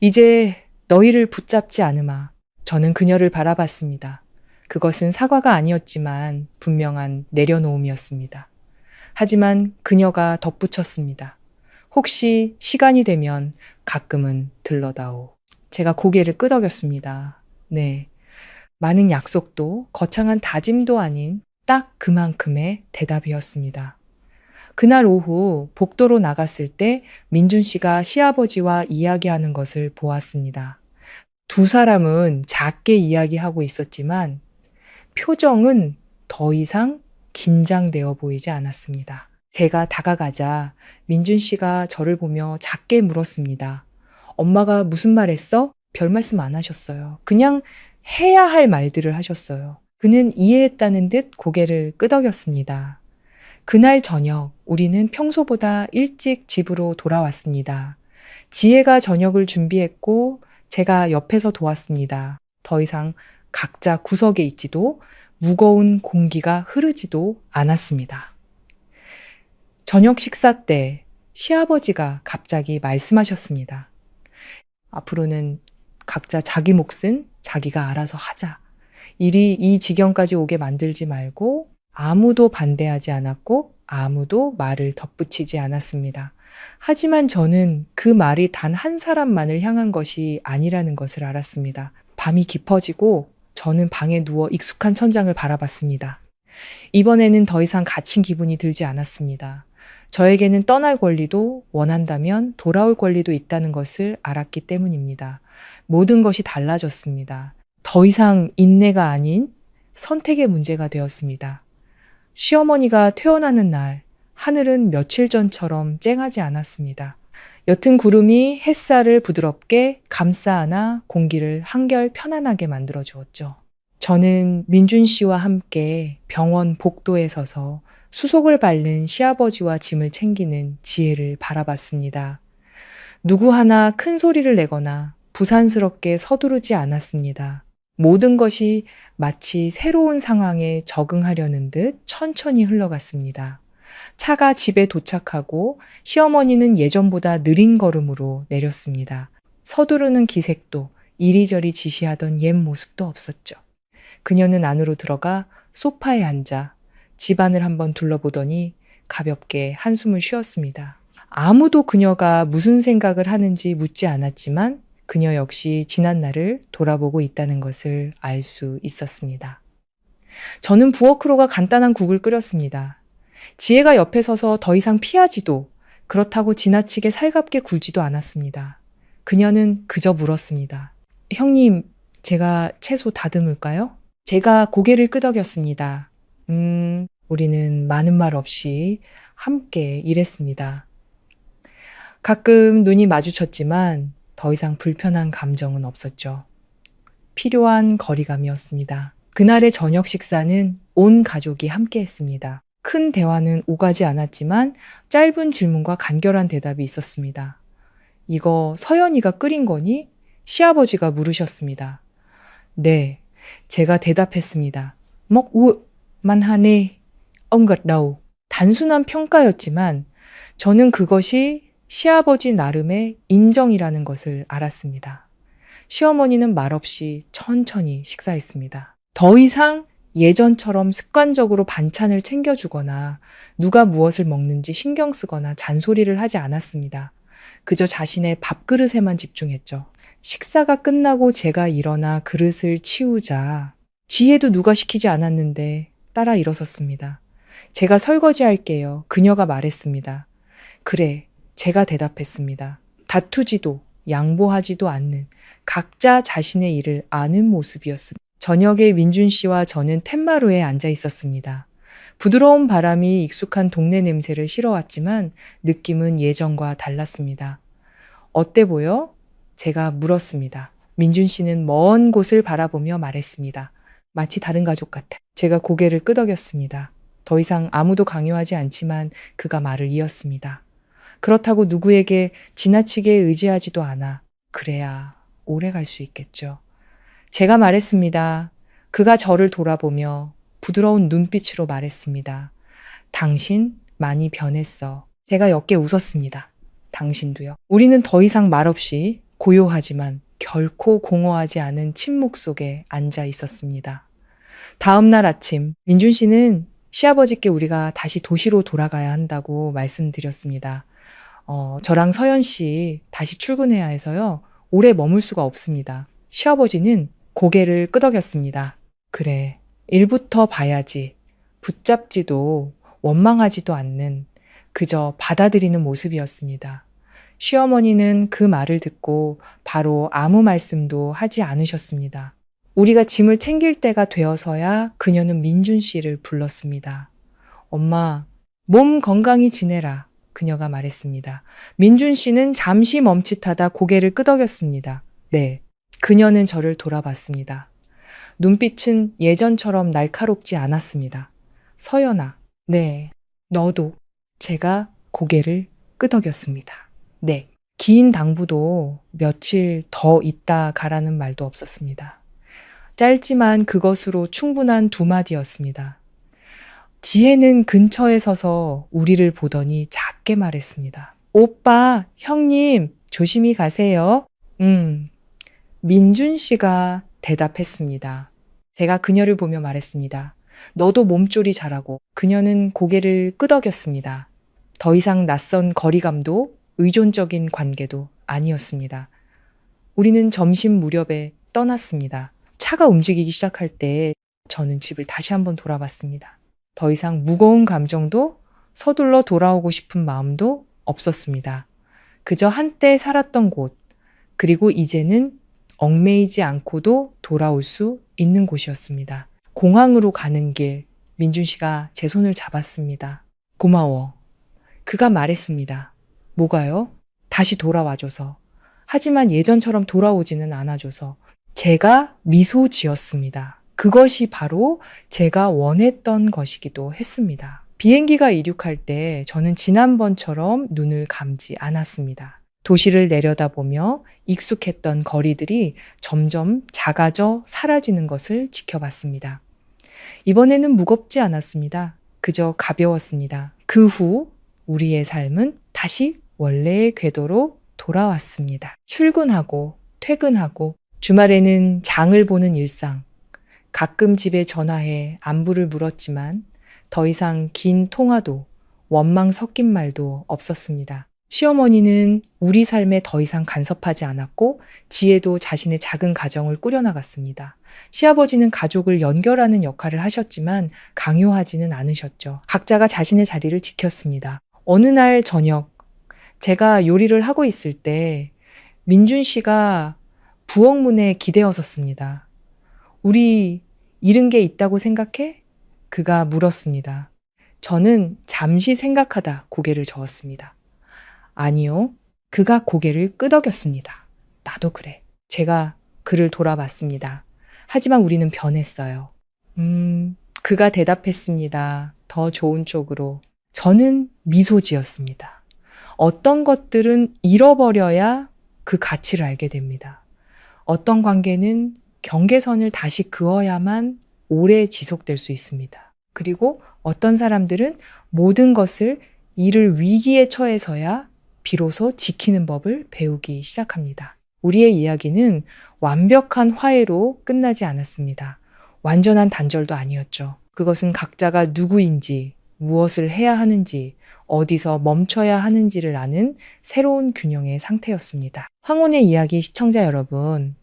이제 너희를 붙잡지 않으마. 저는 그녀를 바라봤습니다. 그것은 사과가 아니었지만 분명한 내려놓음이었습니다. 하지만 그녀가 덧붙였습니다. 혹시 시간이 되면 가끔은 들러다오. 제가 고개를 끄덕였습니다. 네. 많은 약속도 거창한 다짐도 아닌 딱 그만큼의 대답이었습니다. 그날 오후 복도로 나갔을 때 민준 씨가 시아버지와 이야기하는 것을 보았습니다. 두 사람은 작게 이야기하고 있었지만 표정은 더 이상 긴장되어 보이지 않았습니다. 제가 다가가자 민준 씨가 저를 보며 작게 물었습니다. 엄마가 무슨 말 했어? 별 말씀 안 하셨어요. 그냥 해야 할 말들을 하셨어요. 그는 이해했다는 듯 고개를 끄덕였습니다. 그날 저녁 우리는 평소보다 일찍 집으로 돌아왔습니다. 지혜가 저녁을 준비했고 제가 옆에서 도왔습니다. 더 이상 각자 구석에 있지도 무거운 공기가 흐르지도 않았습니다. 저녁 식사 때 시아버지가 갑자기 말씀하셨습니다. 앞으로는 각자 자기 몫은 자기가 알아서 하자. 일이 이 지경까지 오게 만들지 말고 아무도 반대하지 않았고 아무도 말을 덧붙이지 않았습니다. 하지만 저는 그 말이 단 한 사람만을 향한 것이 아니라는 것을 알았습니다. 밤이 깊어지고 저는 방에 누워 익숙한 천장을 바라봤습니다. 이번에는 더 이상 갇힌 기분이 들지 않았습니다. 저에게는 떠날 권리도 원한다면 돌아올 권리도 있다는 것을 알았기 때문입니다. 모든 것이 달라졌습니다. 더 이상 인내가 아닌 선택의 문제가 되었습니다. 시어머니가 퇴원하는 날, 하늘은 며칠 전처럼 쨍하지 않았습니다. 옅은 구름이 햇살을 부드럽게 감싸 안아 공기를 한결 편안하게 만들어 주었죠. 저는 민준 씨와 함께 병원 복도에 서서 수속을 밟는 시아버지와 짐을 챙기는 지혜를 바라봤습니다. 누구 하나 큰 소리를 내거나 부산스럽게 서두르지 않았습니다. 모든 것이 마치 새로운 상황에 적응하려는 듯 천천히 흘러갔습니다. 차가 집에 도착하고 시어머니는 예전보다 느린 걸음으로 내렸습니다. 서두르는 기색도 이리저리 지시하던 옛 모습도 없었죠. 그녀는 안으로 들어가 소파에 앉아 집안을 한번 둘러보더니 가볍게 한숨을 쉬었습니다. 아무도 그녀가 무슨 생각을 하는지 묻지 않았지만 그녀 역시 지난 날을 돌아보고 있다는 것을 알 수 있었습니다. 저는 부엌으로가 간단한 국을 끓였습니다. 지혜가 옆에 서서 더 이상 피하지도 그렇다고 지나치게 살갑게 굴지도 않았습니다. 그녀는 그저 물었습니다. 형님, 제가 채소 다듬을까요? 제가 고개를 끄덕였습니다. 우리는 많은 말 없이 함께 일했습니다. 가끔 눈이 마주쳤지만 더 이상 불편한 감정은 없었죠. 필요한 거리감이었습니다. 그날의 저녁 식사는 온 가족이 함께 했습니다. 큰 대화는 오가지 않았지만 짧은 질문과 간결한 대답이 있었습니다. 이거 서연이가 끓인 거니? 시아버지가 물으셨습니다. 네, 제가 대답했습니다. 먹우만 하네. 엉긋라우. 단순한 평가였지만 저는 그것이 시아버지 나름의 인정이라는 것을 알았습니다. 시어머니는 말없이 천천히 식사했습니다. 더 이상 예전처럼 습관적으로 반찬을 챙겨주거나 누가 무엇을 먹는지 신경 쓰거나 잔소리를 하지 않았습니다. 그저 자신의 밥그릇에만 집중했죠. 식사가 끝나고 제가 일어나 그릇을 치우자 지혜도 누가 시키지 않았는데 따라 일어섰습니다. 제가 설거지할게요. 그녀가 말했습니다. 그래, 제가 대답했습니다. 다투지도 양보하지도 않는 각자 자신의 일을 아는 모습이었습니다. 저녁에 민준 씨와 저는 텐마루에 앉아 있었습니다. 부드러운 바람이 익숙한 동네 냄새를 실어왔지만 느낌은 예전과 달랐습니다. 어때 보여? 제가 물었습니다. 민준 씨는 먼 곳을 바라보며 말했습니다. 마치 다른 가족 같아. 제가 고개를 끄덕였습니다. 더 이상 아무도 강요하지 않지만 그가 말을 이었습니다. 그렇다고 누구에게 지나치게 의지하지도 않아. 그래야 오래 갈 수 있겠죠. 제가 말했습니다. 그가 저를 돌아보며 부드러운 눈빛으로 말했습니다. 당신 많이 변했어. 제가 옅게 웃었습니다. 당신도요. 우리는 더 이상 말없이 고요하지만 결코 공허하지 않은 침묵 속에 앉아 있었습니다. 다음 날 아침 민준 씨는 시아버지께 우리가 다시 도시로 돌아가야 한다고 말씀드렸습니다. 저랑 서연 씨 다시 출근해야 해서요. 오래 머물 수가 없습니다. 시아버지는 고개를 끄덕였습니다. 그래, 일부터 봐야지. 붙잡지도 원망하지도 않는 그저 받아들이는 모습이었습니다. 시어머니는 그 말을 듣고 바로 아무 말씀도 하지 않으셨습니다. 우리가 짐을 챙길 때가 되어서야 그녀는 민준 씨를 불렀습니다. 엄마, 몸 건강히 지내라. 그녀가 말했습니다. 민준 씨는 잠시 멈칫하다 고개를 끄덕였습니다. 네. 그녀는 저를 돌아봤습니다. 눈빛은 예전처럼 날카롭지 않았습니다. 서연아, 네, 너도. 제가 고개를 끄덕였습니다. 네. 긴 당부도 며칠 더 있다 가라는 말도 없었습니다. 짧지만 그것으로 충분한 두 마디였습니다. 지혜는 근처에 서서 우리를 보더니 작게 말했습니다. 오빠, 형님, 조심히 가세요. 민준 씨가 대답했습니다. 제가 그녀를 보며 말했습니다. 너도 몸조리 잘하고. 그녀는 고개를 끄덕였습니다. 더 이상 낯선 거리감도 의존적인 관계도 아니었습니다. 우리는 점심 무렵에 떠났습니다. 차가 움직이기 시작할 때 저는 집을 다시 한번 돌아봤습니다. 더 이상 무거운 감정도 서둘러 돌아오고 싶은 마음도 없었습니다. 그저 한때 살았던 곳, 그리고 이제는 얽매이지 않고도 돌아올 수 있는 곳이었습니다. 공항으로 가는 길, 민준 씨가 제 손을 잡았습니다. 고마워. 그가 말했습니다. 뭐가요? 다시 돌아와줘서. 하지만 예전처럼 돌아오지는 않아줘서. 제가 미소 지었습니다. 그것이 바로 제가 원했던 것이기도 했습니다. 비행기가 이륙할 때 저는 지난번처럼 눈을 감지 않았습니다. 도시를 내려다보며 익숙했던 거리들이 점점 작아져 사라지는 것을 지켜봤습니다. 이번에는 무겁지 않았습니다. 그저 가벼웠습니다. 그 후 우리의 삶은 다시 원래의 궤도로 돌아왔습니다. 출근하고 퇴근하고 주말에는 장을 보는 일상. 가끔 집에 전화해 안부를 물었지만 더 이상 긴 통화도 원망 섞인 말도 없었습니다. 시어머니는 우리 삶에 더 이상 간섭하지 않았고 지혜도 자신의 작은 가정을 꾸려나갔습니다. 시아버지는 가족을 연결하는 역할을 하셨지만 강요하지는 않으셨죠. 각자가 자신의 자리를 지켰습니다. 어느 날 저녁 제가 요리를 하고 있을 때 민준 씨가 부엌문에 기대어 섰습니다. 우리 잃은 게 있다고 생각해? 그가 물었습니다. 저는 잠시 생각하다 고개를 저었습니다. 아니요. 그가 고개를 끄덕였습니다. 나도 그래. 제가 그를 돌아봤습니다. 하지만 우리는 변했어요. 그가 대답했습니다. 더 좋은 쪽으로. 저는 미소 지었습니다. 어떤 것들은 잃어버려야 그 가치를 알게 됩니다. 어떤 관계는 경계선을 다시 그어야만 오래 지속될 수 있습니다. 그리고 어떤 사람들은 모든 것을 잃을 위기에 처해서야 비로소 지키는 법을 배우기 시작합니다. 우리의 이야기는 완벽한 화해로 끝나지 않았습니다. 완전한 단절도 아니었죠. 그것은 각자가 누구인지, 무엇을 해야 하는지, 어디서 멈춰야 하는지를 아는 새로운 균형의 상태였습니다. 황혼의 이야기 시청자 여러분,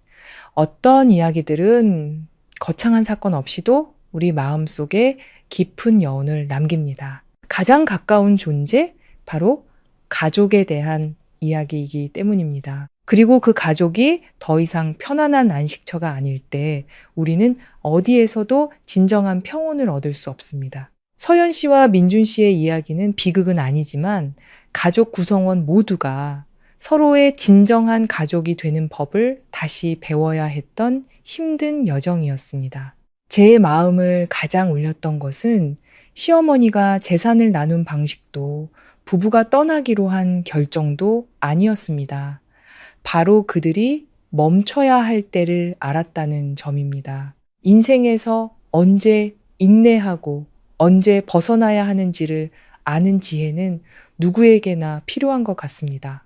어떤 이야기들은 거창한 사건 없이도 우리 마음속에 깊은 여운을 남깁니다. 가장 가까운 존재, 바로 가족에 대한 이야기이기 때문입니다. 그리고 그 가족이 더 이상 편안한 안식처가 아닐 때 우리는 어디에서도 진정한 평온을 얻을 수 없습니다. 서연 씨와 민준 씨의 이야기는 비극은 아니지만 가족 구성원 모두가 서로의 진정한 가족이 되는 법을 다시 배워야 했던 힘든 여정이었습니다. 제 마음을 가장 울렸던 것은 시어머니가 재산을 나눈 방식도 부부가 떠나기로 한 결정도 아니었습니다. 바로 그들이 멈춰야 할 때를 알았다는 점입니다. 인생에서 언제 인내하고 언제 벗어나야 하는지를 아는 지혜는 누구에게나 필요한 것 같습니다.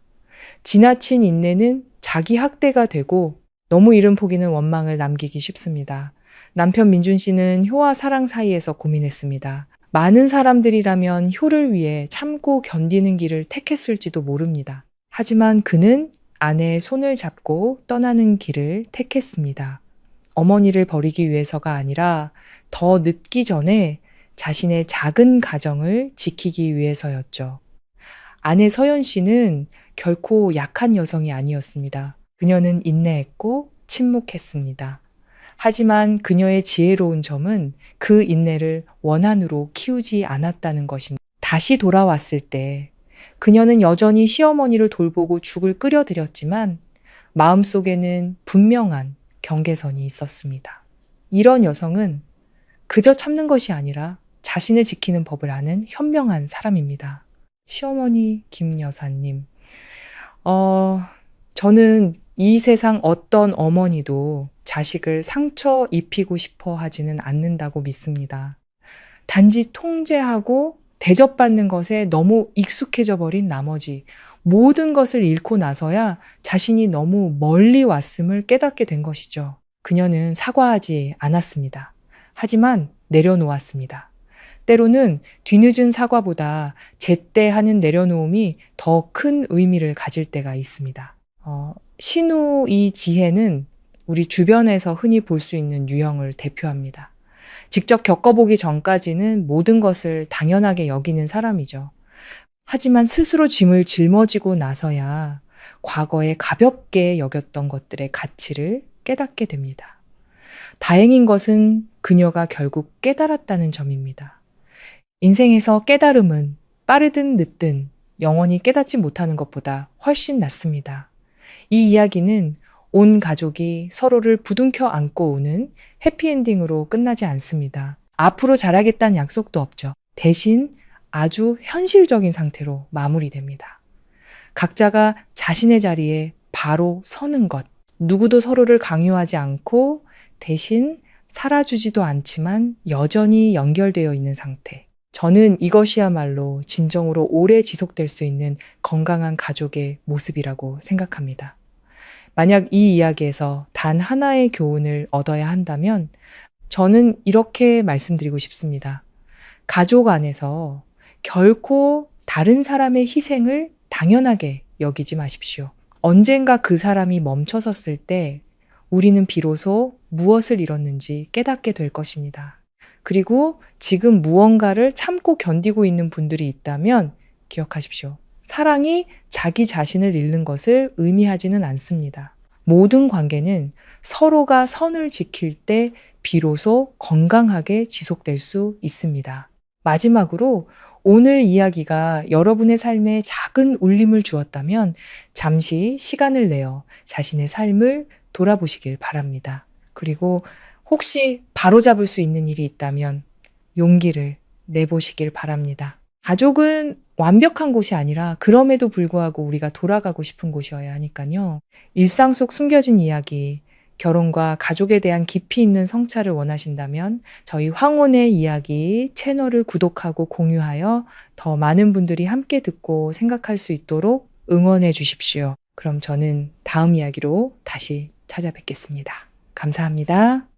지나친 인내는 자기 학대가 되고 너무 이른 포기는 원망을 남기기 쉽습니다. 남편 민준 씨는 효와 사랑 사이에서 고민했습니다. 많은 사람들이라면 효를 위해 참고 견디는 길을 택했을지도 모릅니다. 하지만 그는 아내의 손을 잡고 떠나는 길을 택했습니다. 어머니를 버리기 위해서가 아니라 더 늦기 전에 자신의 작은 가정을 지키기 위해서였죠. 아내 서연 씨는 결코 약한 여성이 아니었습니다. 그녀는 인내했고 침묵했습니다. 하지만 그녀의 지혜로운 점은 그 인내를 원한으로 키우지 않았다는 것입니다. 다시 돌아왔을 때 그녀는 여전히 시어머니를 돌보고 죽을 끓여드렸지만 마음속에는 분명한 경계선이 있었습니다. 이런 여성은 그저 참는 것이 아니라 자신을 지키는 법을 아는 현명한 사람입니다. 시어머니 김 여사님, 저는 이 세상 어떤 어머니도 자식을 상처 입히고 싶어 하지는 않는다고 믿습니다. 단지 통제하고 대접받는 것에 너무 익숙해져 버린 나머지 모든 것을 잃고 나서야 자신이 너무 멀리 왔음을 깨닫게 된 것이죠. 그녀는 사과하지 않았습니다. 하지만 내려놓았습니다. 때로는 뒤늦은 사과보다 제때 하는 내려놓음이 더 큰 의미를 가질 때가 있습니다. 신우의 지혜는 우리 주변에서 흔히 볼 수 있는 유형을 대표합니다. 직접 겪어보기 전까지는 모든 것을 당연하게 여기는 사람이죠. 하지만 스스로 짐을 짊어지고 나서야 과거에 가볍게 여겼던 것들의 가치를 깨닫게 됩니다. 다행인 것은 그녀가 결국 깨달았다는 점입니다. 인생에서 깨달음은 빠르든 늦든 영원히 깨닫지 못하는 것보다 훨씬 낫습니다. 이 이야기는 온 가족이 서로를 부둥켜 안고 오는 해피엔딩으로 끝나지 않습니다. 앞으로 잘하겠다는 약속도 없죠. 대신 아주 현실적인 상태로 마무리됩니다. 각자가 자신의 자리에 바로 서는 것, 누구도 서로를 강요하지 않고 대신 살아주지도 않지만 여전히 연결되어 있는 상태. 저는 이것이야말로 진정으로 오래 지속될 수 있는 건강한 가족의 모습이라고 생각합니다. 만약 이 이야기에서 단 하나의 교훈을 얻어야 한다면 저는 이렇게 말씀드리고 싶습니다. 가족 안에서 결코 다른 사람의 희생을 당연하게 여기지 마십시오. 언젠가 그 사람이 멈춰섰을 때 우리는 비로소 무엇을 잃었는지 깨닫게 될 것입니다. 그리고 지금 무언가를 참고 견디고 있는 분들이 있다면 기억하십시오. 사랑이 자기 자신을 잃는 것을 의미하지는 않습니다. 모든 관계는 서로가 선을 지킬 때 비로소 건강하게 지속될 수 있습니다. 마지막으로 오늘 이야기가 여러분의 삶에 작은 울림을 주었다면 잠시 시간을 내어 자신의 삶을 돌아보시길 바랍니다. 그리고 혹시 바로잡을 수 있는 일이 있다면 용기를 내보시길 바랍니다. 가족은 완벽한 곳이 아니라 그럼에도 불구하고 우리가 돌아가고 싶은 곳이어야 하니까요. 일상 속 숨겨진 이야기, 결혼과 가족에 대한 깊이 있는 성찰을 원하신다면 저희 황혼의 이야기 채널을 구독하고 공유하여 더 많은 분들이 함께 듣고 생각할 수 있도록 응원해 주십시오. 그럼 저는 다음 이야기로 다시 찾아뵙겠습니다. 감사합니다.